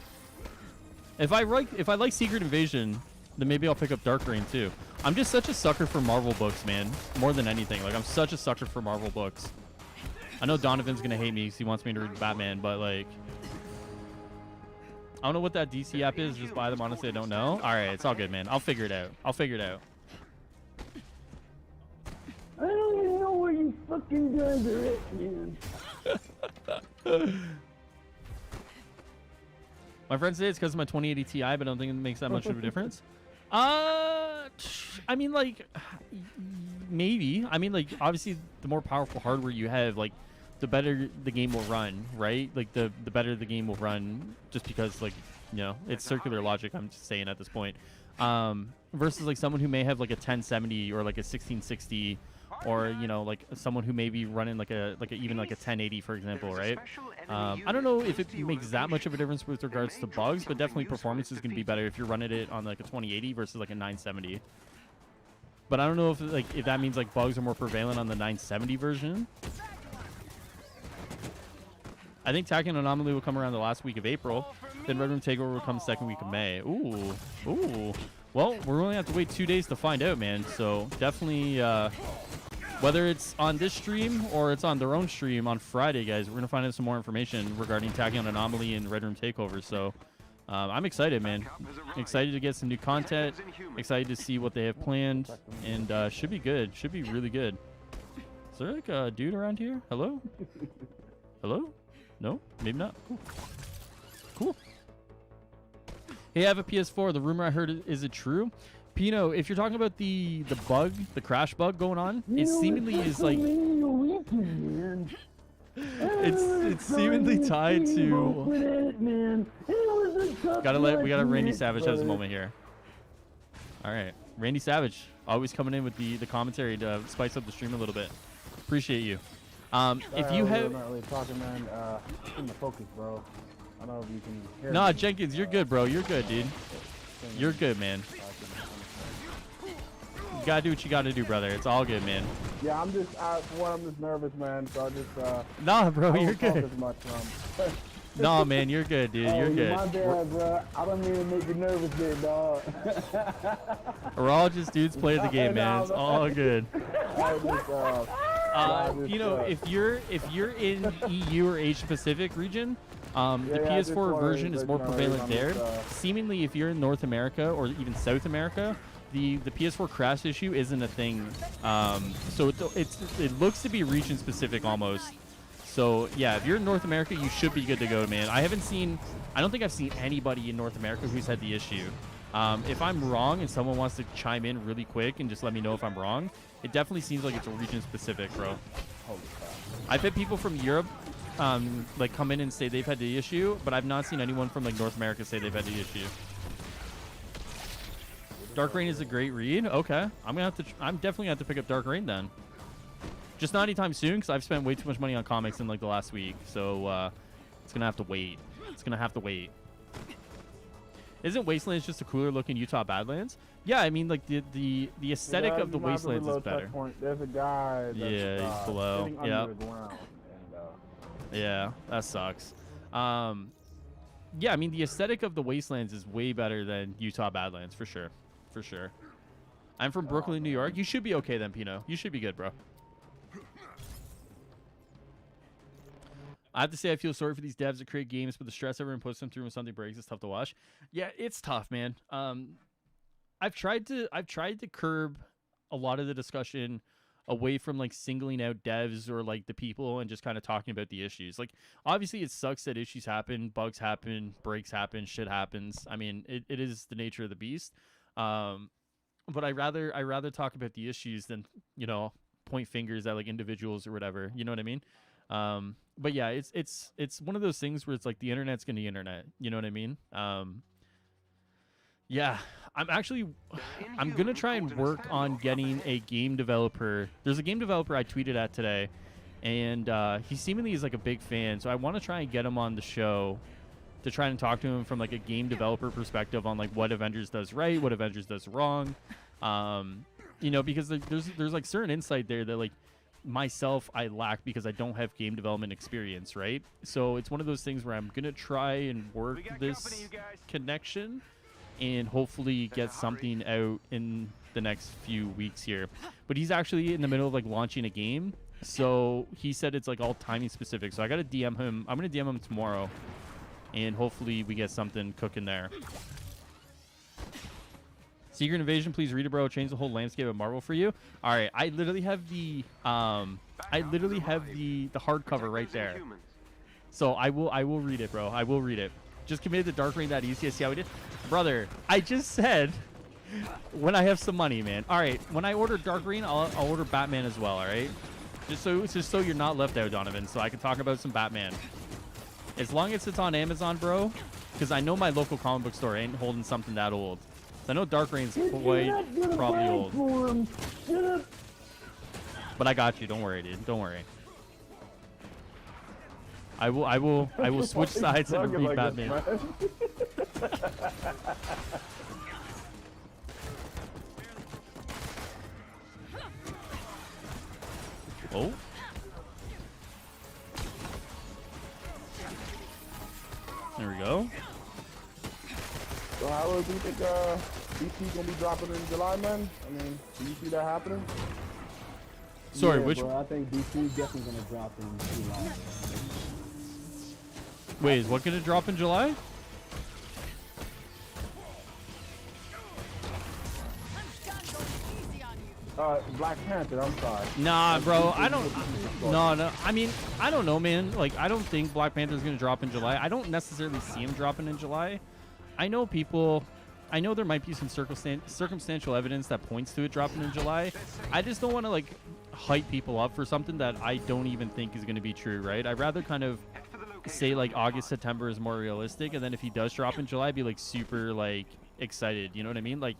If I like Secret Invasion, then maybe I'll pick up Dark Reign too. I'm just such a sucker for Marvel books, man. More than anything. Like, I'm such a sucker for Marvel books. I know Donovan's gonna hate me because he wants me to read Batman, but like, I don't know what that DC app is. Just buy them. Honestly, I don't know. All right, it's all good, man. I'll figure it out. I'll figure it out. I don't even know where you fucking guys are at, man. My friends say it's because of my 2080 Ti, but I don't think it makes that much of a difference. I mean, like, maybe. I mean, like, obviously, the more powerful hardware you have, like, the better the game will run, right? Like, the better the game will run, just because, like, you know, it's circular logic. I'm just saying at this point. Versus like someone who may have like a 1070 or like a 1660, or you know, like someone who may be running like a even like a 1080, for example, right? I don't know if it makes that much of a difference with regards to bugs, but definitely performance is going to be better if you're running it on like a 2080 versus like a 970. But I don't know if that means like bugs are more prevalent on the 970 version. I think Tachyon Anomaly will come around the last week of April. Then Red Room Takeover will come second week of May. Ooh. Well, we're only have to wait 2 days to find out, man. So definitely, whether it's on this stream or it's on their own stream on Friday, guys, we're gonna find out some more information regarding Tachyon Anomaly and Red Room Takeover. So I'm excited, man. Excited to get some new content. Excited to see what they have planned, and should be good. Should be really good. Is there like a dude around here? Hello? Hello? No? Maybe not. Cool. Hey, I have a PS4. The rumor I heard, is it true? Pino, if you're talking about the bug, the crash bug going on, it seemingly is like... It's seemingly tied to... We gotta Randy Savage has a moment here. Alright. Randy Savage, always coming in with the commentary to spice up the stream a little bit. Appreciate you. If you have... I'm not really talking, man. In the focus, bro. I don't know if you can hear Nah, me. Jenkins, you're good, bro. You're good, dude. You're good, man. You gotta do what you gotta do, brother. It's all good, man. Yeah, I'm just nervous, man. So I just Nah, bro, I you're don't talk good. as much, Nah, man, you're good, dude. You're good. My bad, bro. I don't mean to make you nervous, there, dog. We're all just dudes playing the game, man. It's all good. You know, if you're in EU or Asia Pacific region, the PS4 version is more prevalent there. Seemingly, if you're in North America or even South America, the PS4 crash issue isn't a thing. So it looks to be region specific almost. So yeah, if you're in North America, you should be good to go, man. I don't think I've seen anybody in North America who's had the issue. If I'm wrong and someone wants to chime in really quick and just let me know if I'm wrong, it definitely seems like it's a region specific, bro. I've had people from Europe like come in and say they've had the issue, but I've not seen anyone from like North America say they've had the issue. Dark Reign is a great read. Okay, I'm definitely gonna have to pick up Dark Reign then. Just not anytime soon, because I've spent way too much money on comics in like the last week, so it's gonna have to wait. It's gonna have to wait. Isn't Wastelands just a cooler looking Utah Badlands? Yeah, I mean, like the aesthetic of the Wastelands is better. There's a guy that's yeah, he's below. Yeah. And, yeah, that sucks. Yeah, I mean, the aesthetic of the Wastelands is way better than Utah Badlands, for sure. For sure. I'm from Brooklyn, New York. You should be okay then, Pino. You should be good, bro. I have to say, I feel sorry for these devs that create games, but the stress everyone puts them through when something breaks is tough to watch. Yeah, it's tough, man. I've tried to curb a lot of the discussion away from like singling out devs or like the people and just kind of talking about the issues. Like obviously it sucks that issues happen, bugs happen, breaks happen, shit happens. I mean, it is the nature of the beast. But I rather talk about the issues than, you know, point fingers at like individuals or whatever. You know what I mean? But yeah, it's one of those things where it's like the internet's gonna be internet. You know what I mean? Yeah, I'm gonna try and work on getting a game developer. There's a game developer I tweeted at today, and he seemingly is like a big fan. So I want to try and get him on the show to try and talk to him from like a game developer perspective on like what Avengers does right, what Avengers does wrong. You know, because there's like certain insight there that like myself I lack because I don't have game development experience, right? So it's one of those things where I'm gonna try and work this connection and hopefully get something out in the next few weeks here. But he's actually in the middle of like launching a game, so he said it's like all timing specific. So I gotta DM him. I'm gonna DM him tomorrow, and hopefully we get something cooking there. Secret Invasion, please read it, bro. Change the whole landscape of Marvel for you. All right, I literally have the hardcover right there. So I will read it, bro. I will read it. Just committed the Dark Reign that easy. I see how we did, brother. I just said when I have some money, man. All right, when I order Dark Reign, I'll order Batman as well. All right, just so you're not left out, Donovan. So I can talk about some Batman. As long as it's on Amazon, bro, because I know my local comic book store ain't holding something that old. I know Dark Reign's quite probably old. But I got you. Don't worry, dude. Don't worry. I will switch sides and read Batman. Oh. There we go. So how do you think DC gonna be dropping in July, man? I mean, do you see that happening? Sorry, yeah, which? Bro, I think DC definitely gonna drop in July. Wait, is what gonna drop in July? Black Panther. I'm sorry. Nah, bro. I don't. No. I mean, I don't know, man. Like, I don't think Black Panther is gonna drop in July. I don't necessarily see him dropping in July. I know people. I know there might be some circumstantial evidence that points to it dropping in July. I just don't want to like hype people up for something that I don't even think is going to be true, right? I'd rather kind of say like August, September is more realistic, and then if he does drop in July, be like super like excited. You know what I mean? Like,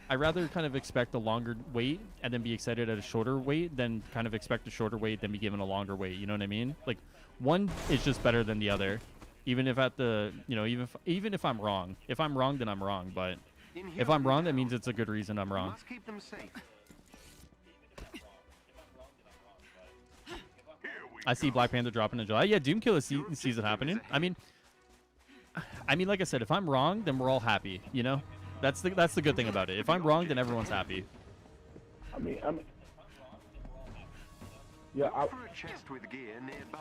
I'd rather kind of expect a longer wait and then be excited at a shorter wait than kind of expect a shorter wait then be given a longer wait. You know what I mean? Like, one is just better than the other. Even if at the, you know, even if I'm wrong. If I'm wrong, then I'm wrong. But if I'm wrong, that means it's a good reason I'm wrong. Must keep them safe. I see Black Panther dropping in July. Yeah, Doomkiller sees it happening. I mean, like I said, if I'm wrong, then we're all happy. You know, that's the good thing about it. If I'm wrong, then everyone's happy. I mean, yeah. For a chest with gear nearby.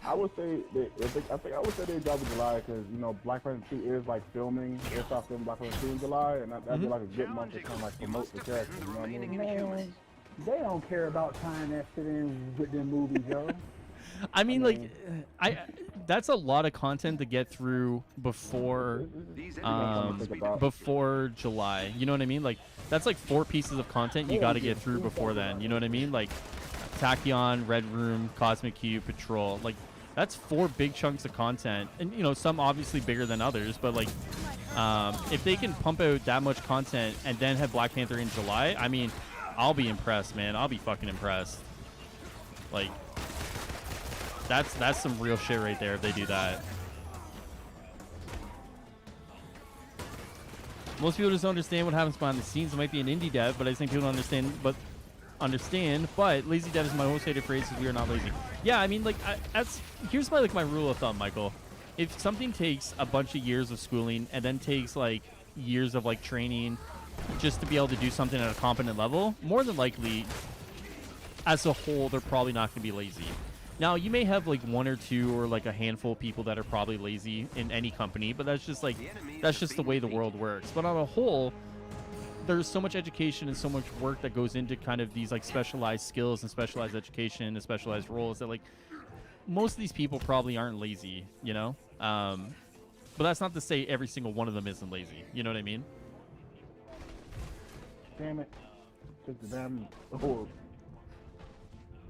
I would say I would say they drop in July because, you know, Black Panther 2 is like filming. They'll start filming Black Panther 2 in July, and that'd be like a good month to kind of like promote the character. You know what I mean? Man, they don't care about tying that shit in with them movies, yo. I mean, like, that's a lot of content to get through before July. You know what I mean? Like, that's like 4 pieces of content you got to get through before then. You know what I mean? Like, Tachyon, Red Room, Cosmic Cube, Patrol. Like, that's 4 big chunks of content, and you know, some obviously bigger than others. But like, if they can pump out that much content and then have Black Panther in July, I mean, I'll be impressed, man. I'll be fucking impressed. Like, that's some real shit right there if they do that. Most people just don't understand what happens behind the scenes. It might be an indie dev, but I think people don't understand. But lazy dev is my most hated phrase because we are not lazy. Yeah, I mean, like, here's my rule of thumb, Michael. If something takes a bunch of years of schooling and then takes like years of like training just to be able to do something at a competent level, more than likely, as a whole, they're probably not going to be lazy. Now, you may have like 1 or 2 or like a handful of people that are probably lazy in any company, but that's just the way the world works. But on a whole, there's so much education and so much work that goes into kind of these like specialized skills and specialized education and specialized roles that like most of these people probably aren't lazy, you know. But that's not to say every single one of them isn't lazy. You know what I mean? Damn it! Took the damn. Oh.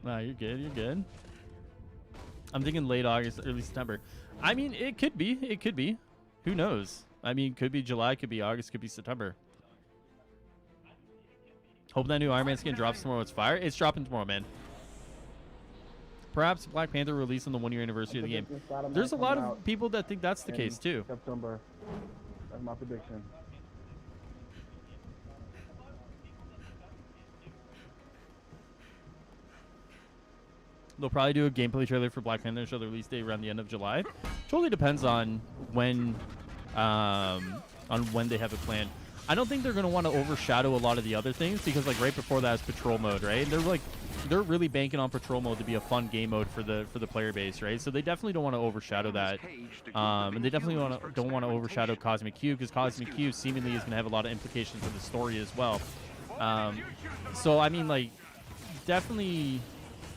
Nah, you're good. You're good. I'm thinking late August, early September. I mean, it could be. It could be. Who knows? I mean, could be July, could be August, could be September. Hope that new Iron Man skin drops tomorrow. It's fire. It's dropping tomorrow, man. Perhaps Black Panther released on the 1-year anniversary of the game. There's a lot of people that think that's the case too. September. That's my prediction. They'll probably do a gameplay trailer for Black Panther and show the release date around the end of July. Totally depends on when they have it planned. I don't think they're going to want to overshadow a lot of the other things because like right before that is patrol mode, right? They're really banking on patrol mode to be a fun game mode for the player base, right? So they definitely don't want to overshadow that, and they definitely don't want to overshadow Cosmic Q because Cosmic Q seemingly is going to have a lot of implications for the story as well. So I mean, like, definitely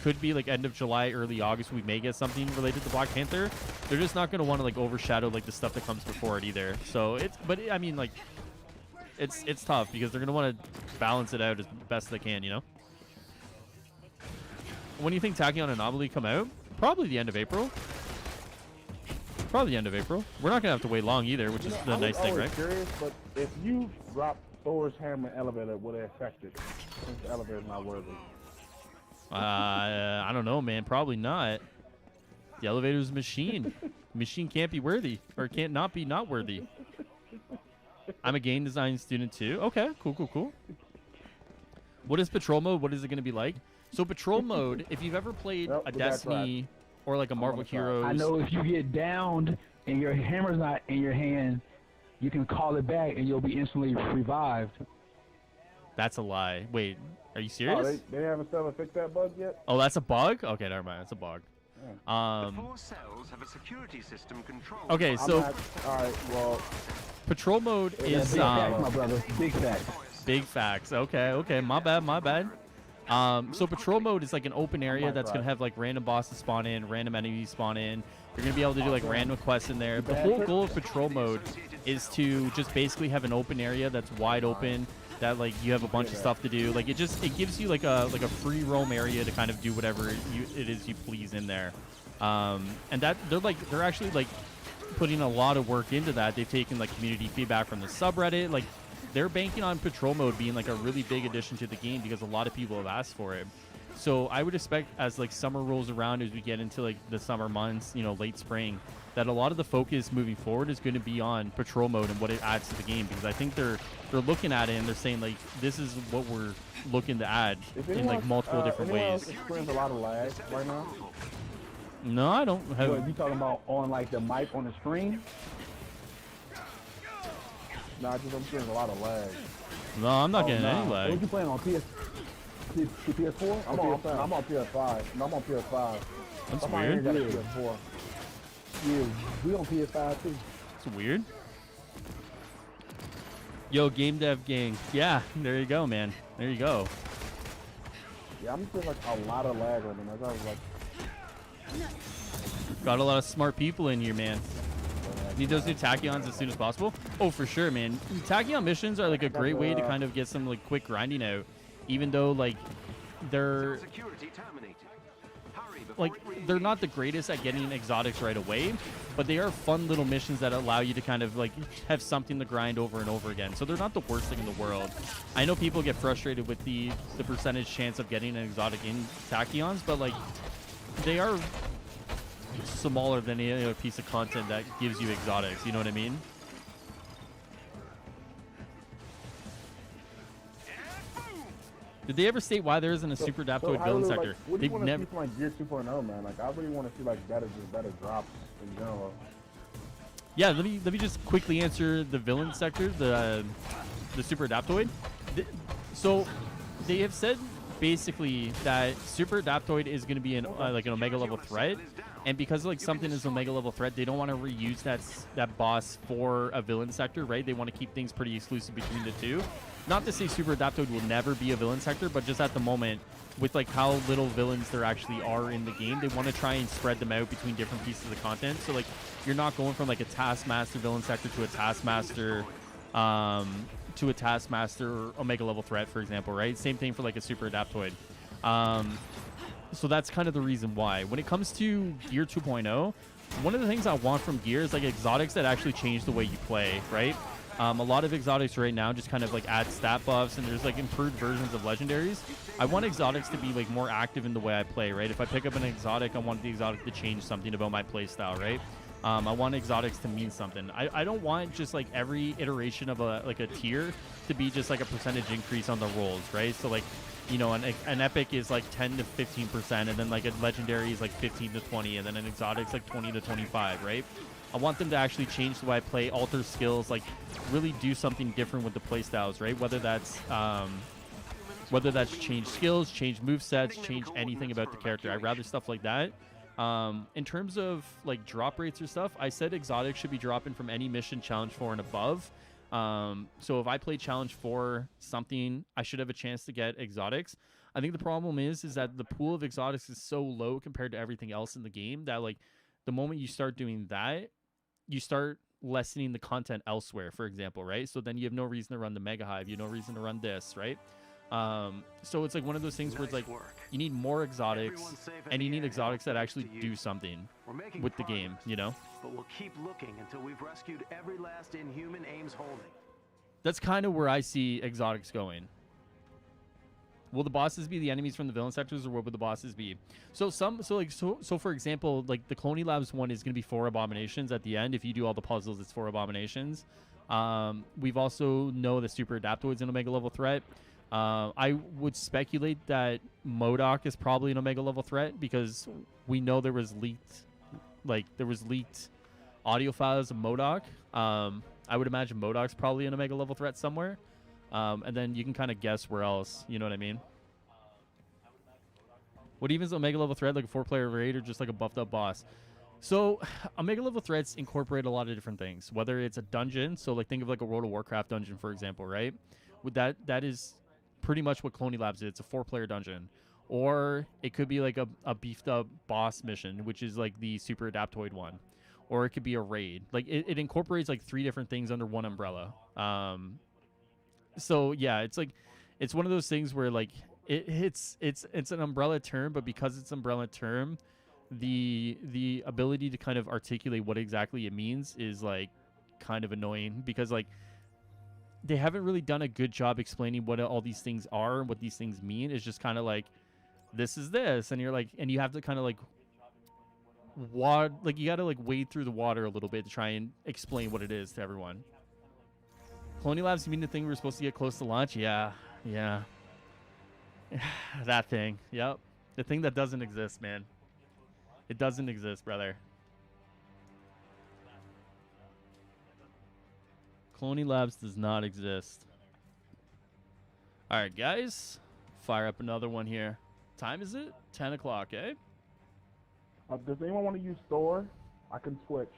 could be like end of July, early August. We may get something related to Black Panther. They're just not going to want to like overshadow like the stuff that comes before it either. So I mean, like, it's tough because they're going to want to balance it out as best they can, you know. When do you think Tachyon Anomaly come out? Probably the end of April. Probably the end of April. We're not gonna have to wait long either, which is the nice thing, right? Curious, but if you drop Thor's hammer elevator, would it affect it? Since the elevator is not worthy. I don't know, man. Probably not. The elevator's a machine. Machine can't be worthy, or can't not be not worthy. I'm a game design student too. Okay, cool. What is patrol mode? What is it gonna be like? So patrol mode, if you've ever played a Destiny or like a Marvel Heroes... I know if you get downed and your hammer's not in your hand, you can call it back and you'll be instantly revived. That's a lie. Wait, are you serious? Oh, they haven't still fixed that bug yet? Oh, that's a bug? Okay, never mind. That's a bug. The 4 cells have a security system control. Okay, so... All right, well... Patrol mode is... Big facts, my brother. Big facts. Big facts. Okay. My bad. So patrol mode is like an open area that's going to have like random bosses spawn in, random enemies spawn in. You're going to be able to do like random quests in there. The whole goal of patrol mode is to just basically have an open area that's wide open, that like you have a bunch of stuff to do. Like it gives you like a free roam area to kind of do whatever it is you please in there. And that they're actually like putting a lot of work into that. They've taken like community feedback from the subreddit. Like they're banking on patrol mode being like a really big addition to the game because a lot of people have asked for it. So I would expect as like summer rolls around, as we get into like the summer months, you know, late spring, that a lot of the focus moving forward is going to be on patrol mode and what it adds to the game, because I think they're looking at it and they're saying like this is what we're looking to add in like multiple different ways. Experience a lot of lag right now? No, I don't have. What, you talking about on like the mic on the stream? No, I'm getting a lot of lag. No, I'm not getting any lag. What you playing on PS4? I'm on PS5. No, I'm on PS5. That's weird. PS4. Yeah, we on PS5 too. That's weird. Yo, game dev gang. Yeah, there you go, man. There you go. Yeah, I'm feeling like a lot of lag right now. I was like, got a lot of smart people in here, man. Need those new tachyons as soon as possible? Oh, for sure, man. Tachyon missions are like a great way to kind of get some like quick grinding out, even though like they're not the greatest at getting exotics right away, but they are fun little missions that allow you to kind of like have something to grind over and over again. So they're not the worst thing in the world. I know people get frustrated with the percentage chance of getting an exotic in tachyons, but like they are smaller than any other piece of content that gives you exotics. You know what I mean? Did they ever state why there isn't a super adaptoid villain sector? Like, what do you want to see from like Gear 2.0, man? Like, I really want to see like better drops in general. Yeah, let me just quickly answer the villain sector, the super adaptoid. So they have said basically that Super Adaptoid is going to be an like an Omega level threat, and because like something is an Omega level threat, they don't want to reuse that boss for a villain sector, right? They want to keep things pretty exclusive between the two. Not to say Super Adaptoid will never be a villain sector, but just at the moment, with like how little villains there actually are in the game, they want to try and spread them out between different pieces of content. So like you're not going from like a Taskmaster villain sector to a Taskmaster Omega level threat, for example, right? Same thing for like a Super Adaptoid. So that's kind of the reason why. When it comes to Gear 2.0, one of the things I want from Gear is like exotics that actually change the way you play, right? A lot of exotics right now just kind of like add stat buffs, and there's like improved versions of legendaries. I want exotics to be like more active in the way I play, right? If I pick up an exotic, I want the exotic to change something about my play style, right? I want exotics to mean something. I don't want just like every iteration of a tier to be just like a percentage increase on the rolls, right? So like, you know, an epic is like 10 to 15%, and then like a legendary is like 15 to 20, and then an exotic's like 20 to 25, right? I want them to actually change the way I play, alter skills, like really do something different with the play styles, right? Whether that's change skills, change movesets, change anything about the character. I'd rather stuff like that. In terms of like drop rates or stuff, I said exotics should be dropping from any mission challenge 4 and above. So if I play challenge 4 something, I should have a chance to get exotics. I think the problem is that the pool of exotics is so low compared to everything else in the game that like the moment you start doing that, you start lessening the content elsewhere, for example, right? So then you have no reason to run the Mega Hive. You have no reason to run this, right? So it's like one of those things where it's like you need more exotics, and you need exotics that actually do something with the game, you know? But we'll keep looking until we've rescued every last Inhuman Ames holding. That's kind of where I see exotics going. Will the bosses be the enemies from the villain sectors, or what would the bosses be? So for example, like the Cloney Labs one is going to be 4 abominations at the end. If you do all the puzzles, it's 4 abominations. We've also know that Super Adaptoid's an Omega level threat. I would speculate that MODOK is probably an Omega level threat, because we know there was leaked audio files of MODOK. I would imagine MODOK's probably an Omega level threat somewhere. And then you can kind of guess where else, you know what I mean? What even is Omega level threat, like a 4-player raid or just like a buffed up boss? So Omega level threats incorporate a lot of different things, whether it's a dungeon. So like think of like a World of Warcraft dungeon, for example, right? With that is pretty much what Cloney Labs is. It's a 4-player dungeon. Or it could be like a beefed up boss mission, which is like the Super Adaptoid one. Or it could be a raid. Like it incorporates like 3 different things under one umbrella. So yeah, it's like it's one of those things where like it's an umbrella term, but because it's an umbrella term, the ability to kind of articulate what exactly it means is like kind of annoying, because like they haven't really done a good job explaining what all these things are and what these things mean. It's just kind of like, this is this, and you're like, and you have to kind of like you got to like wade through the water a little bit to try and explain what it is to everyone. Cloney Labs, you mean the thing we're supposed to get close to launch? Yeah. That thing. Yep. The thing that doesn't exist, man. It doesn't exist, brother. Cloney Labs does not exist. All right, guys. Fire up another one here. Time is it? 10 o'clock, eh? Does anyone want to use Thor? I can switch.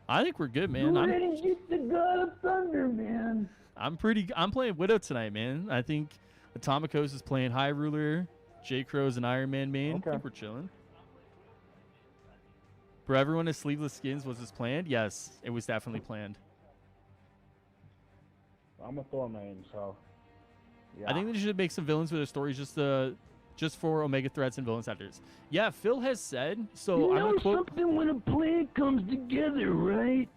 I think we're good, man. I'm ready to get the God of Thunder, man. I'm playing Widow tonight, man. I think Atomicos is playing High Ruler. J. Crow's an Iron Man main. Okay. I think we're chilling. For everyone with sleeveless skins, was this planned? Yes, it was definitely planned. I'm a Thor main, so yeah. I think they should make some villains with their stories just for Omega threats and villain sectors. Yeah, Phil has said. So you I'm know gonna quote something when a plan comes together, right?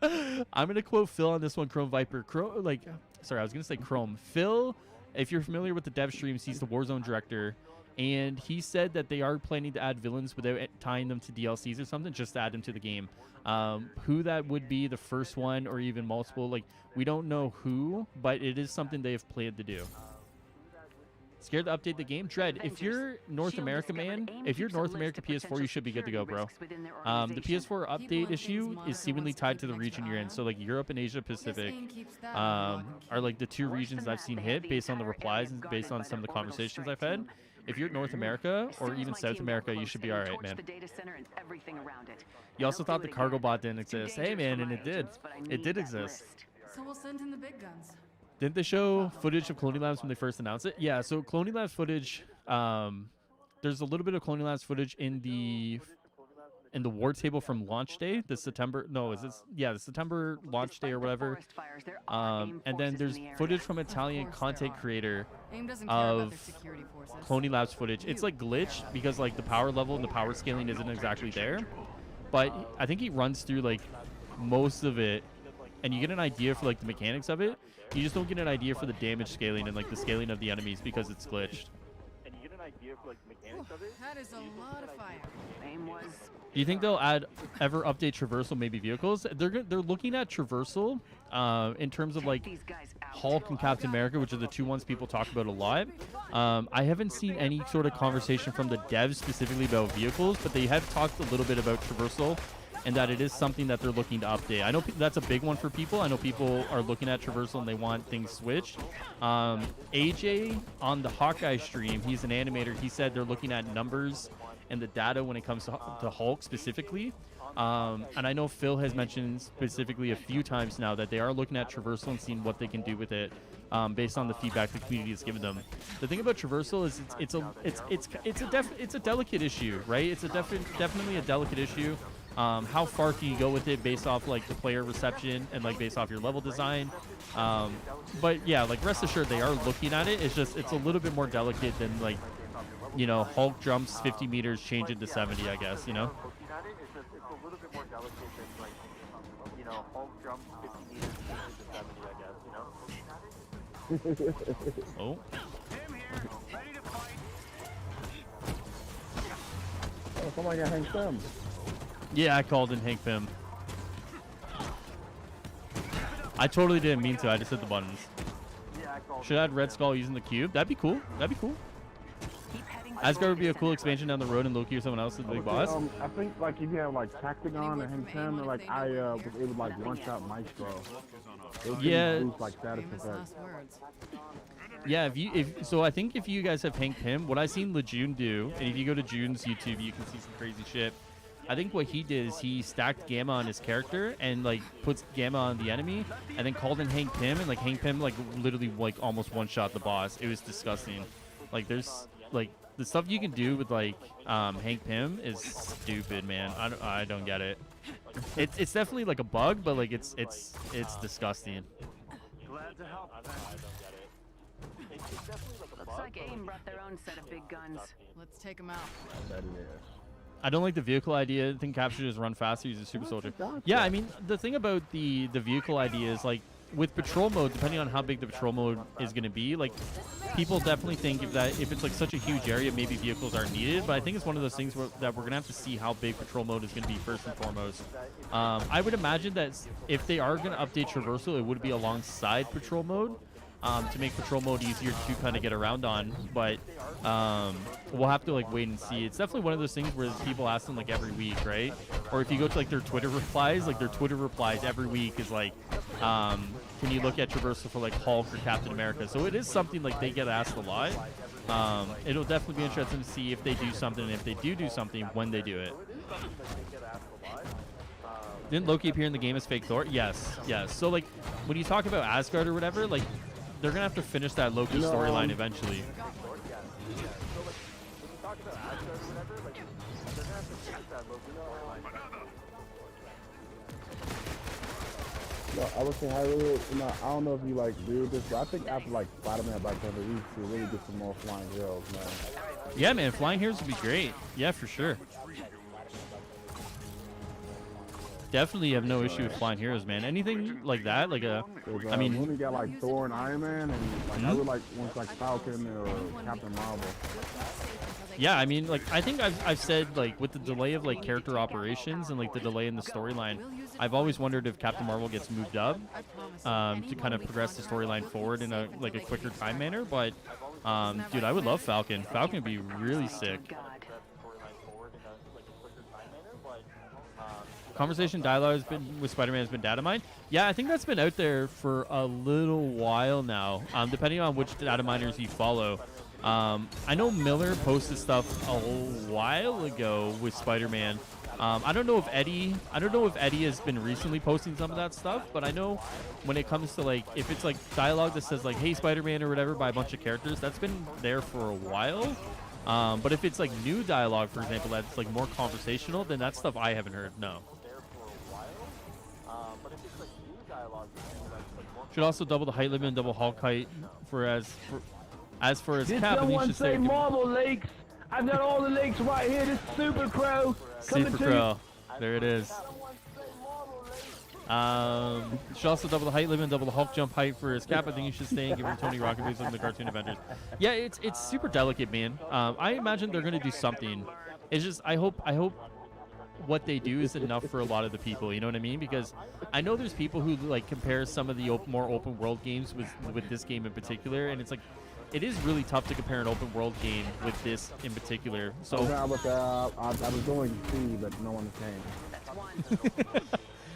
I'm gonna quote Phil on this one. Chrome Viper. I was gonna say Chrome. Phil, if you're familiar with the dev streams, he's the Warzone director, and he said that they are planning to add villains without tying them to DLCs or something, just to add them to the game. Who that would be, the first one or even multiple, like we don't know who, but it is something they have planned to do. Scared to update the game? Dread, if you're North America, man, if you're North America PS4, you should be good to go, bro. The PS4 update issue is seemingly tied to the region you're in. So, like, Europe and Asia Pacific are, like, the two regions I've seen hit based on the replies and based on some of the conversations I've had. If you're North America or even South America, you should be all right, man. You also thought the cargo bot didn't exist. Hey, man, and it did. It did exist. So we'll send in the big guns. Didn't they show footage of Cloning Labs when they first announced it? Yeah, so Cloning Labs footage, there's a little bit of Cloning Labs footage in the war table from launch day, the September launch day or whatever. And then there's footage from Italian content creator of Cloning Labs footage. It's like glitched because like the power level and the power scaling isn't exactly there. But I think he runs through like most of it and you get an idea for like the mechanics of it. You just don't get an idea for the damage scaling and like the scaling of the enemies because it's glitched. And you get an idea for like the mechanics of it. That is a lot of fire. Do you think they'll ever update traversal, maybe vehicles? They're looking at traversal in terms of like Hulk and Captain America, which are the two ones people talk about a lot. I haven't seen any sort of conversation from the devs specifically about vehicles, but they have talked a little bit about traversal and that it is something that they're looking to update. I know that's a big one for people. I know people are looking at traversal and they want things switched. AJ on the Hawkeye stream, he's an animator. He said they're looking at numbers and the data when it comes to Hulk specifically. And I know Phil has mentioned specifically a few times now that they are looking at traversal and seeing what they can do with it based on the feedback the community has given them. The thing about traversal is it's a delicate issue, right? It's definitely a delicate issue. How far can you go with it based off like the player reception and like based off your level design? But yeah, like rest assured they are looking at it. It's just it's a little bit more delicate than like, you know, Hulk jumps 50 meters, change it to 70, I guess, you know? Oh. Oh, somebody got Hank Pym. Yeah, I called in Hank Pym. I totally didn't mean to. I just hit the buttons. Should I add Red Skull using the cube? That'd be cool. That'd be cool. Asgard would be a cool expansion down the road, and Loki or someone else is the big boss. I think like if you have like Tactagon and Hank Pym, or like I was able to like one-shot Maestro. Yeah. Boost, like, status effects. Yeah, so I think if you guys have Hank Pym, what I've seen Lejeune do, and if you go to June's YouTube, you can see some crazy shit. I think what he did is he stacked Gamma on his character and like puts Gamma on the enemy, and then called in Hank Pym, and like Hank Pym like literally like almost one-shot the boss. It was disgusting. Like there's like the stuff you can do with like Hank Pym is stupid, man. I don't get it. It's definitely like a bug, but like it's disgusting. Glad to help. I don't get it. It's definitely like a Looks like AIM brought their own set of big guns. Let's take them out. That is. I don't like the vehicle idea. I think Capture just run faster, use a super soldier. Yeah, I mean, the thing about the vehicle idea is, like, with patrol mode, depending on how big the patrol mode is going to be, like, people definitely think if it's, like, such a huge area, maybe vehicles aren't needed. But I think it's one of those things that we're going to have to see how big patrol mode is going to be first and foremost. I would imagine that if they are going to update traversal, it would be alongside patrol mode. To make patrol mode easier to kind of get around on, but we'll have to like wait and see. It's definitely one of those things where people ask them like every week, right? Or if you go to like their Twitter replies, every week is like, can you look at traversal for like Hulk or Captain America? So it is something like they get asked a lot. It'll definitely be interesting to see if they do something, and if they do something, when they do it. Didn't Loki appear in the game as fake Thor? Yes. So like when you talk about Asgard or whatever, like they're gonna have to finish that Loki storyline eventually. No, I would say I don't know if you like do this, but I think after like Spider-Man Black Panther, we should really get some more flying heroes, man. Yeah, man, flying heroes would be great. Yeah, for sure. Definitely have no issue with flying heroes, man. Anything like that, like I mean, when we got like Thor and Iron Man, and like I would like ones like Falcon or Captain Marvel. Yeah, I mean, like I think I've said like with the delay of like character operations and like the delay in the storyline, I've always wondered if Captain Marvel gets moved up to kind of progress the storyline forward in a quicker time manner. But Dude, I would love Falcon. Falcon would be really sick. Conversation dialogue has been with Spider-Man has been data mined. Yeah, I think that's been out there for a little while now, depending on which data miners you follow. I know Miller posted stuff a while ago with Spider-Man. I don't know if Eddie has been recently posting some of that stuff, but I know when it comes to like if it's like dialogue that says like "Hey Spider-Man" or whatever by a bunch of characters, that's been there for a while. But if it's like new dialogue, for example, that's like more conversational, then that's stuff I haven't heard. No. Should also double the height limit and double Hulk height as for his Did cap. someone say Marvel Lakes? I've got all the lakes right here. This Super Crow coming Super to Crow. There it is. Should also double the height limit and double the Hulk jump height for his cap. I think you should stay and give him Tony Rocket based on the cartoon Avengers. Yeah, it's super delicate, man. I imagine they're gonna do something. It's just I hope what they do is enough for a lot of the people. You know what I mean? Because I know there's people who like compare some of the more open world games with this game in particular, and it's like it is really tough to compare an open world game with this in particular. So I was going to see, but no one came.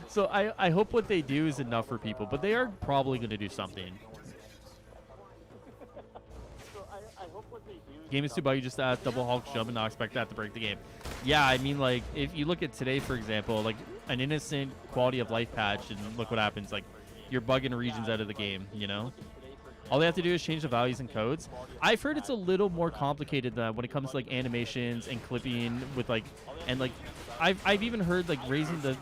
So I hope what they do is enough for people, but they are probably going to do something. Game is too buggy, just double Hulk jump and not expect that to break the game. Yeah, I mean, like, if you look at today, for example, like, an innocent quality of life patch, and look what happens. Like, you're bugging regions out of the game, you know? All they have to do is change the values and codes. I've heard it's a little more complicated than that when it comes to, like, animations and clipping with, like, and, like, I've even heard, like, raising the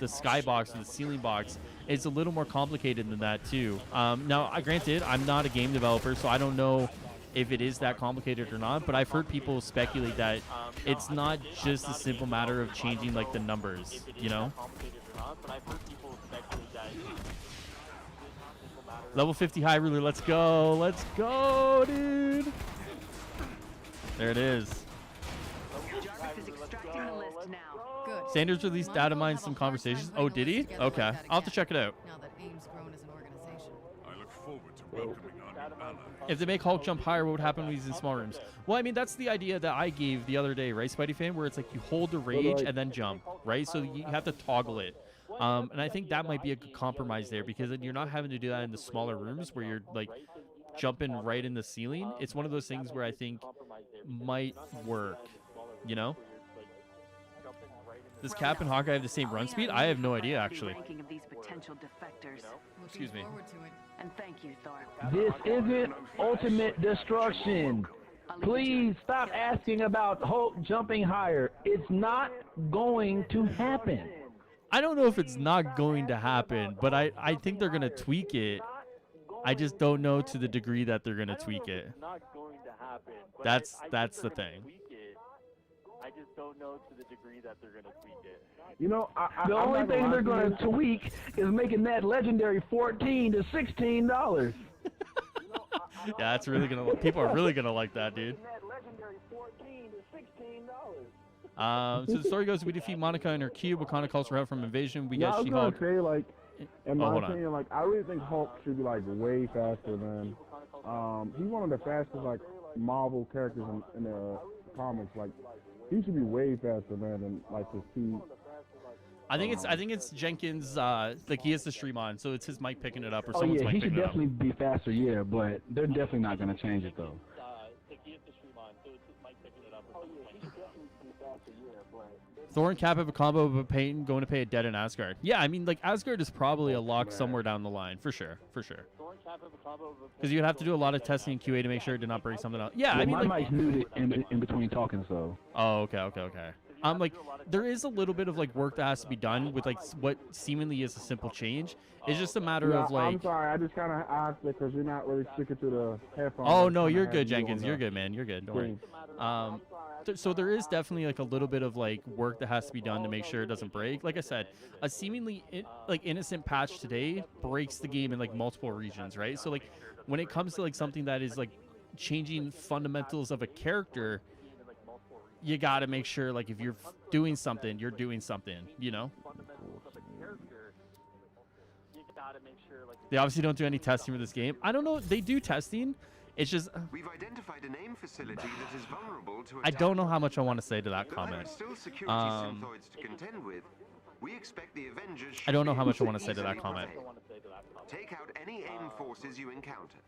skybox or the ceiling box is a little more complicated than that, too. Now, granted, I'm not a game developer, so I don't know if it is that complicated or not, but I've heard people speculate that it's not just a simple matter of changing like the numbers, you know? Level 50 high ruler, let's go, dude. There it is. Good. Sanders released data mine some conversations. Oh, did he? Okay, I'll have to check it out. Now that AIM's grown as an organization. I look forward to welcoming our new ally. If they make Hulk jump higher, what would happen when he's in small rooms? Well, I mean, that's the idea that I gave the other day, right, Spidey fan, where it's like you hold the rage and then jump, right? So you have to toggle it. And I think that might be a good compromise there, because then you're not having to do that in the smaller rooms where you're like jumping right in the ceiling. It's one of those things where I think might work, you know? Does Cap and Hawkeye have the same run speed? I have no idea, actually. Excuse me. And thank you, Thor. This isn't ultimate destruction. Please stop asking about Hulk jumping higher. It's not going to happen. I don't know if it's not going to happen, but I think they're going to tweak it. I just don't know to the degree that they're going to tweak it. That's the thing. I just don't know to the degree that they're going to tweak it. You know, the only thing they're going to tweak is making that legendary $14 to $16. Yeah, that's really gonna. People are really gonna like that, dude. So the story goes: we defeat Monica in her cube. Wakanda calls her out from invasion. We get She-Hulk. Say, like, in my opinion, like, I really think Hulk should be like way faster than. He's one of the fastest like Marvel characters in the comics. Like, he should be way faster, man, than like to see. I think it's Jenkins. Like, he has the stream on, so it's his mic picking it up, or Oh someone's yeah, mic he picking should it up. definitely be faster. Yeah, but they're definitely not going to change it though. Thor and Cap have a combo of a Payton going to pay a debt in Asgard. Yeah, I mean, like, Asgard is probably a lock somewhere down the line, for sure. Because you'd have to do a lot of testing in QA to make sure it did not break something else. Yeah, I mean, my like, mic's muted in between talking, so. Oh, okay. Like, there is a little bit of like work that has to be done with like what seemingly is a simple change. It's just a matter of like. I'm sorry, I just kind of asked it because you're not really sticking to the headphones. Oh no, you're good, Jenkins. You're good, man. You're good. Don't worry. So there is definitely like a little bit of like work that has to be done to make sure it doesn't break. Like I said, a seemingly like innocent patch today breaks the game in like multiple regions, right? So like when it comes to like something that is like changing fundamentals of a character, you got to make sure like if you're doing something, you're doing something, you know? They obviously don't do any testing for this game. I don't know. They do testing. It's just We've identified an AIM facility that is vulnerable to I don't know how much I want to say to that Though there are comment. still security synthoids to contend with. We expect the Avengers I don't know how should much I be want to say to that easily comment. prevailed. Take out any AIM forces you encounter.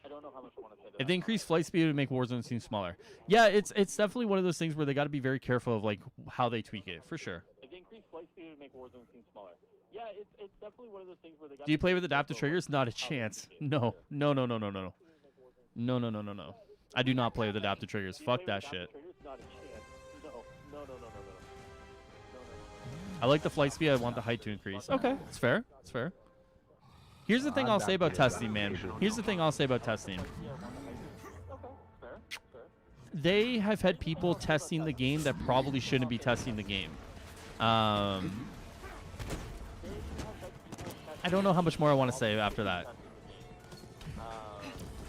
I don't know how much I want to say to If they increase flight speed, it would make Warzone seem smaller. Yeah, it's definitely one of those things where they got to be very careful of like how they tweak it, for sure. If they increase flight speed, it would make Warzone seem smaller. Yeah, it's definitely one of those things where they got. Do you play with adaptive triggers? Not a chance. No. No, no, no, no, no, no. No, no, no, no, no. I do not play with adaptive triggers. Fuck that shit. Not a chance. No, no, no, no, no, no. I like the flight speed. I want the height to increase. Okay, it's fair. It's fair. Here's the thing I'll say about testing, man. Here's the thing I'll say about testing. They have had people testing the game that probably shouldn't be testing the game. I don't know how much more I want to say after that.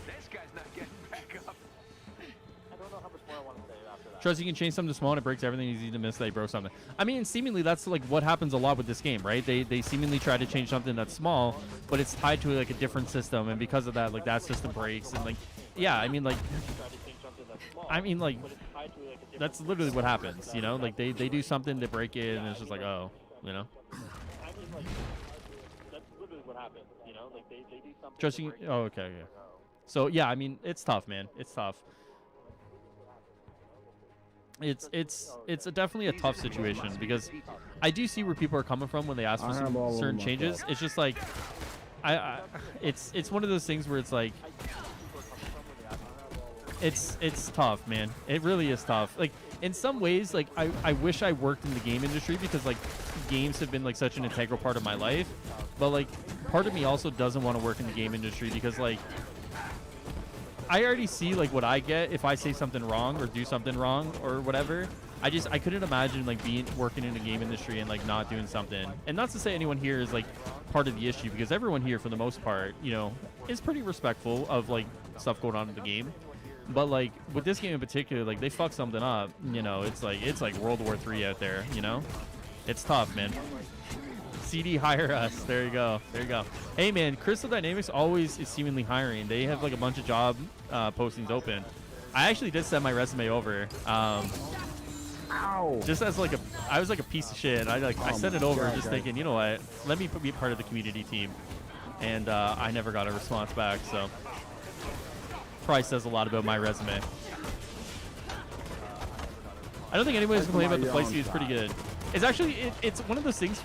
This guy's not getting back up. I don't know how much more I want to say after that. Trust you can change something small and it breaks everything. Easy to miss. They broke something. I mean, seemingly that's like what happens a lot with this game, right? They seemingly try to change something that's small, but it's tied to like a different system, and because of that, like that system breaks, and like, yeah, I mean, like, that's literally what happens, you know? Like they do something to break it, and it's just like, oh, you know. I mean, like, that's literally what happens, you know? Like they do something. Trust you. Oh, okay, yeah. So yeah, I mean, it's tough, man. It's tough. It's definitely a tough situation because I do see where people are coming from when they ask for some certain changes. It's just like it's one of those things where it's like it's tough, man. It really is tough. Like in some ways, like I wish I worked in the game industry because like games have been like such an integral part of my life. But like part of me also doesn't want to work in the game industry because like I already see like what I get if I say something wrong or do something wrong or whatever. I couldn't imagine like working in the game industry and like not doing something. And not to say anyone here is like part of the issue because everyone here for the most part, you know, is pretty respectful of like stuff going on in the game. But like with this game in particular, like they fuck something up, you know, it's like World War III out there, you know? It's tough, man. CD hire us. There you go. There you go. Hey man, Crystal Dynamics always is seemingly hiring. They have like a bunch of job postings open. I actually did send my resume over. Just as like I was like a piece of shit. I sent it over just thinking, you know what? Let me be part of the community team. And I never got a response back. So probably says a lot about my resume. I don't think anybody's complaining about the flight speed. It's pretty good. It's actually it's one of those things.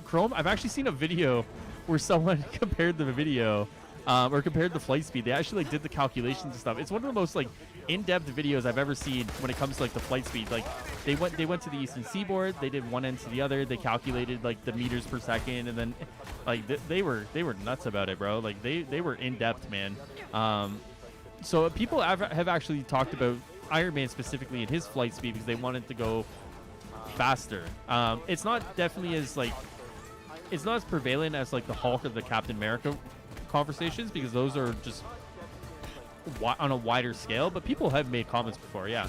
Chrome. I've actually seen a video where someone compared the video or compared the flight speed. They actually like did the calculations and stuff. It's one of the most like in-depth videos I've ever seen when it comes to like the flight speed. Like they went to the eastern seaboard. They did one end to the other. They calculated like the meters per second, and then like they were nuts about it, bro. Like they were in-depth, man. So people have actually talked about Iron Man specifically in his flight speed because they wanted to go faster. It's not definitely as like it's not as prevalent as like the Hulk or the Captain America conversations because those are just on a wider scale, but people have made comments before. Yeah,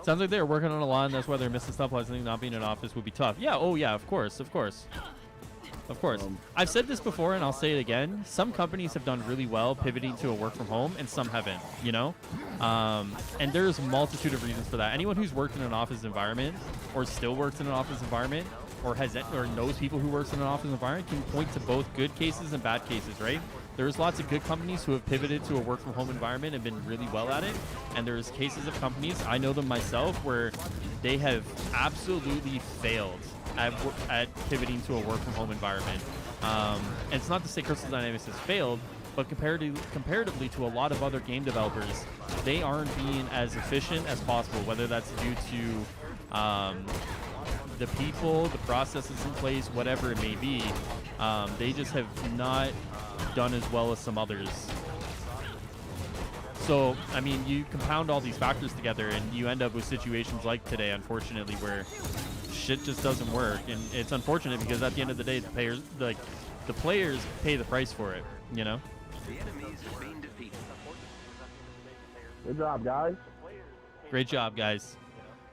sounds like they're working on a lot, and that's why they're missing stuff. I think not being in office would be tough. Yeah, oh yeah, of course. Of course. I've said this before, and I'll say it again. Some companies have done really well pivoting to a work from home, and some haven't, you know? And there's a multitude of reasons for that. Anyone who's worked in an office environment or still works in an office environment or knows people who works in an office environment can point to both good cases and bad cases, right? There's lots of good companies who have pivoted to a work from home environment and been really well at it. And there's cases of companies, I know them myself, where they have absolutely failed at pivoting to a work from home environment. And it's not to say Crystal Dynamics has failed, but comparatively to a lot of other game developers, they aren't being as efficient as possible, whether that's due to the people, the processes in place, whatever it may be. They just have not done as well as some others. So, I mean, you compound all these factors together and you end up with situations like today, unfortunately, where shit just doesn't work. And it's unfortunate because at the end of the day, the players pay the price for it, you know? The enemies have been defeated. Good job, guys. Great job, guys.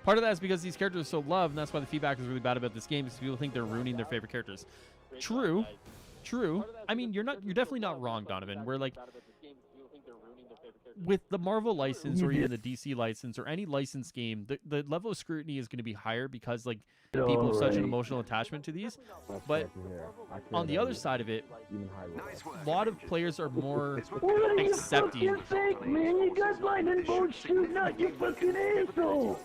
Part of that is because these characters are so loved, and that's why the feedback is really bad about this game, because people think they're ruining their favorite characters. True. True. I mean, you're definitely not wrong, Donovan. We're like, with the Marvel license or even the DC license or any licensed game, the level of scrutiny is going to be higher because like people have such an emotional attachment to these. But on the other side of it, a lot of players are more accepting. Man, you got lightning bolts shooting out your fucking asshole.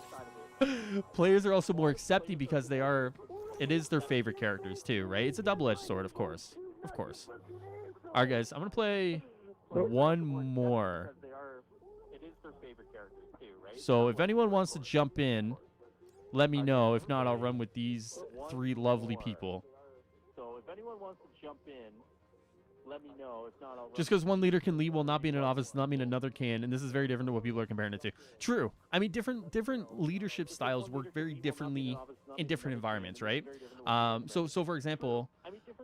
Players are also more accepting because it is their favorite characters too, right? It's a double-edged sword, of course. Of course. All right, guys, I'm going to play one more. So if anyone wants to jump in, let me know. If not, I'll run with these three lovely people. So if anyone wants to jump in, let me know. If not, I'll just because one leader can lead while not being in office does not mean another can, and this is very different to what people are comparing it to. True. I mean, different leadership styles work very differently in different environments, right? So for example,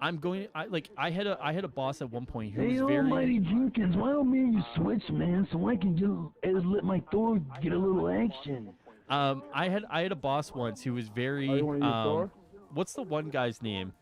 I had a boss at one point who was very. Almighty Jenkins, why don't me and you switch, man, so I can just let my Thor get a little action. I had a boss once who was very. What's the one guy's name?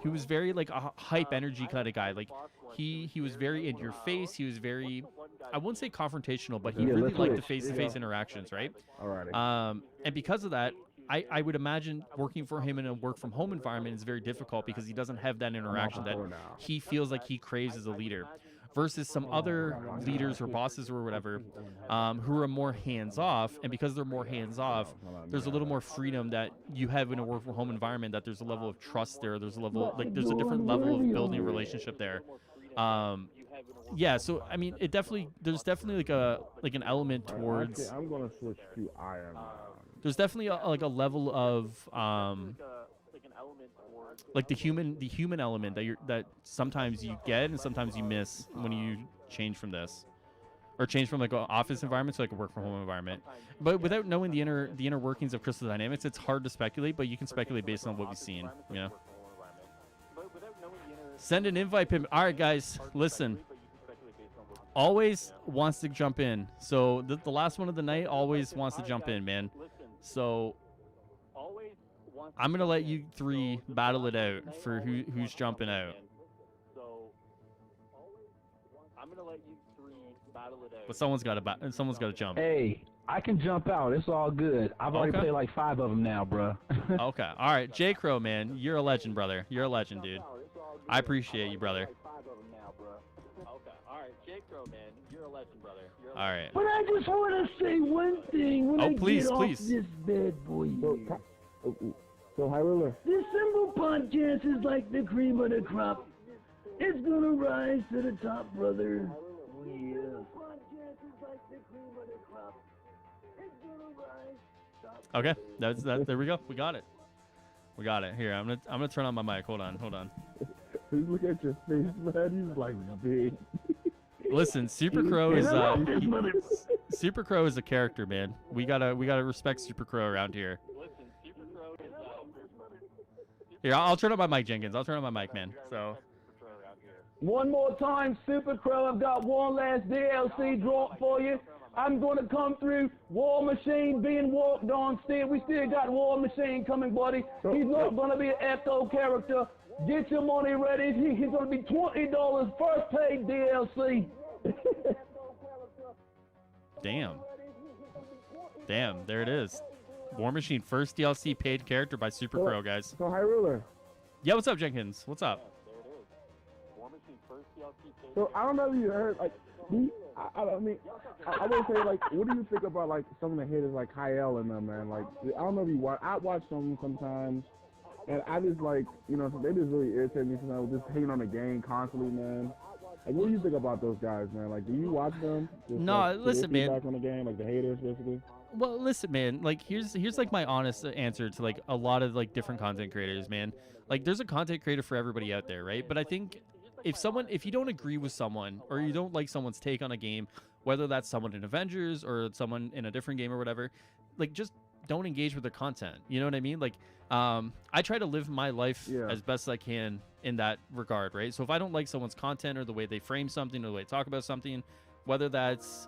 He was very like a hype energy kind of guy. Like he was very in your face. He was very, I wouldn't say confrontational, but he really liked the face-to-face interactions, right? Alrighty. And because of that, I would imagine working for him in a work-from-home environment is very difficult because he doesn't have that interaction that he feels like he craves as a leader. Versus some other leaders or bosses or whatever who are more hands-off, and because they're more hands-off, there's a little more freedom that you have in a work-from-home environment. That there's a level of trust there. There's a level there's a different level of building a relationship there. Yeah, so I mean, there's definitely like an element towards. I'm gonna switch to Iron Man. There's definitely like a level of like the human element that sometimes you get and sometimes you miss when you change from this, or change from like an office environment to like a work from home environment. But without knowing the inner workings of Crystal Dynamics, it's hard to speculate. But you can speculate based on what we've seen. You know. Send an invite, Pim. All right, guys, listen. Always wants to jump in. So the last one of the night always wants to jump in, man. So I'm gonna let you three battle it out for who's jumping out. But someone's got to jump. Hey, I can jump out. It's all good. I've already played like 5 of them now, bro. Okay. All right, J. Crow, man, you're a legend, brother. You're a legend, dude. I appreciate you, brother. All right. But I just want to say one thing when I please, get please. off this bad boy. So High Ruler. This simple podcast is like the cream of the crop. It's gonna rise to the top, brother. Yeah. Okay, that's that. There we go. We got it. We got it. Here, I'm gonna turn on my mic. Hold on. Look at your face, man. He's like big. Listen, Super Crow is Super Crow is a character, man. We gotta respect Super Crow around here. Here, I'll turn on my mic, Jenkins. I'll turn on my mic, man. So. One more time, Super Crow. I've got one last DLC drop for you. I'm going to come through. War Machine being walked on still. We still got War Machine coming, buddy. He's not going to be an Echo character. Get your money ready. He's going to be $20 first paid DLC. Damn, there it is. War Machine first DLC paid character by Super Crow, guys. So High Ruler. Yeah, what's up, Jenkins? What's up? So I don't know if you heard, like, I mean, I would say, like, what do you think about, like, some of the haters, like Kyle and them, man? Like, I don't know if you watch. I watch them sometimes, and I just like, you know, they just really irritate me sometimes, just hating on the game constantly, man. Like, what do you think about those guys, man? Like, do you watch them? Just, no, like, listen, man. Back on the game, like the haters, basically. Well, listen, man. Like, here's like my honest answer to like a lot of like different content creators, man. Like, there's a content creator for everybody out there, right? But I think if you don't agree with someone or you don't like someone's take on a game, whether that's someone in Avengers or someone in a different game or whatever, like, just don't engage with their content. You know what I mean? Like, I try to live my life as best I can in that regard, right? So if I don't like someone's content or the way they frame something or the way they talk about something, whether that's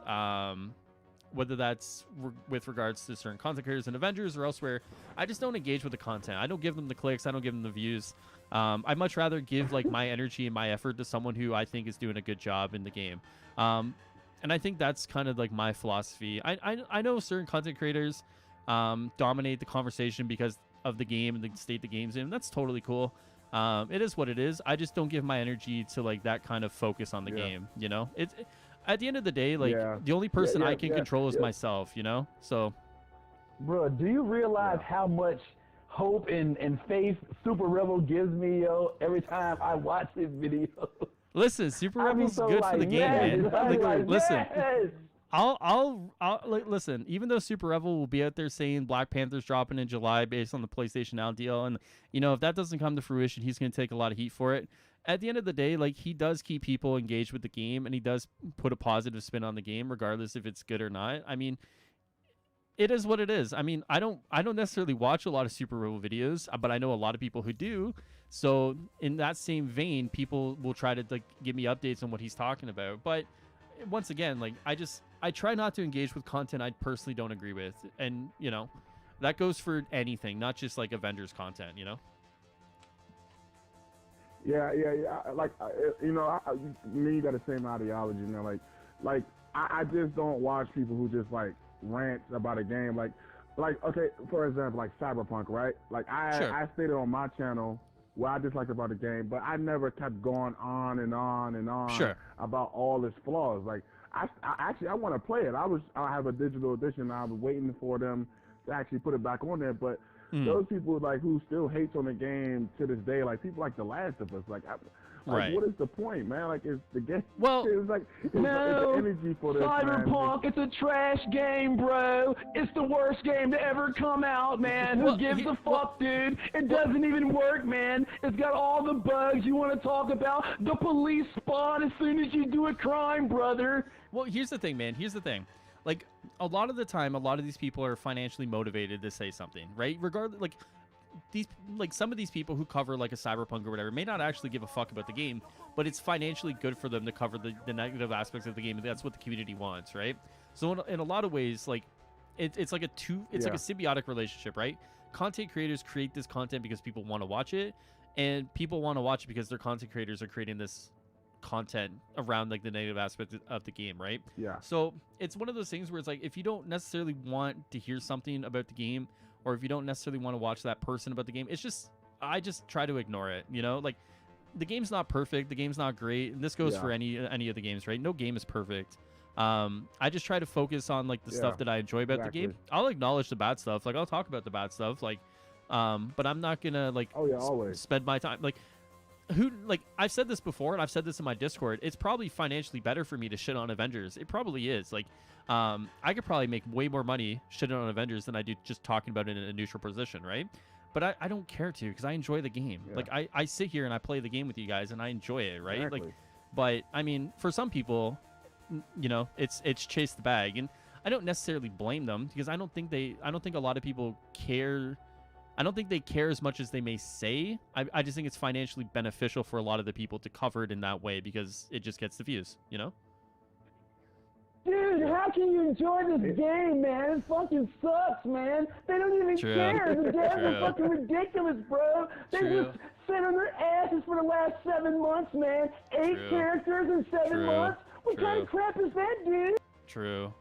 whether that's with regards to certain content creators and Avengers or elsewhere, I just don't engage with the content. I don't give them the clicks. I don't give them the views. I'd much rather give like my energy and my effort to someone who I think is doing a good job in the game. And I think that's kind of like my philosophy. I know certain content creators dominate the conversation because of the game and the state the game's in. That's totally cool. It is what it is. I just don't give my energy to like that kind of focus on the game. You know, at the end of the day, like the only person I can control is myself. You know, so. Bro, do you realize how much hope and faith Super Rebel gives me, yo, every time I watch this video? Listen, Super Rebel's good for the game, man. Like, listen. Yes. I'll like, listen, even though Super Rebel will be out there saying Black Panther's dropping in July based on the PlayStation Now deal, and you know, if that doesn't come to fruition, he's going to take a lot of heat for it. At the end of the day, like, he does keep people engaged with the game, and he does put a positive spin on the game regardless if it's good or not. I mean, it is what it is. I mean, I don't necessarily watch a lot of Super Rebel videos, but I know a lot of people who do. So in that same vein, people will try to like give me updates on what he's talking about. But once again, like, I try not to engage with content I personally don't agree with. And, you know, that goes for anything, not just like Avengers content, you know? Yeah. Like, you know, me got the same ideology, you know, like I just don't watch people who just like rant about a game. Like, okay, for example, like Cyberpunk, right? Like I stated on my channel what I disliked about the game, but I never kept going on and on and on about all its flaws. Like, I actually want to play it. I have a digital edition. I was waiting for them to actually put it back on there. But those people like who still hates on the game to this day, like people like The Last of Us, like what is the point, man? Like, is the game? Well, it's like it's no, the energy for this, Cyberpunk, man. it's a trash game, bro. It's the worst game to ever come out, man. Who gives a fuck, dude? It doesn't even work, man. It's got all the bugs you want to talk about. The police spawn as soon as you do a crime, brother. Well, here's the thing, man. Here's the thing. Like, a lot of the time, a lot of these people are financially motivated to say something, right? Regardless, like some of these people who cover like a Cyberpunk or whatever may not actually give a fuck about the game, but it's financially good for them to cover the negative aspects of the game, and that's what the community wants, right? So in a lot of ways, like it's like like a symbiotic relationship, right? Content creators create this content because people want to watch it, and people want to watch it because their content creators are creating this content around like the negative aspect of the game, right? Yeah. So it's one of those things where it's like, if you don't necessarily want to hear something about the game, or if you don't necessarily want to watch that person about the game, I just try to ignore it, you know? Like, the game's not perfect, the game's not great, and this goes for any of the games, right? No game is perfect. I just try to focus on like the stuff that I enjoy about the game. I'll acknowledge the bad stuff, like I'll talk about the bad stuff, like but I'm not gonna like spend my time like I've said this before, and I've said this in my Discord. It's probably financially better for me to shit on Avengers. It probably is. Like, I could probably make way more money shitting on Avengers than I do just talking about it in a neutral position, right? But I don't care to, because I enjoy the game. Yeah. Like, I sit here and I play the game with you guys, and I enjoy it, right? Exactly. Like, but I mean, for some people, you know, it's chase the bag, and I don't necessarily blame them, because I don't think a lot of people care. I don't think they care as much as they may say. I just think it's financially beneficial for a lot of the people to cover it in that way, because it just gets the views, you know? Dude, how can you enjoy this game, man? It fucking sucks, man. They don't even care. The games are fucking ridiculous, bro. They just sit on their asses for the last 7 months, man. 8 characters in 7 months? What kind of crap is that, dude? True.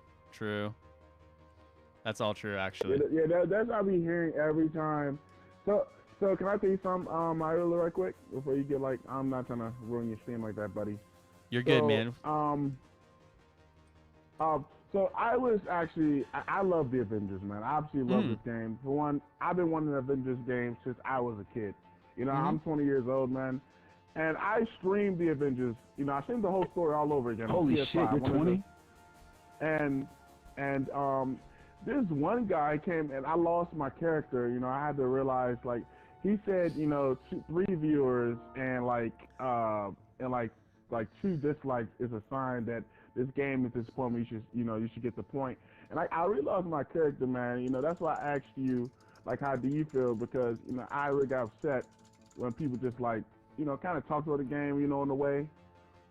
That's all true, actually. Yeah, that's what I be hearing every time. So can I tell you something, Mario, right quick, before you get like, I'm not trying to ruin your stream like that, buddy. You're good, man. So I was actually, I love the Avengers, man. I absolutely love this game. For one, I've been wanting an Avengers game since I was a kid. You know, I'm 20 years old, man. And I streamed the Avengers. You know, I streamed the whole story all over again. Holy shit, you're 20? And this one guy came, and I lost my character. You know, I had to realize, like, he said, you know, 3 viewers and like 2 dislikes is a sign that this game is disappointing. You should get the point. And I really lost my character, man. You know, that's why I asked you, like, how do you feel? Because, you know, I really got upset when people just like, you know, kind of talk about the game, you know, in a way.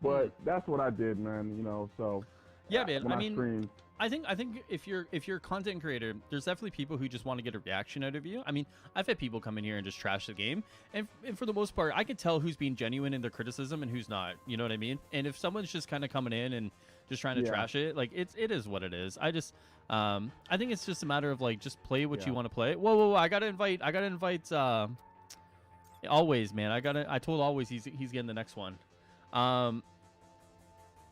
But that's what I did, man. You know, so yeah, man. I mean, I think if you're a content creator, there's definitely people who just want to get a reaction out of you. I mean, I've had people come in here and just trash the game, and for the most part, I can tell who's being genuine in their criticism and who's not. You know what I mean? And if someone's just kind of coming in and just trying to trash it, like it is what it is. I think it's just a matter of like just play what you want to play. Whoa! I gotta invite. Always, man. I told Always he's getting the next one.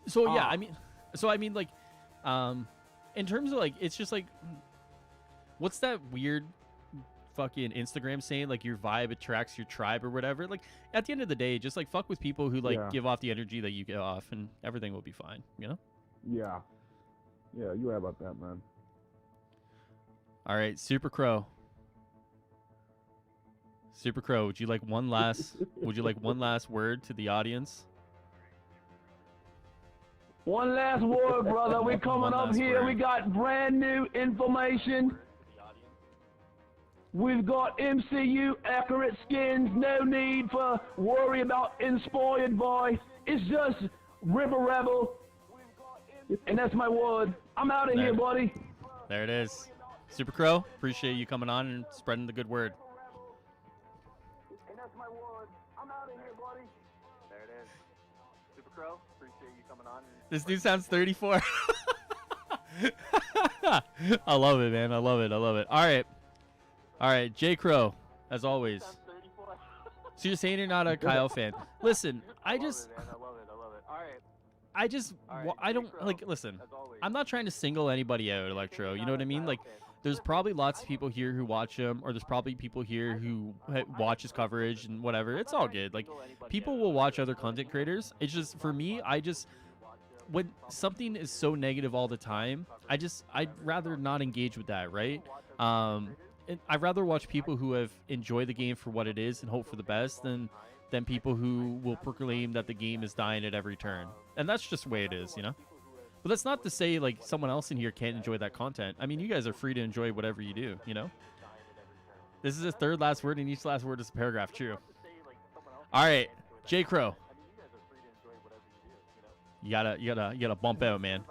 So yeah, I mean, like, in terms of like, it's just like, what's that weird fucking Instagram saying? Like, your vibe attracts your tribe or whatever. Like, at the end of the day, just like fuck with people who like give off the energy that you give off, and everything will be fine. You know? Yeah. Yeah, you right about that, man. All right, Super Crow. Super Crow, would you like one last word to the audience? One last word, brother. We coming up here. We got brand new information. We've got MCU accurate skins. No need for worry about inspired by. It's just River Rebel. And that's my word. I'm out of here, buddy. There it is. Super Crow, appreciate you coming on and spreading the good word. And that's my word. I'm out of here, buddy. There it is. Super Crow, appreciate you coming on. This dude sounds 34. I love it, man. I love it. All right, J Crow, as always. So you're saying you're not a Kyle fan? Listen, I love it. All right. I don't like. Listen, I'm not trying to single anybody out, Electro. You know what I mean? Like, there's probably lots of people here who watch him, or there's probably people here who watch his coverage and whatever. It's all good. Like, people will watch other content creators. It's just, for me, when something is so negative all the time, I'd rather not engage with that, right? And I'd rather watch people who have enjoyed the game for what it is and hope for the best than people who will proclaim that the game is dying at every turn. And that's just the way it is, you know? But that's not to say, like, someone else in here can't enjoy that content. I mean, you guys are free to enjoy whatever you do, you know? This is his third last word, and each last word is a paragraph. True. All right, J Crow. You gotta bump out, man.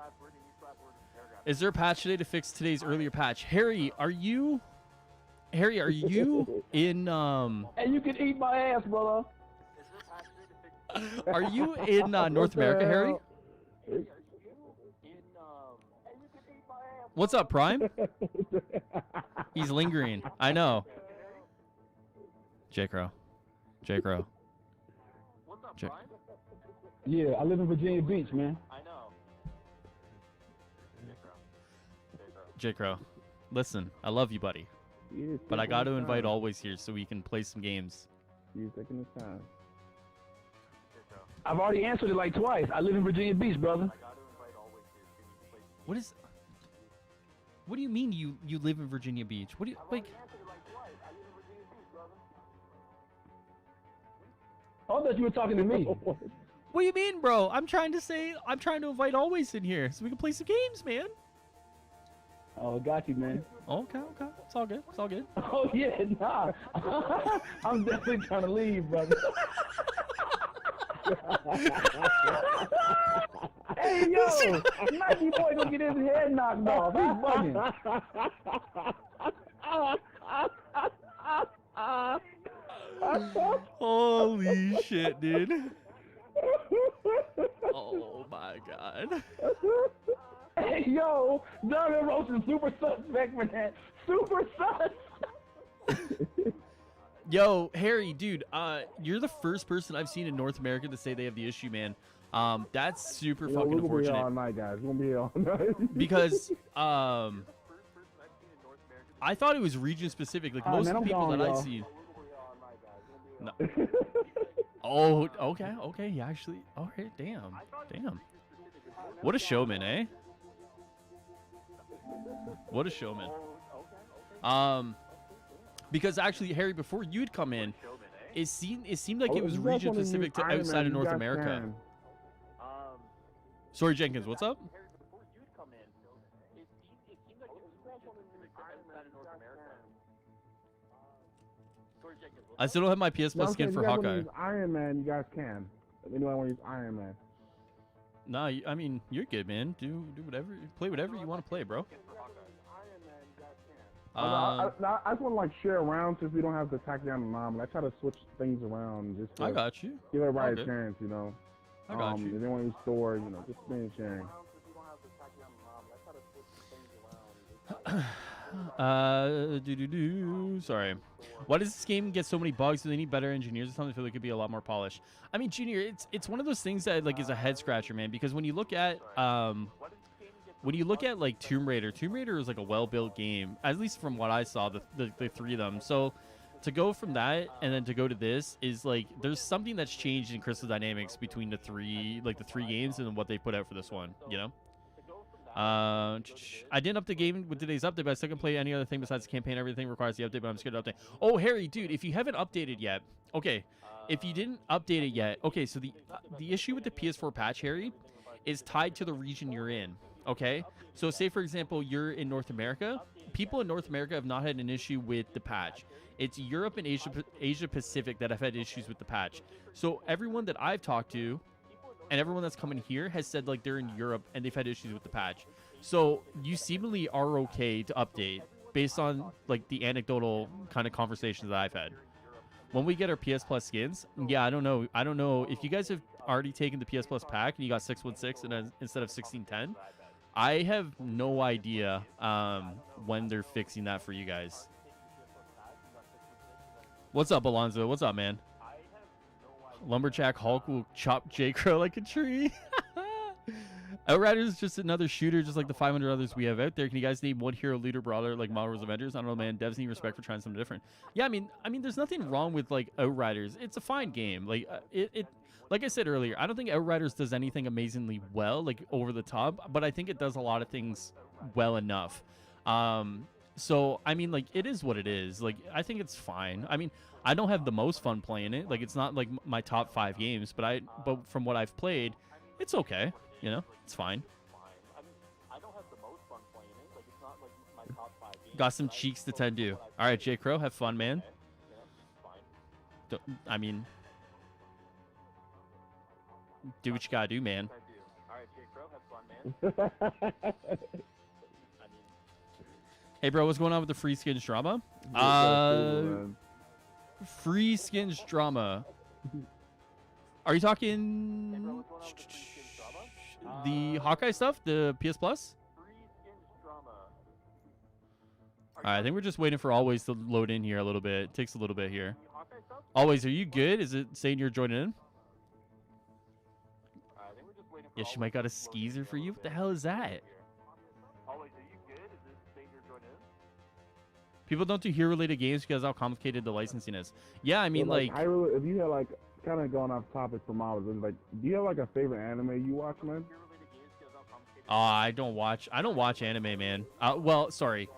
Is there a patch today to fix today's earlier patch? Harry, are you in Hey, you can eat my ass, brother. Are you in North America, Harry? What's up, Prime? He's lingering. I know. J Crow. What's up, Brian? Yeah, I live in Virginia Beach, man. I know. J Crow. Listen, I love you, buddy. But I got to invite Always here so we can play some games. He's taking his time. I've already answered it like twice. I live in Virginia Beach, brother. What do you mean you live in Virginia Beach? What do you like? I thought you were talking to me. What do you mean, bro? I'm trying to invite Always in here so we can play some games, man. Oh, got you, man. Okay. It's all good. Oh, yeah, nah. I'm definitely trying to leave, brother. Hey, yo, Nike boy gonna get his head knocked off. He's bugging. Holy shit, dude. Oh, my God. Hey, yo, Donovan Rosen super suspect for that. Super sus. Yo, Harry, dude, you're the first person I've seen in North America to say they have the issue, man. That's super fucking we're gonna unfortunate. Be here all night, guys. We're gonna be here all night. Because I thought it was region specific. Like most of the people that I've seen. No. Oh, okay. Yeah, actually. All right, damn. What a showman, eh? What a showman. Because actually, Harry, before you'd come in, it seemed like it was region specific to outside of North America. Sorry, Jenkins, what's up? I still don't have my PS Plus skin for Hawkeye. Iron Man, you guys can. If anyone want to use Iron Man. Nah, I mean, you're good, man. Do whatever, play whatever you want to play, bro. I just want to like share around since we don't have to attack down the mom. I try to switch things around just to I got you. give everybody a chance, you know. I got you. If they want to store, you know, just being sharing. Sorry. Why does this game get so many bugs? Do they need better engineers or something? I feel like it could be a lot more polished. I mean, Junior, it's one of those things that like is a head scratcher, man. Because when you look at like Tomb Raider is like a well-built game, at least from what I saw, the three of them. So to go from that and then to go to this is like there's something that's changed in Crystal Dynamics between the three games and what they put out for this one, you know. I didn't update the game with today's update, but I still can play any other thing besides the campaign. Everything requires the update, but I'm scared to update. Oh, Harry, dude, if you haven't updated yet, okay. If you didn't update it yet, okay. So the issue with the PS4 patch, Harry, is tied to the region you're in. Okay. So say for example you're in North America. People in North America have not had an issue with the patch. It's Europe and Asia Pacific that have had issues with the patch. So everyone that I've talked to, and everyone that's coming here has said like they're in Europe and they've had issues with the patch. So you seemingly are okay to update based on like the anecdotal kind of conversations that I've had. When we get our PS Plus skins, yeah, I don't know if you guys have already taken the PS Plus pack and you got 616 and instead of 1610. I have no idea when they're fixing that for you guys. What's up, Alonzo? What's up, man? Lumberjack Hulk will chop J. Crow like a tree. Outriders is just another shooter, just like the 500 others we have out there. Can you guys name one hero, leader, brawler, like Marvel's Avengers? I don't know, man. Devs need respect for trying something different. Yeah, I mean, there's nothing wrong with like Outriders. It's a fine game. Like like I said earlier, I don't think Outriders does anything amazingly well, like over the top, but I think it does a lot of things well enough. So I mean, like it is what it is. Like I think it's fine. I mean, I don't have the most fun playing it. Like it's not like my top 5 games, but from what I've played, it's okay. You know, it's fine. I don't have the most fun playing it. Like it's not like my top 5 games. Got some cheeks to tend to. All right, J. Crow, have fun, man. I mean, do what you gotta do, man. All right, J. Crow, have fun, man. Hey, bro, what's going on with the free skins drama? Free skins drama. Are you talking the Hawkeye stuff? The PS Plus? Alright, I think we're just waiting for Always to load in here a little bit. It takes a little bit here. Always, are you good? Is it saying you're joining in? Yeah, she might got a skeezer for you. What the hell is that? People don't do hero-related games because how complicated the licensing is. Yeah, I mean, like if you had like kind of going off topic from Marvel, like, do you have like a favorite anime you watch, man? I don't watch anime, man. Well, sorry.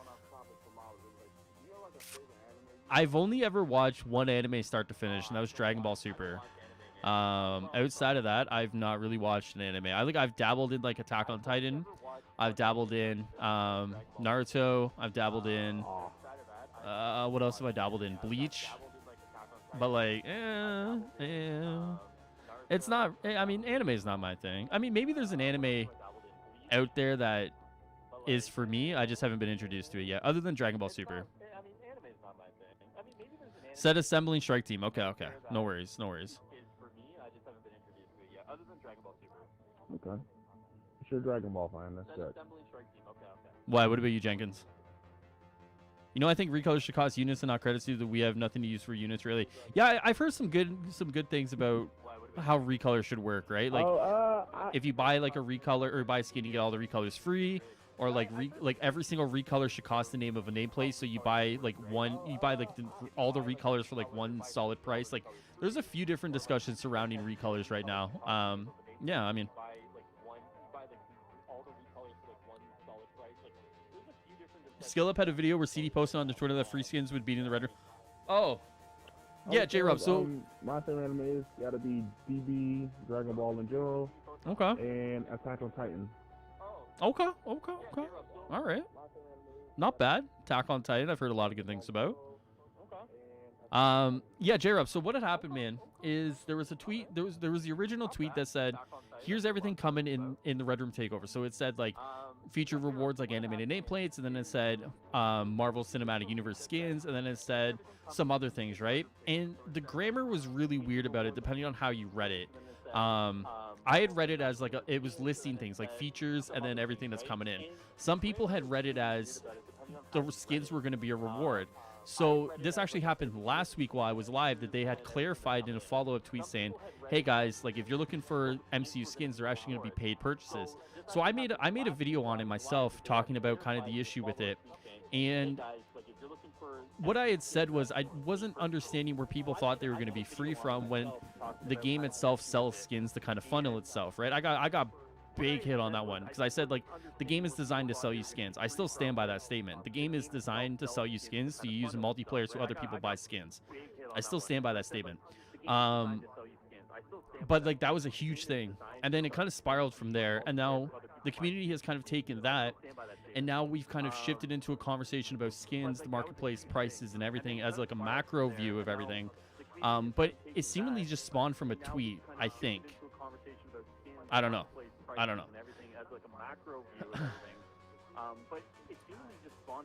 I've only ever watched one anime start to finish, and that was Dragon Ball Super. Outside of that, I've not really watched an anime. I've dabbled in like Attack on Titan. I've dabbled in Naruto. I've dabbled in what else have I dabbled in? Bleach. But like, it's not. I mean, anime is not my thing. I mean, maybe there's an anime out there that is for me. I just haven't been introduced to it yet, other than Dragon Ball Super. Set assembling strike team. Okay. No worries. Okay. Sure, Dragon Ball fan. That's good. Why? What about you, Jenkins? You know, I think recolors should cost units and not credits due that we have nothing to use for units, really. Yeah, I've heard some good things about how recolor should work, right? Like, if you buy like a recolor or buy a skin, you get all the recolors free, or like every single recolor should cost the name of a nameplate. So you buy like all the recolors for like one solid price. Like, there's a few different discussions surrounding recolors right now. Yeah, I mean. Skill Up had a video where CD posted on the Twitter that free skins would beat in the redder. Oh. Yeah, J-Rob, so... my favorite anime is gotta be DB, Dragon Ball in general. Okay. And Attack on Titan. Okay. All right. Not bad. Attack on Titan, I've heard a lot of good things about. Yeah, J-Rob, so what had happened, man, is there was a tweet, there was the original tweet that said, here's everything coming in the Red Room Takeover. So it said like feature rewards like animated nameplates, and then it said Marvel Cinematic Universe skins, and then it said some other things, right? And the grammar was really weird about it, depending on how you read it. I had read it as like it was listing things like features and then everything that's coming in. Some people had read it as the skins were going to be a reward. So this actually happened last week while I was live, that they had clarified in a follow-up tweet saying, hey guys, like if you're looking for MCU skins, they're actually going to be paid purchases. So I made a video on it myself talking about kind of the issue with it. And what I had said was I wasn't understanding where people thought they were going to be free from when the game itself sells skins to kind of funnel itself, right? I got big hit on that one because I said like the game is designed to sell you skins. I still stand by that statement. The game is designed to sell you skins, so you use in multiplayer so other people buy skins. I still stand by that statement. But like that was a huge thing, and then it kind of spiraled from there, and now the community has kind of taken that, and now we've kind of shifted into a conversation about skins, the marketplace, prices, and everything as like a macro view of everything. But it seemingly just spawned from a tweet, I think. I don't know.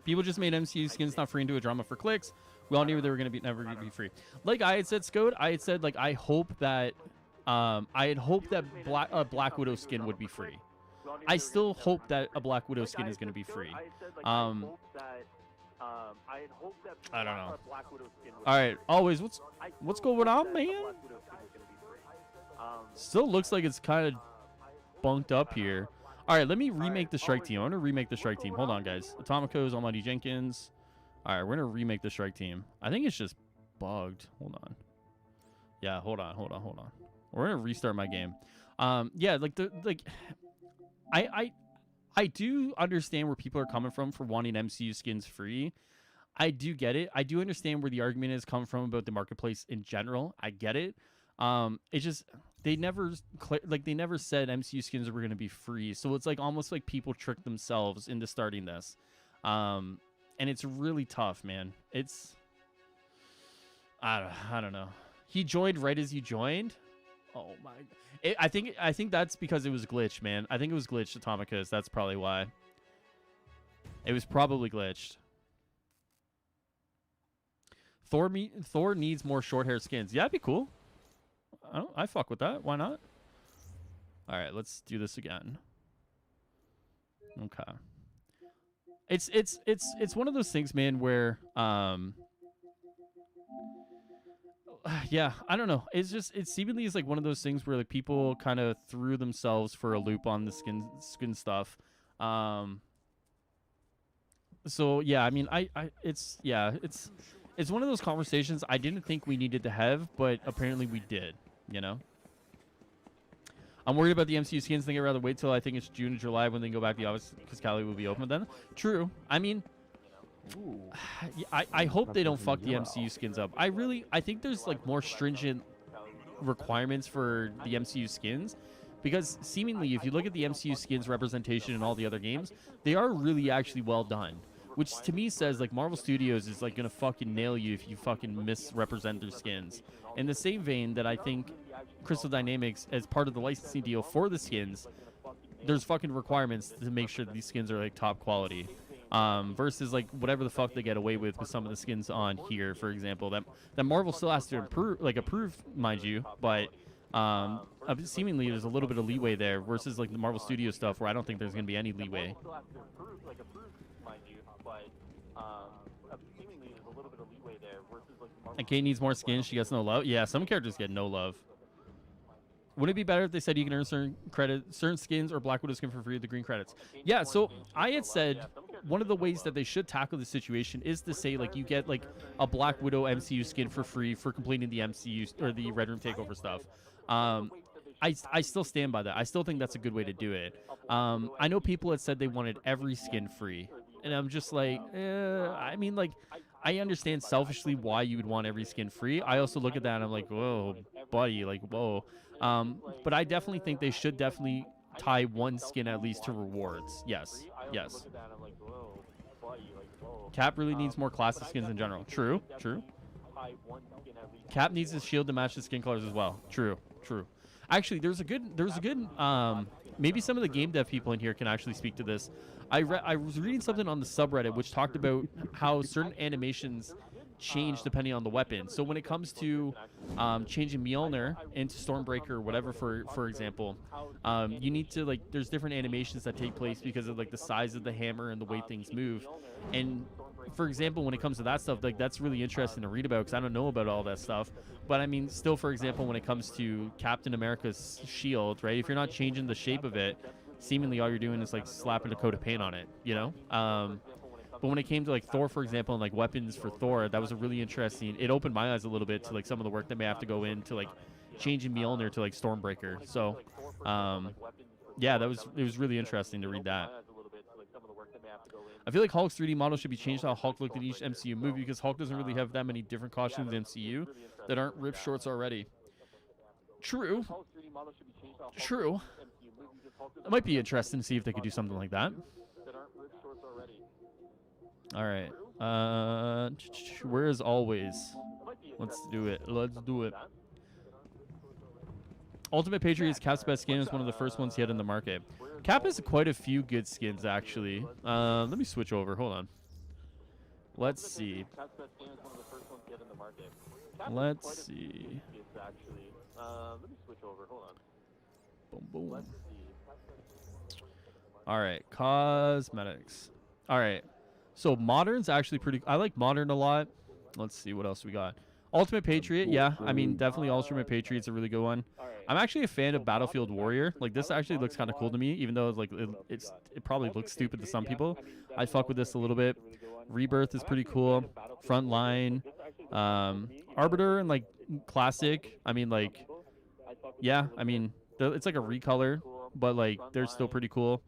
People just made MCU skins not free into a drama for clicks. We all knew they were going to be never going to be free. Like I had said, Scode, I had said like I hope that I had hoped that Black Widow skin would be free. I still hope that a Black Widow skin is going to be free. I don't know. All right, always what's going on, man? Still looks like it's kind of bunked up here. All right, let me remake the strike team. I want to remake the strike team. Hold on, guys. Atomico's Almighty Jenkins. All right, we're gonna remake the strike team. I think it's just bugged. Hold on. Yeah, hold on. We're gonna restart my game. Yeah, I do understand where people are coming from for wanting MCU skins free. I do get it. I do understand where the argument is coming from about the marketplace in general. I get it. It's just they never said MCU skins were going to be free, so it's like almost like people tricked themselves into starting this, and it's really tough, man. It's I don't know. He joined right as you joined. Oh my! I think that's because it was glitched, man. I think it was glitched, Atomicus. That's probably why. It was probably glitched. Thor needs more short hair skins. Yeah, that'd be cool. I fuck with that. Why not? All right, let's do this again. Okay. It's one of those things, man, where yeah, I don't know. It's seemingly is like one of those things where like people kind of threw themselves for a loop on the skin stuff. So yeah, I mean, it's one of those conversations I didn't think we needed to have, but apparently we did. You know, I'm worried about the MCU skins thing. I'd rather wait till I think it's June or July when they go back to the office because Cali will be open then. True. I mean, I hope they don't fuck the MCU skins up. I think there's like more stringent requirements for the MCU skins, because seemingly if you look at the MCU skins representation in all the other games, they are really actually well done. Which to me says like Marvel Studios is like gonna fucking nail you if you fucking misrepresent their skins. In the same vein that I think Crystal Dynamics, as part of the licensing deal for the skins, there's fucking requirements to make sure that these skins are like top quality. Versus like whatever the fuck they get away with some of the skins on here, for example, that Marvel still has to approve, mind you, but seemingly there's a little bit of leeway there versus like the Marvel Studios stuff where I don't think there's gonna be any leeway. And Kate needs more skins. She gets no love. Yeah, some characters get no love. Would it be better if they said you can earn certain skins or Black Widow skin for free with the green credits? Yeah, so I had said one of the ways that they should tackle the situation is to say like you get like a Black Widow MCU skin for free for completing the MCU or the Red Room Takeover stuff. I still stand by that. I still think that's a good way to do it. I know people had said they wanted every skin free, and I'm just like, I mean, like, I understand selfishly why you would want every skin free. I also look at that and I'm like, whoa, buddy, like, whoa. But I definitely think they should definitely tie one skin at least to rewards. Yes, yes. Cap really needs more classic skins in general. True, true. Cap needs his shield to match the skin colors as well. True, true. Actually, there's a good maybe some of the game dev people in here can actually speak to this. I was reading something on the subreddit which talked about how certain animations change depending on the weapon. So when it comes to changing Mjolnir into Stormbreaker or whatever, for example, you need to, like, there's different animations that take place because of, like, the size of the hammer and the way things move. And for example, when it comes to that stuff, like, that's really interesting to read about because I don't know about all that stuff. But I mean, still, for example, when it comes to Captain America's shield, right? If you're not changing the shape of it, seemingly all you're doing is like slapping a coat of paint on it, you know? But when it came to like Thor, for example, and like weapons for Thor, that was a really interesting. It opened my eyes a little bit to like some of the work that may have to go into like changing Mjolnir to like Stormbreaker. So, yeah, it was really interesting to read that. I feel like Hulk's 3D model should be changed to how Hulk looked in each MCU movie because Hulk doesn't really have that many different costumes in MCU that aren't ripped shorts already. True. True. It might be interesting to see if they could do something like that. All right. Where is always? Let's do it. Let's do it. Ultimate Patriot's Cap's best skin is one of the first ones he had in the market. Cap has quite a few good skins, actually. Let me switch over. Hold on. Let's see. Let's see. Boom, boom. All right. Cosmetics. All right. So Modern's actually pretty... I like Modern a lot. Let's see what else we got. Ultimate Patriot, yeah. I mean, definitely Ultimate Patriot's a really good one. I'm actually a fan of Battlefield Warrior. Like, this actually looks kind of cool to me, even though like it probably looks stupid to some people. I fuck with this a little bit. Rebirth is pretty cool. Frontline. Arbiter and, like, Classic. I mean, like... Yeah, I mean, it's like a recolor, but, like, they're still pretty cool.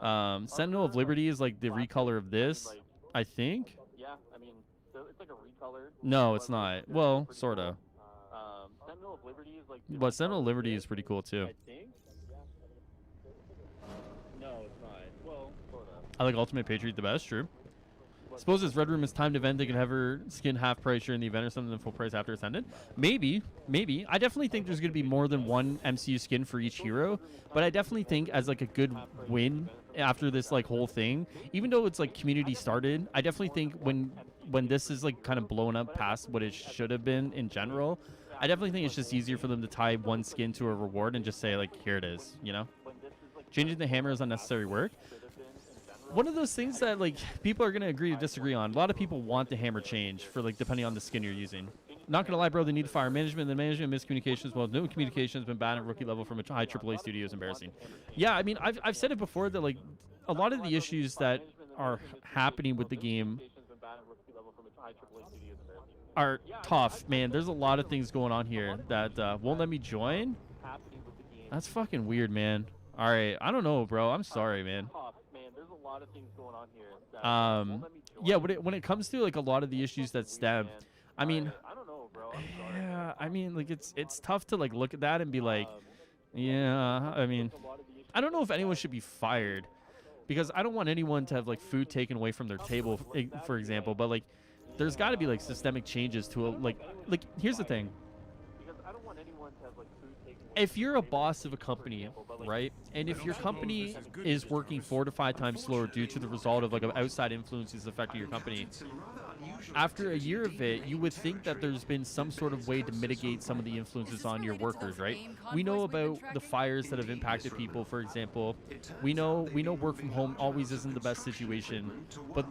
Sentinel of Liberty is, like, the recolor of this, I think. No, it's not. Well, sort of. But Sentinel of Liberty is pretty cool, too. I like Ultimate Patriot the best, true. Suppose this Red Room is timed event, they can have her skin half price during the event or something than full price after it's ended. Maybe. I definitely think there's going to be more than one MCU skin for each hero, but I definitely think as like a good win after this like whole thing, even though it's like community started, I definitely think when this is like kind of blown up past what it should have been in general, I definitely think it's just easier for them to tie one skin to a reward and just say like, here it is, you know? Changing the hammer is unnecessary work. One of those things that like people are going to agree to disagree on. A lot of people want the hammer change for like depending on the skin you're using. Not going to lie, bro, they need to fire management. The management miscommunications, well, no communication has been bad at rookie level from a high AAA studio is embarrassing. Yeah, I mean, I've said it before that like a lot of the issues that are happening with the game are tough, man. There's a lot of things going on here that won't let me join. That's fucking weird, man. All right, I don't know, bro. I'm sorry, man. Yeah, when it comes to like a lot of the issues that stem, I mean, yeah, I mean, like it's tough to like look at that and be like, yeah, I mean, I don't know if anyone should be fired because I don't want anyone to have like food taken away from their table, for example, but like there's got to be like systemic changes to a, like here's the thing. If you're a boss of a company, right, and if your company is working 4 to 5 times slower due to the result of like outside influences affecting your company, after a year of it, you would think that there's been some sort of way to mitigate some of the influences on your workers, right? We know about the fires that have impacted people, for example. We know work from home always isn't the best situation, but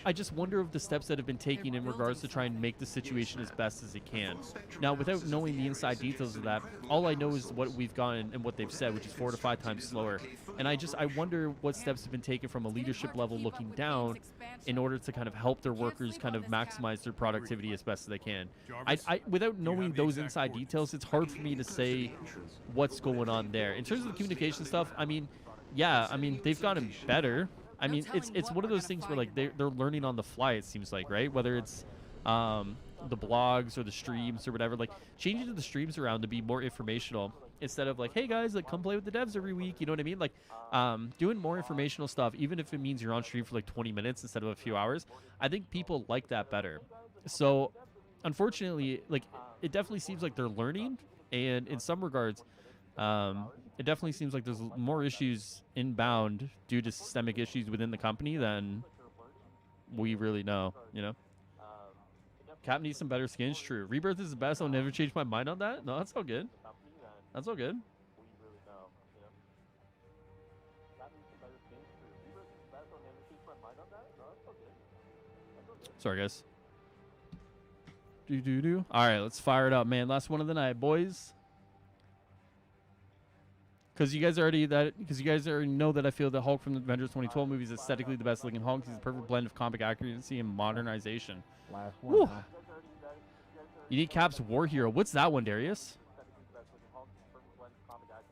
I just wonder of the steps that have been taken in regards to try and make the situation as best as it can. Now, without knowing the inside details of that, all I know is what we've gotten and what they've said, which is 4 to 5 times slower. And I wonder what steps have been taken from a leadership level looking down in order to kind of help their workers kind of maximize their productivity as best as they can. Without knowing those inside details, it's hard for me to say what's going on there. In terms of the communication stuff, I mean, yeah, I mean, they've gotten better. I mean, it's one of those things where like they're learning on the fly, it seems like, right? Whether it's the blogs or the streams or whatever, like changing the streams around to be more informational instead of like, hey guys, like come play with the devs every week, you know what I mean? Like doing more informational stuff, even if it means you're on stream for like 20 minutes instead of a few hours. I think people like that better. So unfortunately, like it definitely seems like they're learning, and in some regards It definitely seems like there's more issues inbound due to systemic issues within the company than we really know, you know? Cap needs some better skins, true. Rebirth is the best. I'll never change my mind on that. No, that's all good. That's all good. Sorry, guys. All right, let's fire it up, man. Last one of the night, boys. Because you guys already know that I feel that Hulk from the Avengers 2012 movie is aesthetically the best looking Hulk. He's a perfect blend of comic accuracy and modernization. Last one. Huh? You need Cap's War Hero. What's that one, Darius?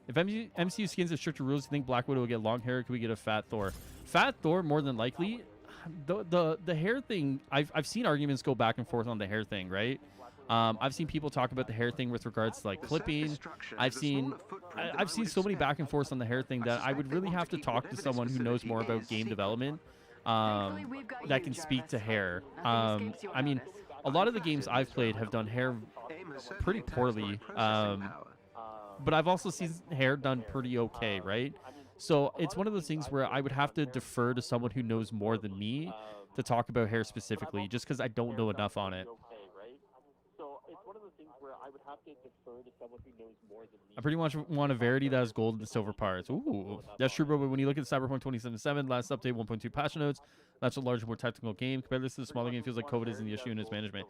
If MCU skins have stricter rules, you think Black Widow will get long hair? Or could we get a fat Thor? Fat Thor, more than likely. The hair thing, I've seen arguments go back and forth on the hair thing, right? I've seen people talk about the hair thing with regards to like clipping. I've seen so many back and forths on the hair thing that I would really have to talk to someone who knows more about game development that can speak to hair. I mean, a lot of the games I've played have done hair pretty poorly, but I've also seen hair done pretty okay, right? So it's one of those things where I would have to defer to someone who knows more than me to talk about hair specifically, just because I don't know enough on it. I pretty much want a Verity that has gold and silver parts. Ooh, that's true, bro. But when you look at Cyberpunk 2077, last update 1.2 patch notes, that's a larger, more technical game. Compared this to the smaller game, feels like COVID isn't the issue in its management.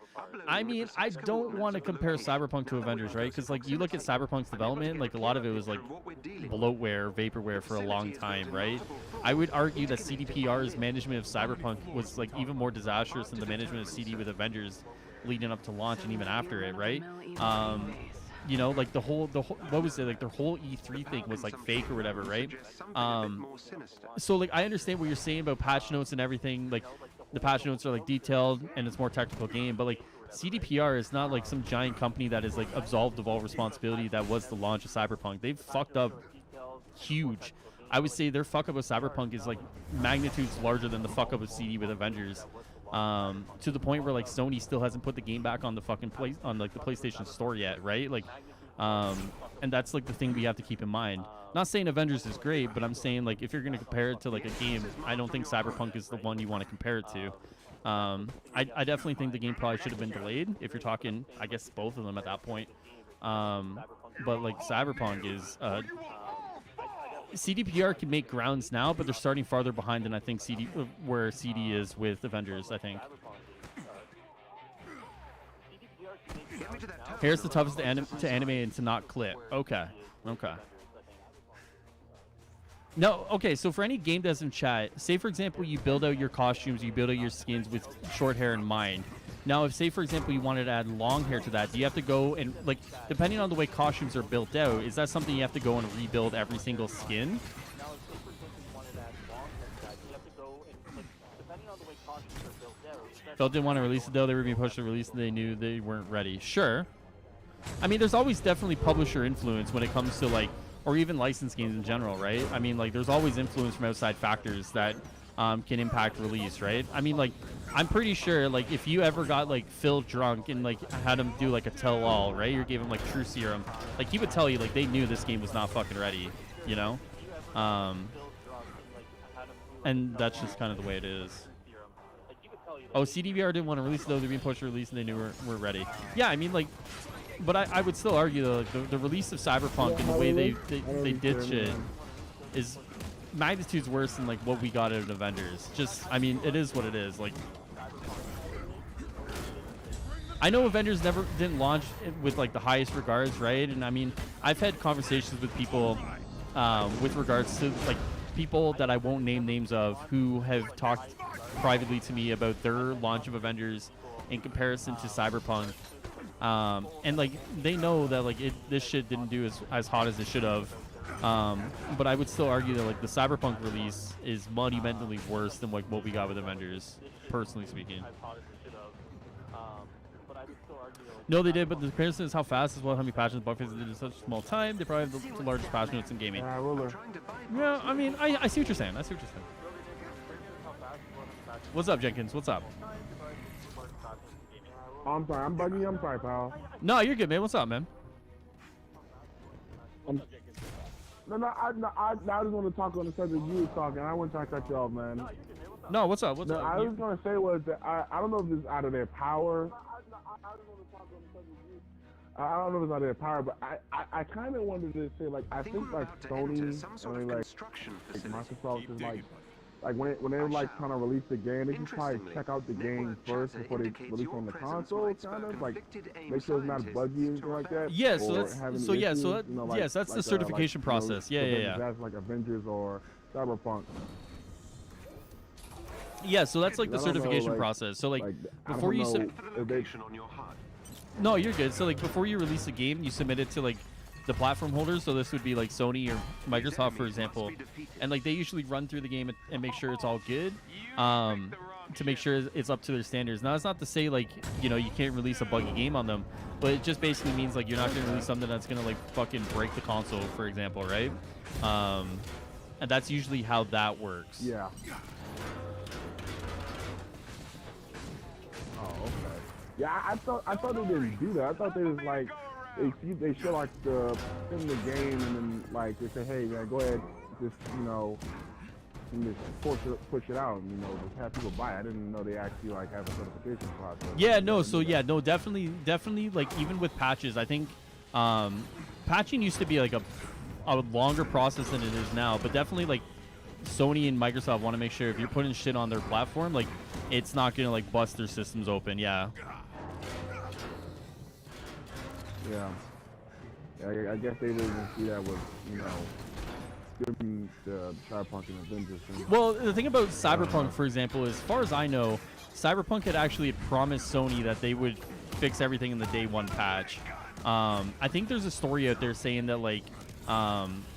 I mean, I don't want to compare Cyberpunk to Avengers, right? Because like you look at Cyberpunk's development, like a lot of it was like bloatware, vaporware for a long time, right? I would argue that CDPR's management of Cyberpunk was like even more disastrous than the management of CD with Avengers leading up to launch and even after it, right? You know, like the whole what was it, like their whole E3 thing was like fake or whatever, right? So like I understand what you're saying about patch notes and everything. Like the patch notes are like detailed and it's more technical game, but like CDPR is not like some giant company that is like absolved of all responsibility that was the launch of Cyberpunk. They've fucked up huge. I would say their fuck up of Cyberpunk is like magnitudes larger than the fuck up of CD with Avengers. To the point where like Sony still hasn't put the game back on the fucking on like the PlayStation Store yet, right? Like, and that's like the thing we have to keep in mind. Not saying Avengers is great, but I'm saying like if you're gonna compare it to like a game, I don't think Cyberpunk is the one you want to compare it to. I definitely think the game probably should have been delayed if you're talking, I guess, both of them at that point. But like Cyberpunk is. CDPR can make grounds now, but they're starting farther behind than I think where CD is with Avengers, I think. Hair's the toughest to animate and to not clip. Okay. No, okay, so for any game that's in chat, say for example you build out your costumes, you build out your skins with short hair in mind. Now, if say for example you wanted to add long hair to that, do you have to go and like, depending on the way costumes are built out, is that something you have to go and rebuild every single skin? Phil didn't want to release it though. They were being pushed to release and they knew they weren't ready. Sure. I mean, there's always definitely publisher influence when it comes to like, or even licensed games in general, right? I mean, like there's always influence from outside factors that can impact release, right? I mean, like, I'm pretty sure, like, if you ever got, like, Phil drunk and, like, had him do, like, a tell-all, right? Or gave him, like, true serum, like, he would tell you, like, they knew this game was not fucking ready, you know? And that's just kind of the way it is. Oh, CDVR didn't want to release it, though. They're being pushed to release, and they knew we're ready. Yeah, I mean, like, but I would still argue, though, like, the release of Cyberpunk and the way they did shit is magnitudes worse than like what we got out of Avengers. Just, I mean, it is what it is. Like, I know Avengers didn't launch with like the highest regards, right? And I mean, I've had conversations with people with regards to like people that I won't name names of who have talked privately to me about their launch of Avengers in comparison to Cyberpunk. And like they know that like this shit didn't do as hot as it should have. But I would still argue that like the Cyberpunk release is monumentally worse than like what we got with Avengers, personally speaking. No, they did, but the comparison is how fast as well, how many patch notes bug fixes did in such a small time. They probably have the largest patch notes in gaming. Yeah, I mean, I see what you're saying. What's up, Jenkins? What's up? I'm sorry, I'm bugging you. I'm sorry, pal. No, you're good, man. What's up, man? No, I just want to talk on the subject you were talking. I wasn't trying to cut you off, man. No, what's up? What's up? I was gonna say was that I don't know if this is out of their power. I don't know if it's out of their power, but I kind of wanted to say, like, I think like Sony and like Microsoft is like when they like trying to release the game, they should probably check out the game first before they release on the console, kind of like make sure it's not buggy or anything like that. Yeah, so that's the certification process. Yeah. That's like Avengers or Cyberpunk. Yeah, so that's like the certification process. So like before you No, you're good. So like before you release a game, you submit it to like the platform holders. So this would be like Sony or Microsoft, for example, and like they usually run through the game and make sure it's all good, to make sure it's up to their standards. Now, it's not to say like you can't release a buggy game on them, but it just basically means like you're not going to release something that's going to like fucking break the console, for example, right? And that's usually how that works. Yeah. Oh, okay. Yeah, I thought they didn't do that. I thought they was like they show like the in the game and then like they say, hey man, go ahead, just and just push it out and just have people buy it. I didn't know they actually like have a certification process. Yeah, no, so yeah, no, definitely like even with patches, I think patching used to be like a longer process than it is now, but definitely like Sony and Microsoft want to make sure if you're putting shit on their platform, like it's not gonna like bust their systems open. Yeah. Yeah. I guess they didn't see that with giving the Cyberpunk and Avengers. Well, the thing about Cyberpunk, for example, is, as far as I know, Cyberpunk had actually promised Sony that they would fix everything in the day one patch. I think there's a story out there saying that like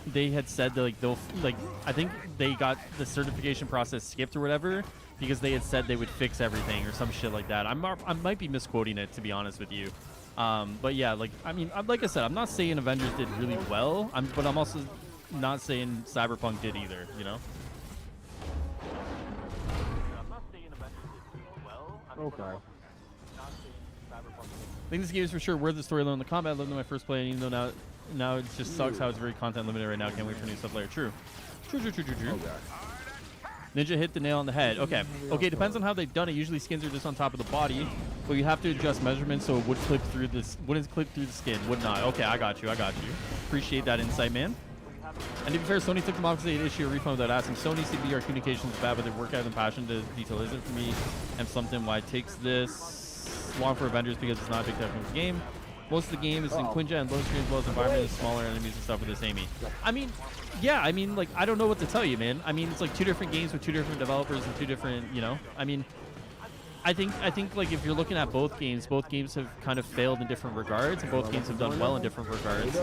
they had said that like they'll like I think they got the certification process skipped or whatever because they had said they would fix everything or some shit like that. I might be misquoting it, to be honest with you. But yeah, like I mean, like I said, I'm not saying Avengers did really well, but I'm also not saying Cyberpunk did either. I'm not saying Avengers did really well. Okay. Not saying Cyberpunk. I think this game is for sure worth the storyline in the combat. I loved my first play, even though now it just sucks how it's very content limited right now. Can't wait for new stuff later. True. Okay. Ninja hit the nail on the head. Okay, depends on how they've done it. Usually skins are just on top of the body, but you have to adjust measurements so it would clip through this. Wouldn't clip through the skin. Would not. Okay, I got you. Appreciate that insight, man. And to be fair, Sony took them off because they had issue a refund without asking. Sony CBR communications is bad, but their work out and passion to detail isn't for me. And something why it takes this long for Avengers because it's not a big technical game. Most of the game is in Quinja and low screen as well as environment and smaller enemies and stuff with this Amy. I mean, yeah, like, I don't know what to tell you, man. I mean, it's like two different games with two different developers and two different, I mean, I think like if you're looking at both games have kind of failed in different regards, and both games have done well in different regards.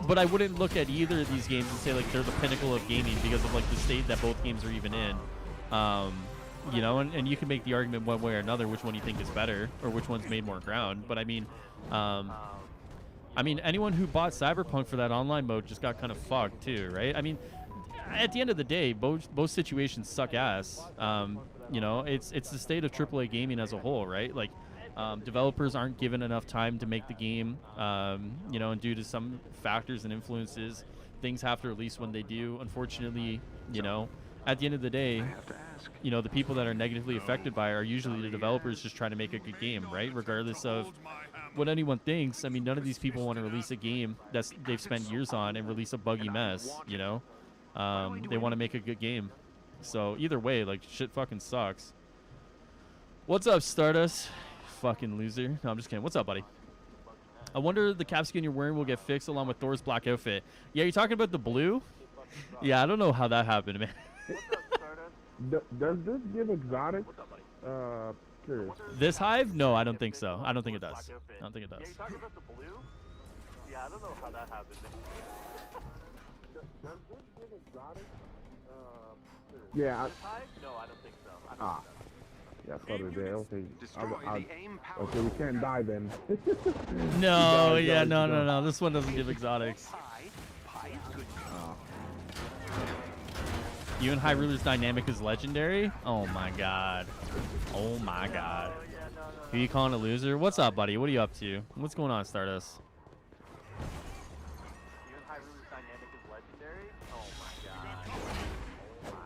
But I wouldn't look at either of these games and say like they're the pinnacle of gaming because of like the state that both games are even in. And you can make the argument one way or another which one you think is better or which one's made more ground. But I mean, anyone who bought Cyberpunk for that online mode just got kind of fucked too, right? I mean, at the end of the day, both situations suck ass. It's the state of AAA gaming as a whole, right? Like, developers aren't given enough time to make the game, and due to some factors and influences, things have to release when they do. Unfortunately, at the end of the day, the people that are negatively affected by it are usually the developers just trying to make a good game, right? Regardless of what anyone thinks. I mean, none of these people want to release a game that they've spent years on and release a buggy mess, They want to make a good game. So either way, like, shit fucking sucks. What's up, Stardust? Fucking loser. No, I'm just kidding. What's up, buddy? I wonder the cap skin you're wearing will get fixed along with Thor's black outfit. Yeah, you're talking about the blue? Yeah, I don't know how that happened, man. Does this give exotic? Curious. This hive? No, I don't think so. I don't think it does. I don't think it does. Yeah, you talking about the blue? Yeah, I don't know how that happened. Does this give exotic? Yeah. This hive? No, I don't think so. Yeah, I thought it did. Okay, we can't die then. No, yeah, no. This one doesn't give exotics. You and High Ruler's dynamic is legendary? Oh my god. Oh my god. Who you calling a loser? What's up, buddy? What are you up to? What's going on, Stardust?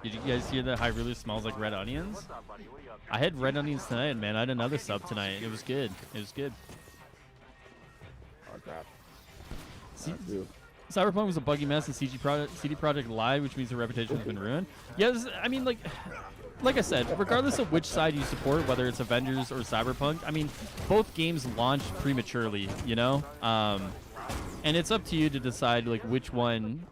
Did you guys hear that Hyrule smells like red onions? I had red onions tonight, man. I had another sub tonight. It was good. It was good. Oh, crap. Cyberpunk was a buggy mess, and CD Projekt lied, which means the reputation has been ruined. Yeah, I mean, like I said, regardless of which side you support, whether it's Avengers or Cyberpunk, I mean, both games launched prematurely, you know? And it's up to you to decide, like, which one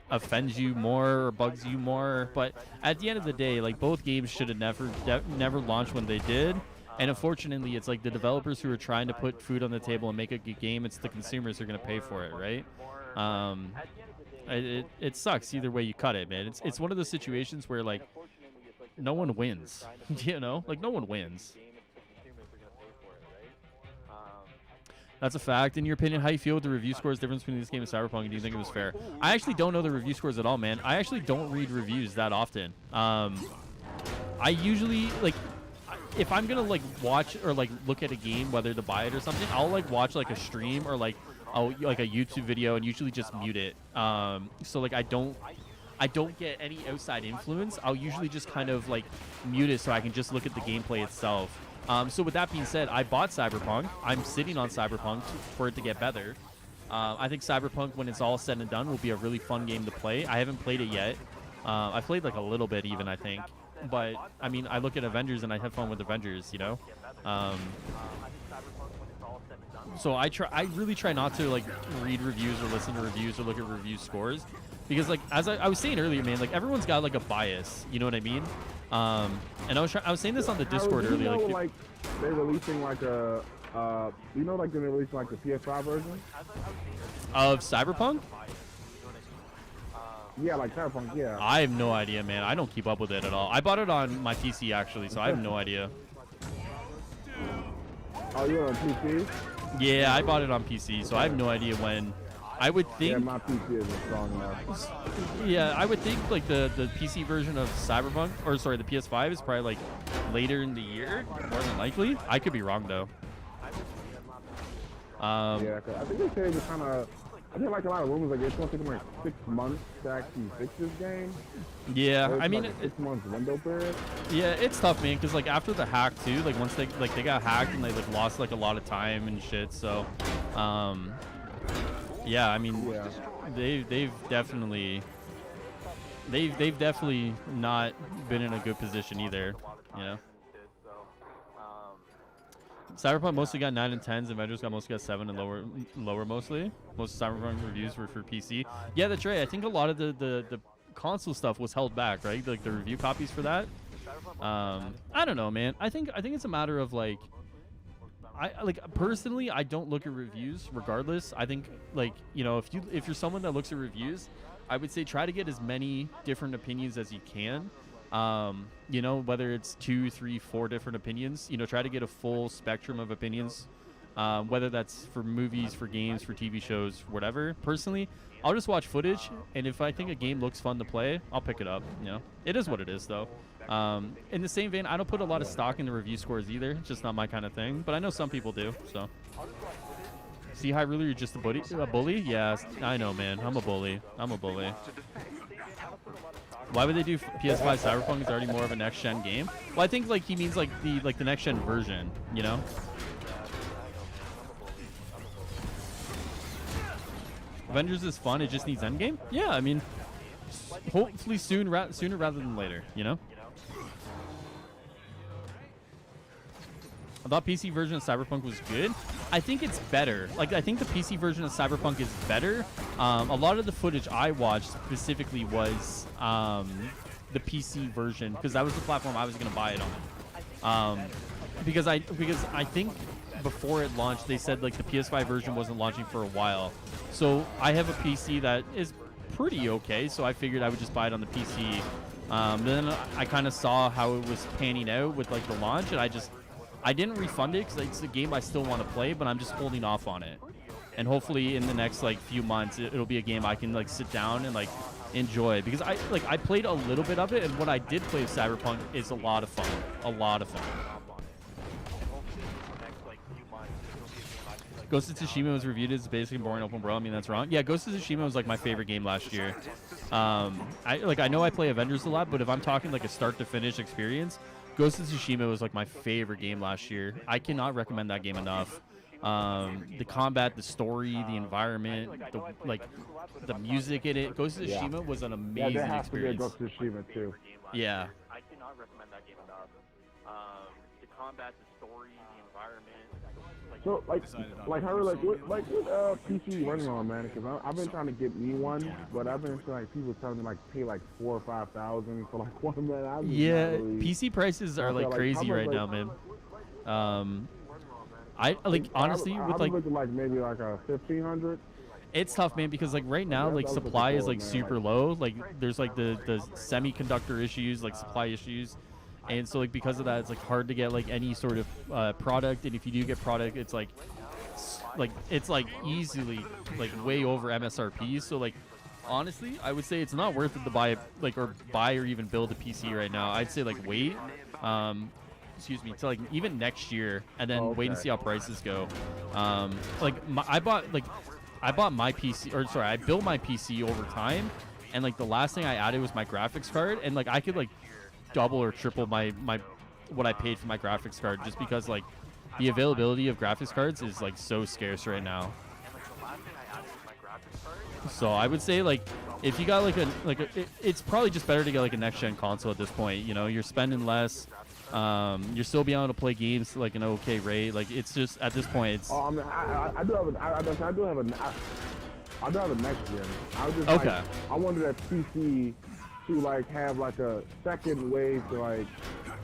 offends you more or bugs you more. But at the end of the day, like, both games should have never launched when they did. And unfortunately, it's like the developers who are trying to put food on the table and make a good game, it's the consumers who are going to pay for it, right? It sucks either way you cut it, man. It's one of those situations where, like, no one wins, you know? Like, no one wins. That's a fact. In your opinion, how you feel with the review scores difference between this game and Cyberpunk, and do you think it was fair? I actually don't know the review scores at all, man. I actually don't read reviews that often. I usually, like, if I'm gonna, like, watch or, like, look at a game, whether to buy it or something, I'll, like, watch, like, a stream or, like a YouTube video and usually just mute it. So, like, I don't get any outside influence. I'll usually just kind of, like, mute it so I can just look at the gameplay itself. So with that being said, I bought Cyberpunk. I'm sitting on Cyberpunk for it to get better. I think Cyberpunk, when it's all said and done, will be a really fun game to play. I haven't played it yet. I played, like, a little bit even, I think. But, I mean, I look at Avengers and I have fun with Avengers, you know? So I really try not to, like, read reviews or listen to reviews or look at review scores. Because, like, as I was saying earlier, man, like, everyone's got, like, a bias. You know what I mean? And I was saying this on the Discord earlier. Like, they're releasing, like, a... you know, like, they're releasing, like, the PS5 version? Of Cyberpunk? Yeah, like Cyberpunk, yeah. I have no idea, man. I don't keep up with it at all. I bought it on my PC, actually, so I have no idea. Oh, you're on PC? Yeah, I bought it on PC, so I have no idea when. I would think... Yeah, my PC isn't strong enough. Yeah, I would think, like, the PC version of Cyberpunk, or sorry, the PS5 is probably, like, later in the year, more than likely. I could be wrong, though. Yeah, I think they say it's kind of... I think, like, a lot of rumors, like, it's going to take them, like, 6 months to actually fix this game. Yeah, I mean... Like, 6 months window period. Yeah, it's tough, man, because, like, after the hack, too, like, once they got hacked and they, like, lost, like, a lot of time and shit, so... Yeah, I mean, they've definitely not been in a good position either, you know. Cyberpunk mostly got 9 and 10s. Avengers mostly got 7 and lower mostly. Most of Cyberpunk reviews were for PC. Yeah, that's right. I think a lot of the console stuff was held back, right? Like the review copies for that. I don't know, man. I think it's a matter of, like, personally, I don't look at reviews regardless. I think, like, you know, if you're someone that looks at reviews, I would say try to get as many different opinions as you can. You know, whether it's 2, 3, 4 different opinions, you know, try to get a full spectrum of opinions, whether that's for movies, for games, for TV shows, whatever. Personally, I'll just watch footage, and if I think a game looks fun to play, I'll pick it up. You know, it is what it is, though. In the same vein, I don't put a lot of stock in the review scores either. It's just not my kind of thing, but I know some people do, so. See, Hyrule, you're just a bully? Yeah, I know, man. I'm a bully. Why would they do PS5 Cyberpunk? It's already more of a next-gen game. Well, I think, like, he means, like, the next-gen version, you know? Avengers is fun. It just needs endgame? Yeah, I mean, hopefully sooner rather than later, you know? I thought PC version of Cyberpunk was good. I think it's better. Like, I think the PC version of Cyberpunk is better. A lot of the footage I watched specifically was the PC version, because that was the platform I was going to buy it on. Because I think before it launched, they said, like, the PS5 version wasn't launching for a while. So I have a PC that is pretty okay, so I figured I would just buy it on the PC. Then I kind of saw how it was panning out with, like, the launch, and I didn't refund it because it's a game I still want to play, but I'm just holding off on it. And hopefully in the next, like, few months, it'll be a game I can, like, sit down and, like, enjoy. Because I played a little bit of it, and what I did play of Cyberpunk is a lot of fun. Ghost of Tsushima was reviewed as basically boring open world. I mean, that's wrong. Yeah, Ghost of Tsushima was like my favorite game last year. I know I play Avengers a lot, but if I'm talking like a start to finish experience, Ghost of Tsushima was like my favorite game last year. I cannot recommend that game enough. The combat, the story, the environment, the music in it. Ghost of Tsushima was an amazing experience. Ghost of Tsushima too. Yeah. I cannot recommend that game enough. The combat, the story, the environment. So like how what PC you running on, man? Because I've been trying to get me one, but I've been like people telling me like pay like $4,000 or $5,000 for like one, man. Yeah, PC prices are like crazy right now, man. I like honestly with like maybe like a 1,500. It's tough, man, because like right now like supply is like super low. Like there's like the semiconductor issues, like supply issues. And so, like, because of that, it's, like, hard to get, like, any sort of product. And if you do get product, it's, like easily, like, way over MSRP. So, like, honestly, I would say it's not worth it to buy, or even build a PC right now. I'd say, like, wait, excuse me, to, like, even next year, and then wait and see how prices go. I bought my PC, or, sorry, I built my PC over time. And, like, the last thing I added was my graphics card. And, like, I could, like, double or triple my what I paid for my graphics card, just because like the availability of graphics cards is like so scarce right now. So I would say like if you got it's probably just better to get like a next gen console at this point. You know, you're spending less, you're still being able to play games like an okay rate. Like it's just at this point it's. I mean, I do have a next gen. I was just okay. Like, I wanted that PC to like have like a second way to like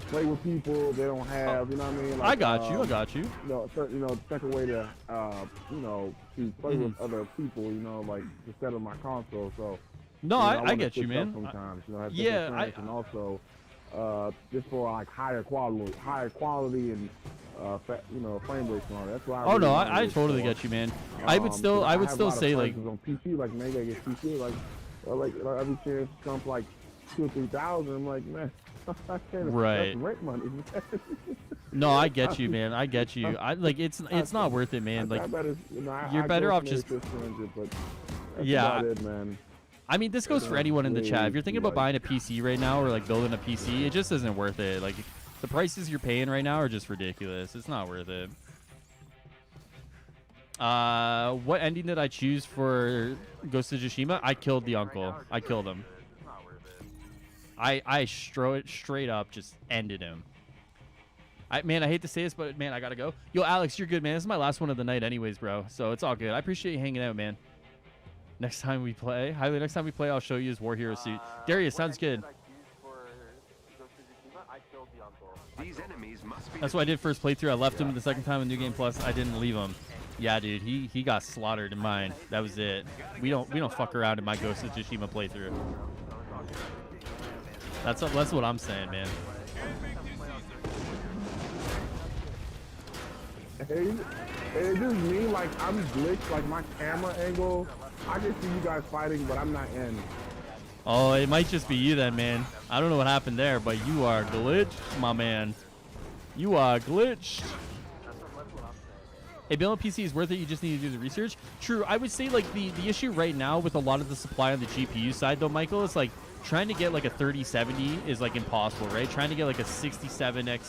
play with people they don't have, you know what I mean? Like, I got you. Second way to to play with other people, like instead of my console. So no, I get you, man. Sometimes, have and also just for like higher quality and frame rates and all that. That's why I totally get you, man. I would still say like on PC, like maybe I get PC like every chance comes like 2,000 or 3,000. I'm like, man, I can't afford rent money. No, I get you, man. I get you. I like it's not worth it, man. Like you're better off just. Yeah. It, man. I mean, this goes for anyone in the chat. If you're thinking about buying a PC right now or like building a PC, it just isn't worth it. Like the prices you're paying right now are just ridiculous. It's not worth it. What ending did I choose for Ghost of Tsushima? I killed the uncle. I killed him. I straight up just ended him. Man, I hate to say this, but man, I gotta go. Yo, Alex, you're good, man. This is my last one of the night anyways, bro. So it's all good. I appreciate you hanging out, man. Next time we play, I'll show you his War Hero suit. Darius, sounds good. That's what I did first playthrough. I left him the second time in New Game Plus. I didn't leave him. Yeah, dude, he got slaughtered in mine. That was it. We don't fuck around in my Ghost of Tsushima playthrough. That's what I'm saying, man. Hey, it's just me. Like I'm glitched. Like my camera angle. I can see you guys fighting, but I'm not in. Oh, it might just be you then, man. I don't know what happened there, but you are glitched, my man. You are glitched. Hey, building a PC is worth it. You just need to do the research. True. I would say like the issue right now with a lot of the supply on the GPU side, though, Michael, is like trying to get like a 3070 is like impossible, right? Trying to get like a 6700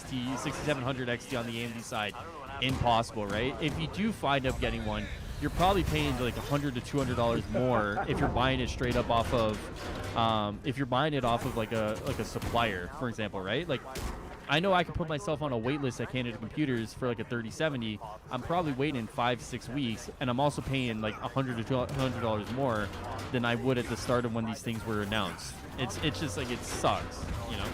XT on the AMD side, impossible, right? If you do find up getting one, you're probably paying like $100 to $200 more if you're buying it straight up off of, like a supplier, for example, right? Like, I know I could put myself on a wait list at Canada Computers for like a 3070. I'm probably waiting 5-6 weeks, and I'm also paying like $100 to $200 more than I would at the start of when these things were announced. It's just like it sucks, you know.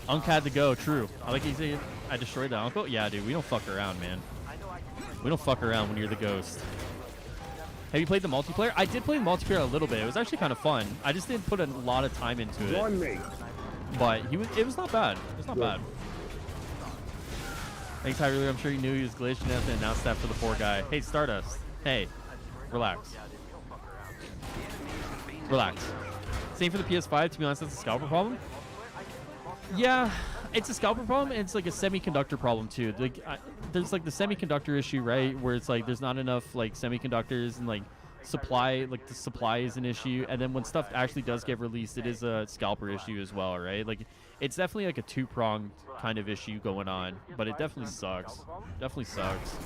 Unk had to go. True. I like you say I destroyed the uncle. Yeah, dude, we don't fuck around, man. We don't fuck around when you're the ghost. Have you played the multiplayer? I did play the multiplayer a little bit. It was actually kind of fun. I just didn't put a lot of time into it. Join me. But it was not bad. It was not bad. Thanks, Tyler. I'm sure you knew he was glitched. You didn't have to announce that for the poor guy. Hey, Stardust. Hey, relax. Relax. Same for the PS5. To be honest, that's a scalper problem. Yeah, It's a scalper problem, and it's like a semiconductor problem too. Like, there's like the semiconductor issue, right? Where it's like there's not enough like semiconductors and like supply, like the supply is an issue. And then when stuff actually does get released, it is a scalper issue as well, right? Like, it's definitely like a two-pronged kind of issue going on, but it definitely sucks. Definitely sucks.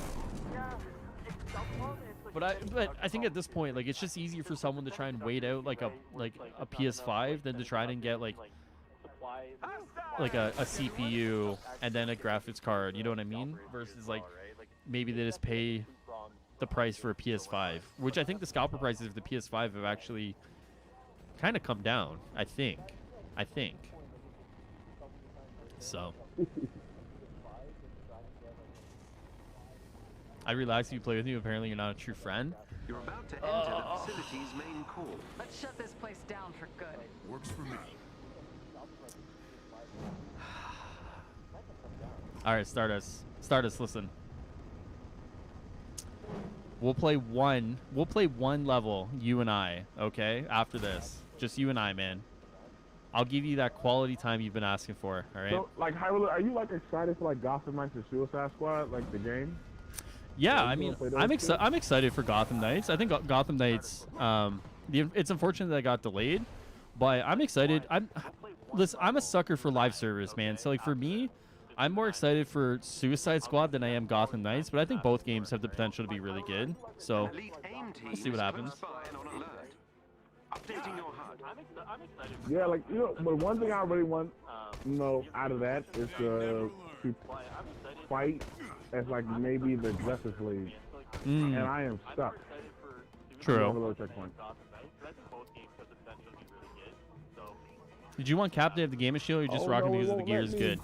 But I think at this point, like, it's just easier for someone to try and wait out like a PS5 than to try and get like a CPU and then a graphics card. You know what I mean? Versus like maybe they just pay the price for a PS5, which I think the scalper prices of the PS5 have actually kind of come down. I think. So. I realize you play with you. Apparently, you're not a true friend. You're about to enter the facility's main core. Let's shut this place down for good. Works for me. All right, Stardust. Stardust, listen. We'll play one level, you and I, okay? After this. Just you and I, man. I'll give you that quality time you've been asking for, all right? So, like, are you, like, excited for, like, Gotham Knights or Suicide Squad, like, the game? Yeah, I mean, I'm excited for Gotham Knights. I think Gotham Knights, it's unfortunate that it got delayed, but I'm excited. Listen, I'm a sucker for live service, man. So, like, for me, I'm more excited for Suicide Squad than I am Gotham Knights, but I think both games have the potential to be really good. So, we'll see what happens. Yeah, like, you know, but one thing I really want, you know, out of that is to fight as, like, maybe the Justice League. And I am stuck. True. Did you want Cap to have the Game of Shield, or just rocking because the gear is good?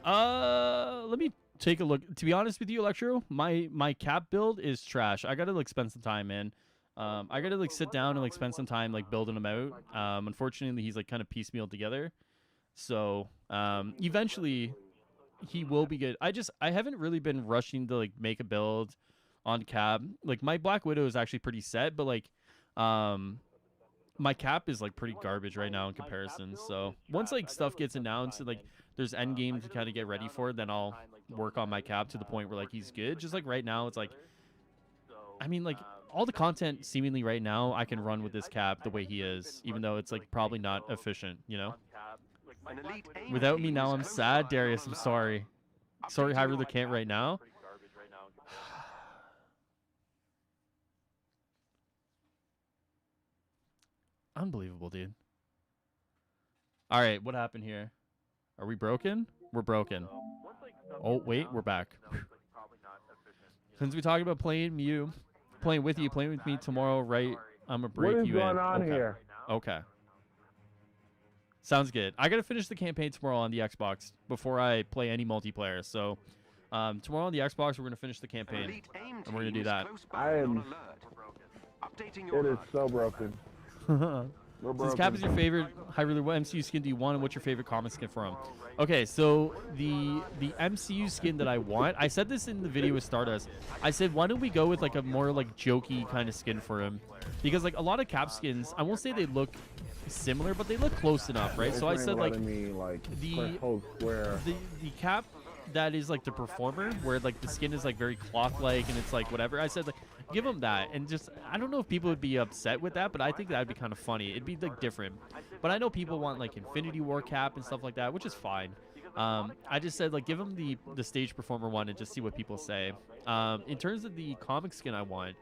Let me take a look. To be honest with you, Electro, my Cap build is trash. I gotta like spend some time, man. I gotta like sit down and like spend some time like building him out. Unfortunately, he's like kind of piecemealed together. So eventually, he will be good. I haven't really been rushing to like make a build on Cap. Like my Black Widow is actually pretty set, but like my Cap is like pretty garbage right now in comparison. So once like stuff gets announced and like there's end game to kind of get ready for, then I'll work on my Cap to the point where like he's good. Just like right now, it's like, I mean, like all the content seemingly right now I can run with this Cap the way he is, even though it's like probably not efficient, you know. Without me now, I'm sad, Darius. I'm sorry. Sorry, High Ruler can't right now. Unbelievable, dude. All right, what happened here? Are we broken? We're broken. Oh, wait, we're back. Since we talked about playing with you, playing with me tomorrow, right? I'm going to break you in. What is going on here? Okay. Sounds good. I got to finish the campaign tomorrow on the Xbox before I play any multiplayer. So tomorrow on the Xbox, we're going to finish the campaign. And we're going to do that. It is so broken. Since Cap is your favorite High Ruler, what MCU skin do you want, and what's your favorite comic skin for him? Okay, so the MCU skin that I want, I said this in the video with Stardust. I said, why don't we go with like a more like jokey kind of skin for him? Because like a lot of Cap skins, I won't say they look similar, but they look close enough, right? So I said like the Cap that is like the performer, where like the skin is like very cloth-like and it's like whatever. I said like give him that, and just I don't know if people would be upset with that, but I think that would be kind of funny. It'd be like different. But I know people want like Infinity War Cap and stuff like that, which is fine. I just said like give him the stage performer one and just see what people say. In terms of the comic skin I want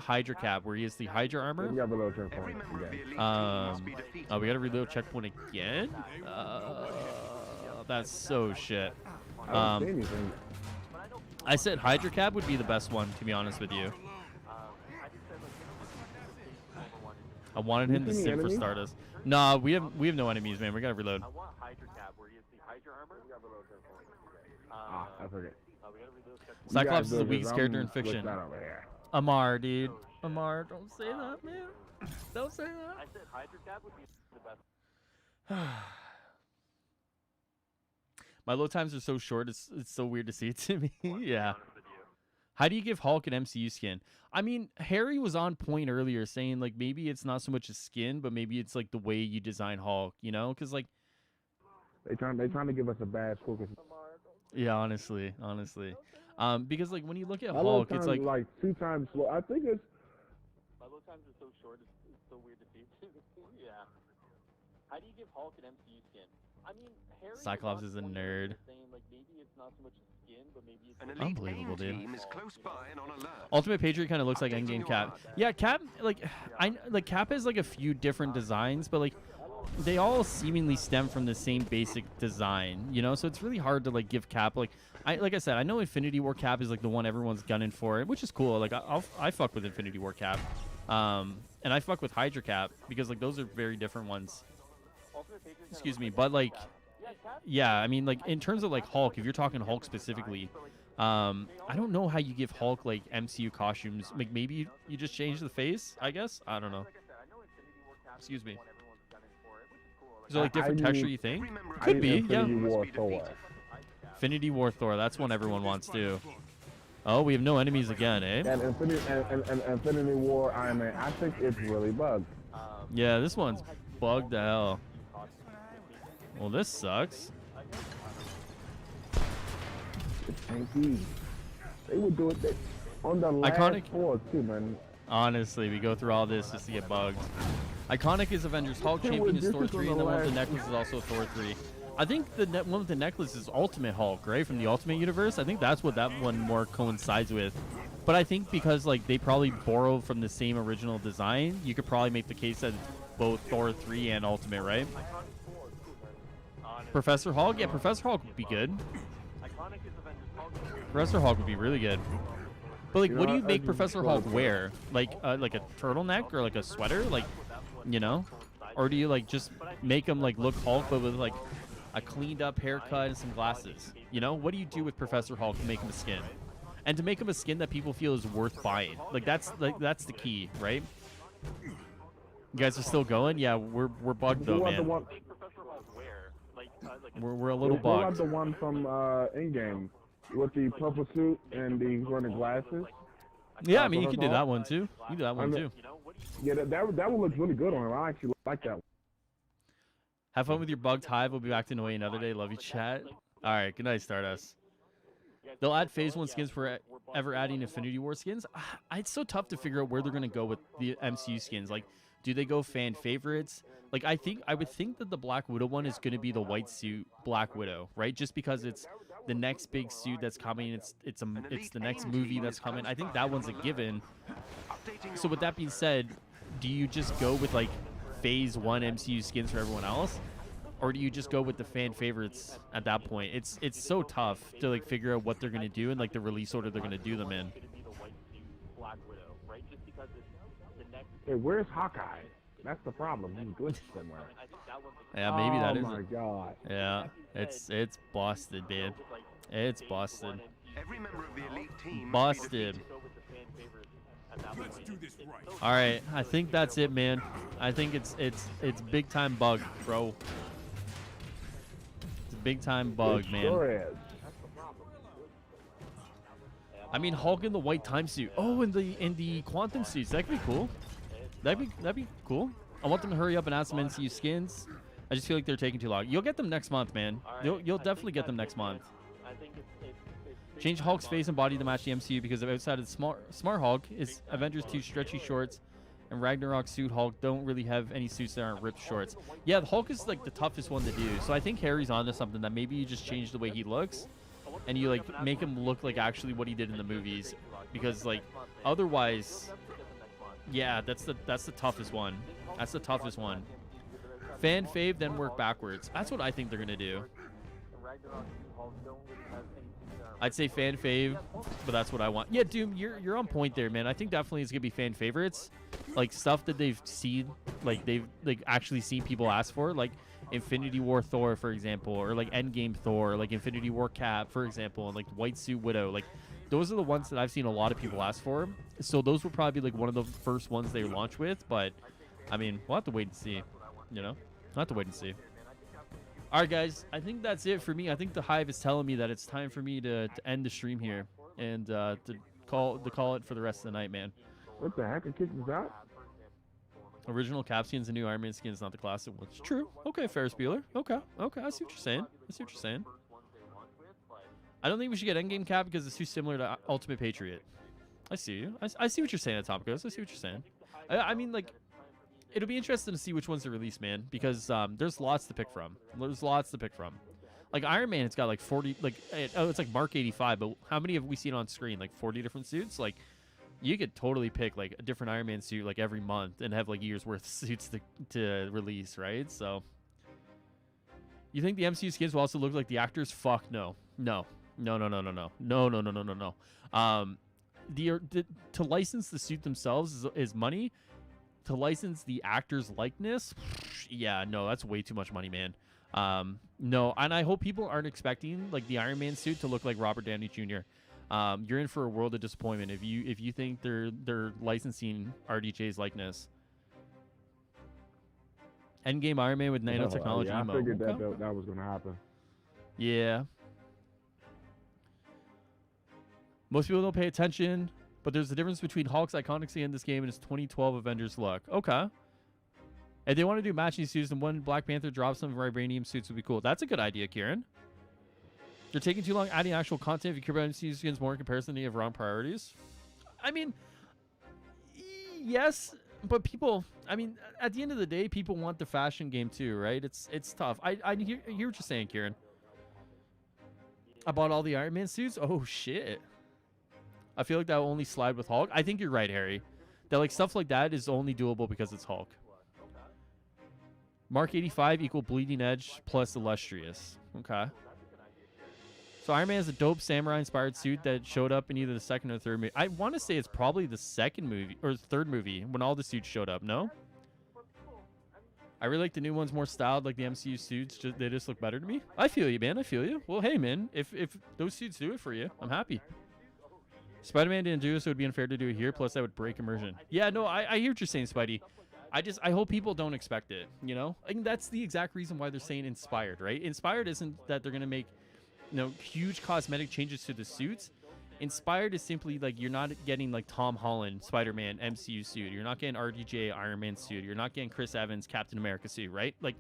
Hydra Cap, where he has the Hydra armor. We got a reload checkpoint again. Oh, we got a reload checkpoint again? That's so shit. I said Hydra Cap would be the best one, to be honest with you. I wanted him to sim for Stardust. Nah, we have no enemies, man. We gotta reload. I forget. Cyclops is the weakest character in fiction. Amar, dude. Amar, don't say that, man. Don't say that. I said Hydra Cap would be the best. My load times are so short, it's so weird to see it to me. Yeah. How do you give Hulk an MCU skin? I mean, Harry was on point earlier saying, like, maybe it's not so much a skin, but maybe it's, like, the way you design Hulk, you know? Because, like, They trying to give us a bad score. Yeah, honestly. Because like when you look at My load Hulk, it's times like 2 times slow. I think it's My load times are so short, it's so weird to see. Yeah. How do you give Hulk an MCU skin? I mean, Harry Cyclops is a nerd. saying, like, maybe it's not so much a skin, but maybe it's An elite Unbelievable, AIM dude. team is close by and on alert. Ultimate Patriot kind of looks like Updating Endgame your Cap. radar. Yeah, Cap like Cap has like a few different designs, but like they all seemingly stem from the same basic design, you know? So it's really hard to like give Cap like I said, I know Infinity War Cap is like the one everyone's gunning for, which is cool. Like I fuck with Infinity War Cap. And I fuck with Hydra Cap because like those are very different ones. Excuse me, but like yeah, I mean like in terms of like Hulk, if you're talking Hulk specifically, I don't know how you give Hulk like MCU costumes. Like maybe you just change the face, I guess. I don't know. Excuse me. Is there like different texture you think? Could be, yeah. Infinity War Thor, that's one everyone wants too. Oh, we have no enemies again, eh? and Infinity War Iron Man. I think it's really bugged. Yeah, this one's bugged to hell. Well, this sucks. Tanky. They would do it on the last Iconic. 4 too, man. Honestly, we go through all this just to get bugged. Iconic is Avengers Hulk, Champion is Thor 3, and the one with the necklace is also Thor 3. I think the one with the necklace is Ultimate Hulk, right? From the Ultimate Universe. I think that's what that one more coincides with. But I think because like they probably borrowed from the same original design, you could probably make the case that it's both Thor 3 and Ultimate, right? Professor Hulk? Yeah, Professor Hulk would be good. Professor Hulk would be really good. But like, what do you make Professor Hulk wear? Like a turtleneck or like a sweater? Like, you know? Or do you like just make him like look Hulk but with like a cleaned up haircut and some glasses? You know? What do you do with Professor Hulk to make him a skin? And to make him a skin that people feel is worth buying. Like that's the key, right? You guys are still going? Yeah, we're bugged though, man. We're a little What bugged. about the one from Endgame with the purple suit and the running glasses? Yeah, I mean you could do that one too. You can do that one too. Yeah, that one looks really good on him. I actually like that one. Have fun with your bugged hive. We'll be back to Noe another day. Love you, chat. All right, good night, Stardust. They'll add Phase 1 skins for ever adding Infinity War skins. It's so tough to figure out where they're going to go with the MCU skins. Like, do they go fan favorites? Like, I would think that the Black Widow one is going to be the white suit Black Widow, right? Just because it's the next big suit that's coming. It's the next movie that's coming. I think that one's a given. So with that being said, do you just go with like Phase 1 MCU skins for everyone else? Or do you just go with the fan favorites at that point? It's so tough to like figure out what they're gonna do and like the release order they're gonna do them in. Hey, where's Hawkeye? That's the problem. He's glitched somewhere. Yeah, maybe that is. Oh my god. Yeah, it's busted, man. It's busted. Every member of the elite team Busted. Let's do this right. All right, I think that's it, man. I think it's big time bug, bro. It's a big time bug, man. Sure is. I mean, Hulk in the white time suit. Oh, in the quantum suits. That could be cool. That'd be cool. I want them to hurry up and add some MCU skins. I just feel like they're taking too long. You'll get them next month, man. You'll definitely get them next month. Change Hulk's face and body to match the MCU because outside of the Smart Hulk is Avengers 2 stretchy shorts and Ragnarok suit Hulk don't really have any suits that aren't ripped shorts. Yeah, the Hulk is like the toughest one to do. So I think Harry's onto something that maybe you just change the way he looks and you like make him look like actually what he did in the movies because like otherwise, yeah, that's the toughest one. That's the toughest one. Fan fave, then work backwards. That's what I think they're gonna do. I'd say fan fave, but that's what I want. Yeah, Doom, you're on point there, man. I think definitely it's gonna be fan favorites, like stuff that they've seen, like they've like actually seen people ask for, like Infinity War Thor, for example, or like Endgame Thor, like Infinity War Cap, for example, and like White Suit Widow. Like those are the ones that I've seen a lot of people ask for. So those will probably be like one of the first ones they launch with. But I mean, we'll have to wait and see. You know, we'll have to wait and see. All right, guys, I think that's it for me. I think the Hive is telling me that it's time for me to end the stream here and to call it for the rest of the night, man. What the heck? It kicked us out? Original Cap skin's the new Iron Man skin is not the classic one. It's true. Okay, Ferris Bueller. Okay. I see what you're saying. I don't think we should get Endgame Cap because it's too similar to Ultimate Patriot. I see you. I see what you're saying, Atomicos. I see what you're saying. I mean, like, it'll be interesting to see which ones are released, man, because there's lots to pick from. Like Iron Man, it's got like 40, like, it's like Mark 85, but how many have we seen on screen? Like 40 different suits? Like, you could totally pick like a different Iron Man suit like every month and have like years worth of suits to release, right? So, you think the MCU skins will also look like the actors? Fuck no. No. To license the suit themselves is money. To license the actor's likeness, yeah, no, that's way too much money, man. No, and I hope people aren't expecting like the Iron Man suit to look like Robert Downey Jr. You're in for a world of disappointment if you think they're licensing RDJ's likeness. Endgame Iron Man with nanotechnology. Yeah, I figured that was gonna happen. Yeah. Most people don't pay attention, but there's a difference between Hulk's iconic scene in this game and his 2012 Avengers look. Okay. If they want to do matching suits, and one Black Panther drops some vibranium suits would be cool. That's a good idea, Kieran. They're taking too long adding actual content. If you care about MCU skins more in comparison, you have wrong priorities. I mean, yes, but people, I mean, at the end of the day, people want the fashion game too, right? It's tough. I hear what you're saying, Kieran. I bought all the Iron Man suits? Oh, shit. I feel like that will only slide with Hulk. I think you're right, Harry. That like stuff like that is only doable because it's Hulk. Mark 85 equal Bleeding Edge plus Illustrious. Okay. So Iron Man has a dope samurai-inspired suit that showed up in either the second or third movie. I want to say it's probably the second movie or third movie when all the suits showed up. No? I really like the new ones more styled, like the MCU suits. They just look better to me. I feel you, man. I feel you. Well, hey, man. If those suits do it for you, I'm happy. Spider-Man didn't do it, so it would be unfair to do it here. Plus, that would break immersion. Yeah, no, I hear what you're saying, Spidey. I hope people don't expect it, you know? I think that's the exact reason why they're saying inspired, right? Inspired isn't that they're going to make, you know, huge cosmetic changes to the suits. Inspired is simply like you're not getting like Tom Holland Spider-Man MCU suit. You're not getting RDJ Iron Man suit. You're not getting Chris Evans Captain America suit, right? Like,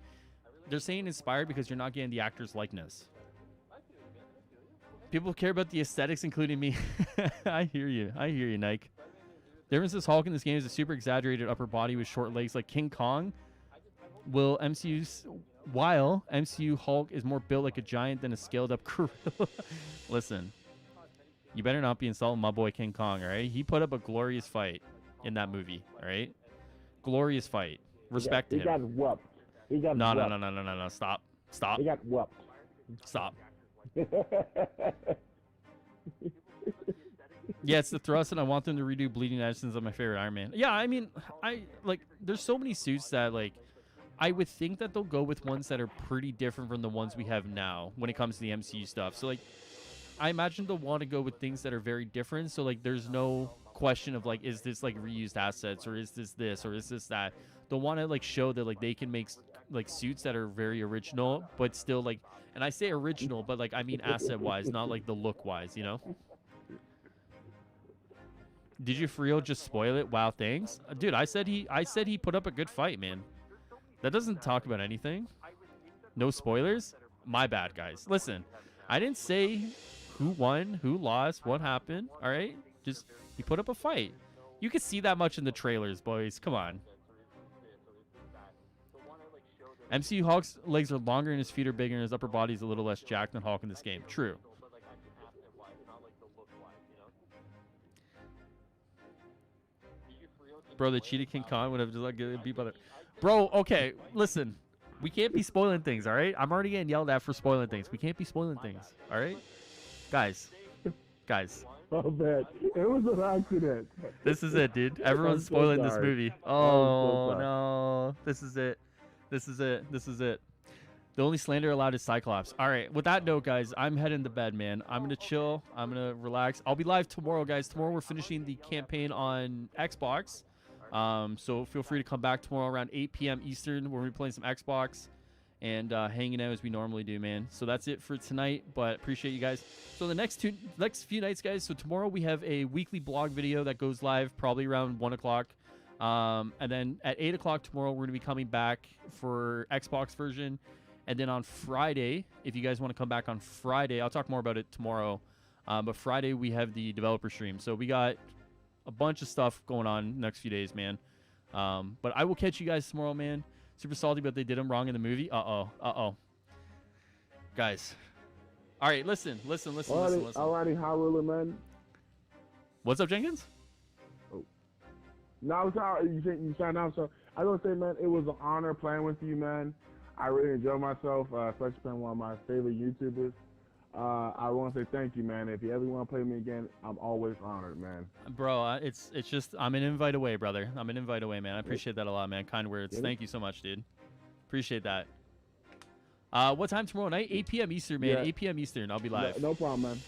they're saying inspired because you're not getting the actor's likeness. People care about the aesthetics, including me. I hear you, Nike. The difference is Hulk in this game is a super exaggerated upper body with short legs like King Kong. While MCU Hulk is more built like a giant than a scaled up gorilla. Listen, you better not be insulting my boy King Kong, all right? He put up a glorious fight in that movie, all right? Glorious fight. Respect him. He got whooped. No. Stop. He got whooped. Stop. Yeah, it's the thrust, and I want them to redo Bleeding Edge since I'm my favorite Iron Man. Yeah, I mean, there's so many suits that, like, I would think that they'll go with ones that are pretty different from the ones we have now when it comes to the MCU stuff. So, like, I imagine they'll want to go with things that are very different. So, like, there's no question of, like, is this, like, reused assets, or is this, or is this that? They'll want to, like, show that, like, they can make, like, suits that are very original, but still, like, and I say original, but, like, I mean asset-wise, not, like, the look-wise, you know? Did you for real just spoil it? Wow, thanks. Dude, I said he put up a good fight, man. That doesn't talk about anything. No spoilers? My bad, guys. Listen, I didn't say who won, who lost, what happened, all right? Just, he put up a fight. You can see that much in the trailers, boys. Come on. MCU Hulk's legs are longer and his feet are bigger and his upper body is a little less jacked than Hulk in this game. True. Bro, the cheated King Kong would have just like beat by the... Bro, okay, listen. We can't be spoiling things, all right? I'm already getting yelled at for spoiling things. We can't be spoiling things, all right? Guys. Oh, man. It was an accident. This is it, dude. Everyone's spoiling this movie. Oh, no. This is it. The only slander allowed is Cyclops. All right, with that note, guys, I'm heading to bed, man. I'm going to chill. I'm going to relax. I'll be live tomorrow, guys. Tomorrow we're finishing the campaign on Xbox. So feel free to come back tomorrow around 8 p.m. Eastern. We're going to be playing some Xbox and hanging out as we normally do, man. So that's it for tonight, but appreciate you guys. So the next few nights, guys, so tomorrow we have a weekly blog video that goes live probably around 1 o'clock. And then at 8 o'clock tomorrow, we're going to be coming back for Xbox version. And then on Friday, if you guys want to come back on Friday, I'll talk more about it tomorrow. But Friday, we have the developer stream. So we got a bunch of stuff going on the next few days, man. But I will catch you guys tomorrow, man. Super salty, but they did him wrong in the movie. Uh-oh. Guys. All right, listen. Alrighty, how will it, man? What's up, Jenkins? Oh. No, sorry. You signed out. So I was gonna say, man, it was an honor playing with you, man. I really enjoyed myself, especially playing one of my favorite YouTubers. I want to say thank you, man. If you ever want to play me again, I'm always honored, man. Bro, it's just I'm an invite away, brother. I'm an invite away, man. I appreciate that a lot, man. Kind words. Thank you so much, dude. Appreciate that. What time tomorrow night? 8 p.m. Eastern, man. 8 p.m. Eastern. I'll be live. No problem, man.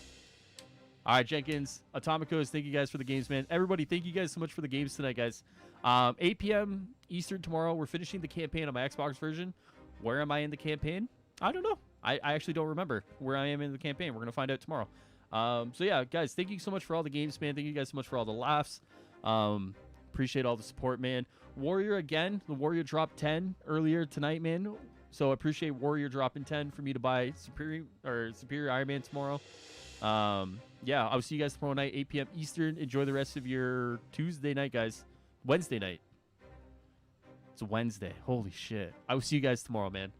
All right, Jenkins, Atomicos, thank you guys for the games, man. Everybody, thank you guys so much for the games tonight, guys. 8 p.m. Eastern tomorrow. We're finishing the campaign on my Xbox version. Where am I in the campaign? I don't know. I actually don't remember where I am in the campaign. We're going to find out tomorrow. So, yeah, guys, thank you so much for all the games, man. Thank you guys so much for all the laughs. Appreciate all the support, man. Warrior, again, the Warrior dropped 10 earlier tonight, man. So, I appreciate Warrior dropping 10 for me to buy Superior Iron Man tomorrow. Yeah, I'll see you guys tomorrow night, 8 p.m. Eastern. Enjoy the rest of your Tuesday night, guys. Wednesday night. It's Wednesday. Holy shit. I will see you guys tomorrow, man.